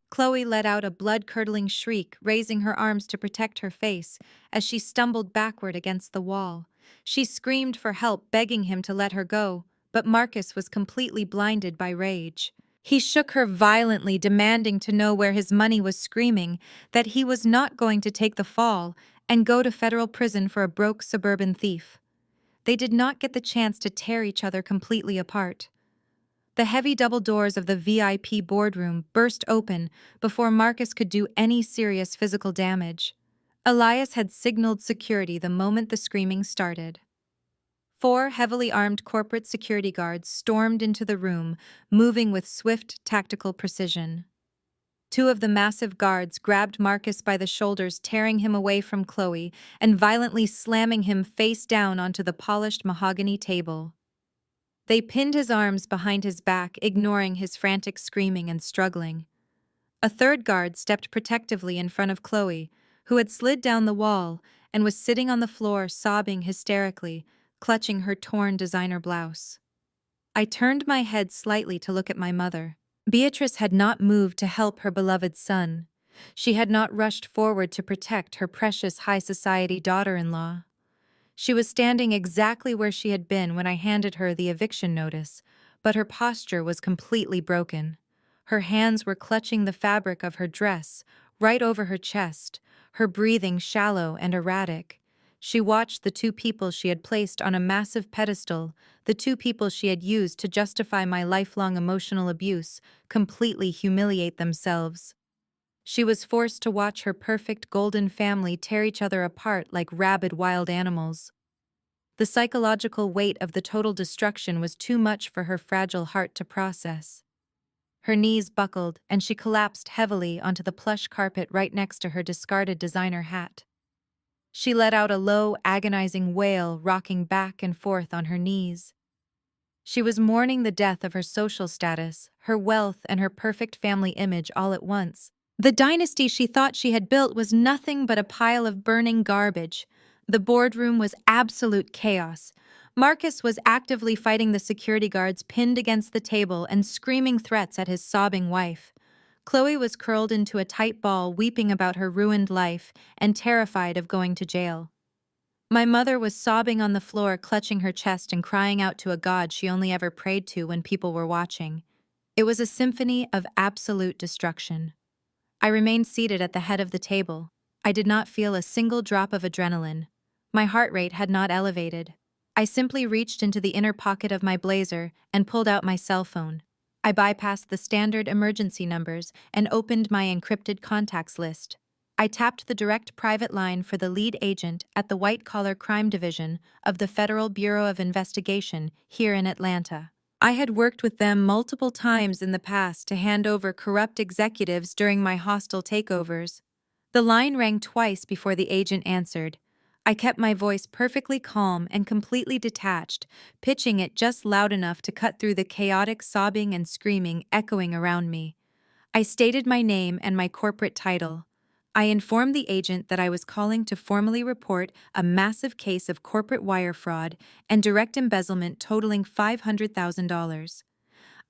Chloe let out a blood-curdling shriek, raising her arms to protect her face as she stumbled backward against the wall. She screamed for help, begging him to let her go, but Marcus was completely blinded by rage. He shook her violently, demanding to know where his money was, screaming that he was not going to take the fall and go to federal prison for a broke suburban thief. They did not get the chance to tear each other completely apart. The heavy double doors of the VIP boardroom burst open before Marcus could do any serious physical damage. Elias had signaled security the moment the screaming started. 4 heavily armed corporate security guards stormed into the room, moving with swift, tactical precision. 2 of the massive guards grabbed Marcus by the shoulders, tearing him away from Chloe and violently slamming him face down onto the polished mahogany table. They pinned his arms behind his back, ignoring his frantic screaming and struggling. A 3rd guard stepped protectively in front of Chloe, who had slid down the wall and was sitting on the floor sobbing hysterically, clutching her torn designer blouse. I turned my head slightly to look at my mother. Beatrice had not moved to help her beloved son. She had not rushed forward to protect her precious high society daughter-in-law. She was standing exactly where she had been when I handed her the eviction notice, but her posture was completely broken. Her hands were clutching the fabric of her dress, right over her chest, her breathing shallow and erratic. She watched the 2 people she had placed on a massive pedestal, the 2 people she had used to justify my lifelong emotional abuse, completely humiliate themselves. She was forced to watch her perfect golden family tear each other apart like rabid wild animals. The psychological weight of the total destruction was too much for her fragile heart to process. Her knees buckled, and she collapsed heavily onto the plush carpet right next to her discarded designer hat. She let out a low, agonizing wail, rocking back and forth on her knees. She was mourning the death of her social status, her wealth, and her perfect family image all at once. The dynasty she thought she had built was nothing but a pile of burning garbage. The boardroom was absolute chaos. Marcus was actively fighting the security guards pinned against the table and screaming threats at his sobbing wife. Chloe was curled into a tight ball, weeping about her ruined life and terrified of going to jail. My mother was sobbing on the floor, clutching her chest and crying out to a god she only ever prayed to when people were watching. It was a symphony of absolute destruction. I remained seated at the head of the table. I did not feel a single drop of adrenaline. My heart rate had not elevated. I simply reached into the inner pocket of my blazer and pulled out my cell phone. I bypassed the standard emergency numbers and opened my encrypted contacts list. I tapped the direct private line for the lead agent at the White-Collar Crime Division of the Federal Bureau of Investigation here in Atlanta. I had worked with them multiple times in the past to hand over corrupt executives during my hostile takeovers. The line rang twice before the agent answered. I kept my voice perfectly calm and completely detached, pitching it just loud enough to cut through the chaotic sobbing and screaming echoing around me. I stated my name and my corporate title. I informed the agent that I was calling to formally report a massive case of corporate wire fraud and direct embezzlement totaling $500,000.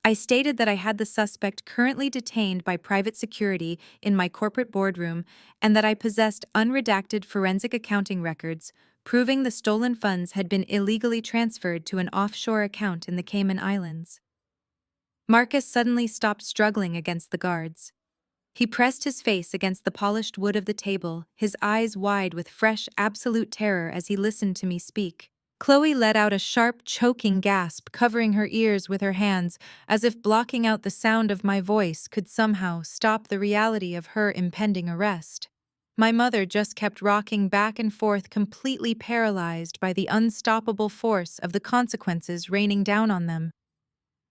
I stated that I had the suspect currently detained by private security in my corporate boardroom and that I possessed unredacted forensic accounting records proving the stolen funds had been illegally transferred to an offshore account in the Cayman Islands. Marcus suddenly stopped struggling against the guards. He pressed his face against the polished wood of the table, his eyes wide with fresh, absolute terror as he listened to me speak. Chloe let out a sharp, choking gasp, covering her ears with her hands, as if blocking out the sound of my voice could somehow stop the reality of her impending arrest. My mother just kept rocking back and forth, completely paralyzed by the unstoppable force of the consequences raining down on them.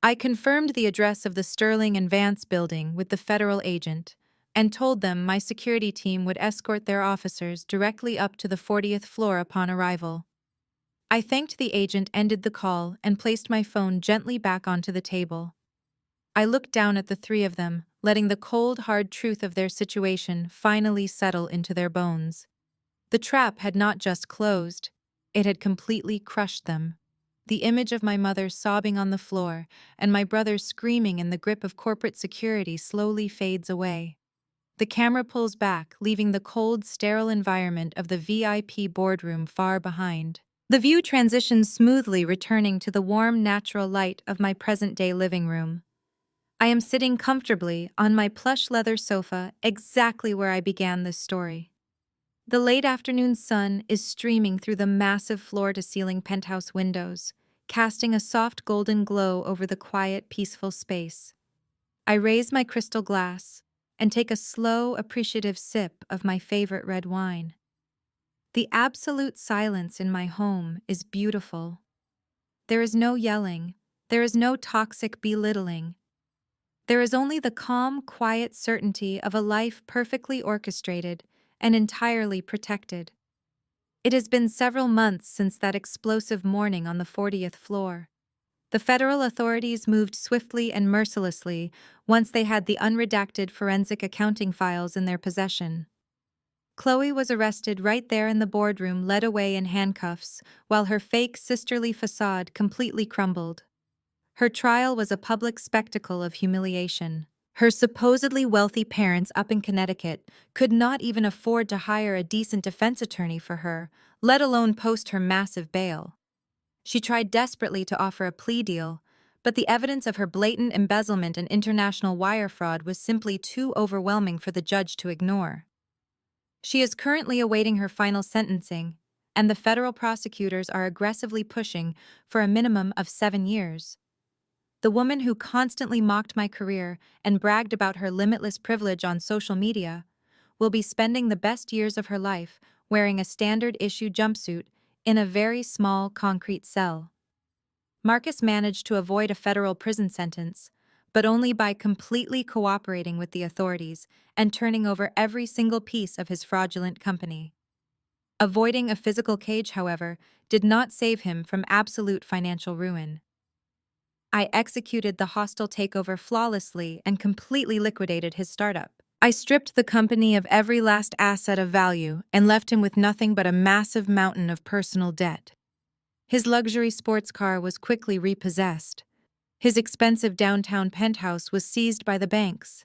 I confirmed the address of the Sterling and Vance building with the federal agent and told them my security team would escort their officers directly up to the 40th floor upon arrival. I thanked the agent, ended the call, and placed my phone gently back onto the table. I looked down at the three of them, letting the cold, hard truth of their situation finally settle into their bones. The trap had not just closed, it had completely crushed them. The image of my mother sobbing on the floor and my brother screaming in the grip of corporate security slowly fades away. The camera pulls back, leaving the cold, sterile environment of the VIP boardroom far behind. The view transitions smoothly, returning to the warm, natural light of my present-day living room. I am sitting comfortably on my plush leather sofa, exactly where I began this story. The late afternoon sun is streaming through the massive floor-to-ceiling penthouse windows, casting a soft golden glow over the quiet, peaceful space. I raise my crystal glass and take a slow, appreciative sip of my favorite red wine. The absolute silence in my home is beautiful. There is no yelling, there is no toxic belittling. There is only the calm, quiet certainty of a life perfectly orchestrated and entirely protected. It has been several months since that explosive morning on the 40th floor. The federal authorities moved swiftly and mercilessly once they had the unredacted forensic accounting files in their possession. Chloe was arrested right there in the boardroom, led away in handcuffs, while her fake sisterly facade completely crumbled. Her trial was a public spectacle of humiliation. Her supposedly wealthy parents up in Connecticut could not even afford to hire a decent defense attorney for her, let alone post her massive bail. She tried desperately to offer a plea deal, but the evidence of her blatant embezzlement and international wire fraud was simply too overwhelming for the judge to ignore. She is currently awaiting her final sentencing, and the federal prosecutors are aggressively pushing for a minimum of 7 years. The woman who constantly mocked my career and bragged about her limitless privilege on social media will be spending the best years of her life wearing a standard issue jumpsuit in a very small concrete cell. Marcus managed to avoid a federal prison sentence, but only by completely cooperating with the authorities and turning over every single piece of his fraudulent company. Avoiding a physical cage, however, did not save him from absolute financial ruin. I executed the hostile takeover flawlessly and completely liquidated his startup. I stripped the company of every last asset of value and left him with nothing but a massive mountain of personal debt. His luxury sports car was quickly repossessed. His expensive downtown penthouse was seized by the banks.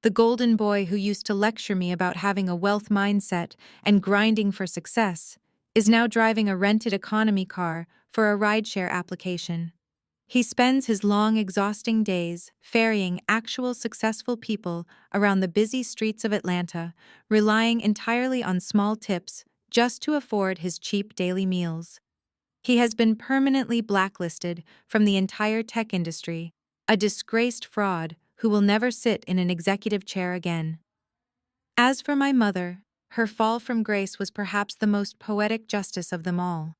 The golden boy who used to lecture me about having a wealth mindset and grinding for success is now driving a rented economy car for a rideshare application. He spends his long, exhausting days ferrying actual successful people around the busy streets of Atlanta, relying entirely on small tips just to afford his cheap daily meals. He has been permanently blacklisted from the entire tech industry, a disgraced fraud who will never sit in an executive chair again. As for my mother, her fall from grace was perhaps the most poetic justice of them all.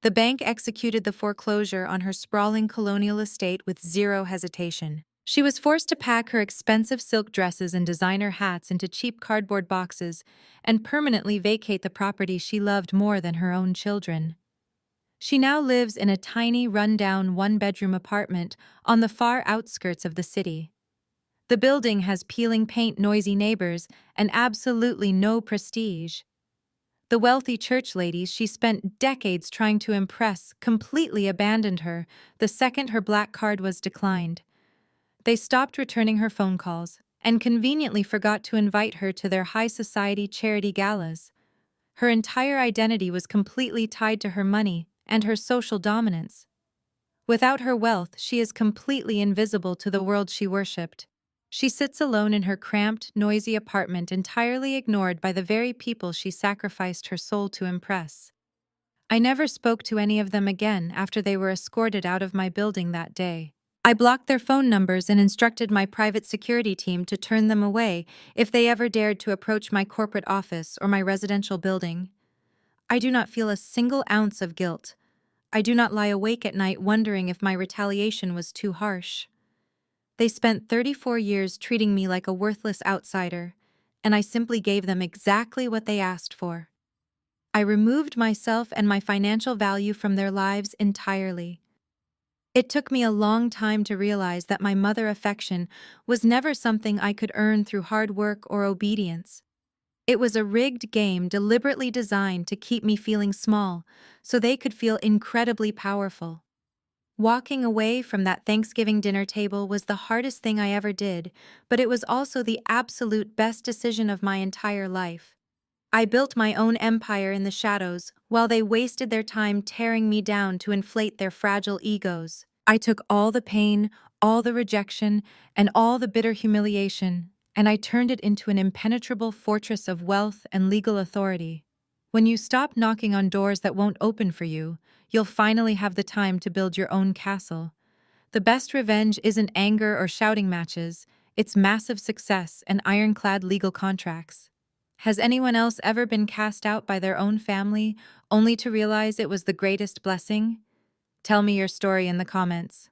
The bank executed the foreclosure on her sprawling colonial estate with zero hesitation. She was forced to pack her expensive silk dresses and designer hats into cheap cardboard boxes and permanently vacate the property she loved more than her own children. She now lives in a tiny, run-down one-bedroom apartment on the far outskirts of the city. The building has peeling paint, noisy neighbors, and absolutely no prestige. The wealthy church ladies she spent decades trying to impress completely abandoned her the second her black card was declined. They stopped returning her phone calls and conveniently forgot to invite her to their high society charity galas. Her entire identity was completely tied to her money and her social dominance. Without her wealth, she is completely invisible to the world she worshipped. She sits alone in her cramped, noisy apartment, entirely ignored by the very people she sacrificed her soul to impress. I never spoke to any of them again after they were escorted out of my building that day. I blocked their phone numbers and instructed my private security team to turn them away if they ever dared to approach my corporate office or my residential building. I do not feel a single ounce of guilt. I do not lie awake at night wondering if my retaliation was too harsh. They spent 34 years treating me like a worthless outsider, and I simply gave them exactly what they asked for. I removed myself and my financial value from their lives entirely. It took me a long time to realize that my mother affection was never something I could earn through hard work or obedience. It was a rigged game deliberately designed to keep me feeling small, so they could feel incredibly powerful. Walking away from that Thanksgiving dinner table was the hardest thing I ever did, but it was also the absolute best decision of my entire life. I built my own empire in the shadows, while they wasted their time tearing me down to inflate their fragile egos. I took all the pain, all the rejection, and all the bitter humiliation, and I turned it into an impenetrable fortress of wealth and legal authority. When you stop knocking on doors that won't open for you, you'll finally have the time to build your own castle. The best revenge isn't anger or shouting matches, it's massive success and ironclad legal contracts. Has anyone else ever been cast out by their own family, only to realize it was the greatest blessing? Tell me your story in the comments.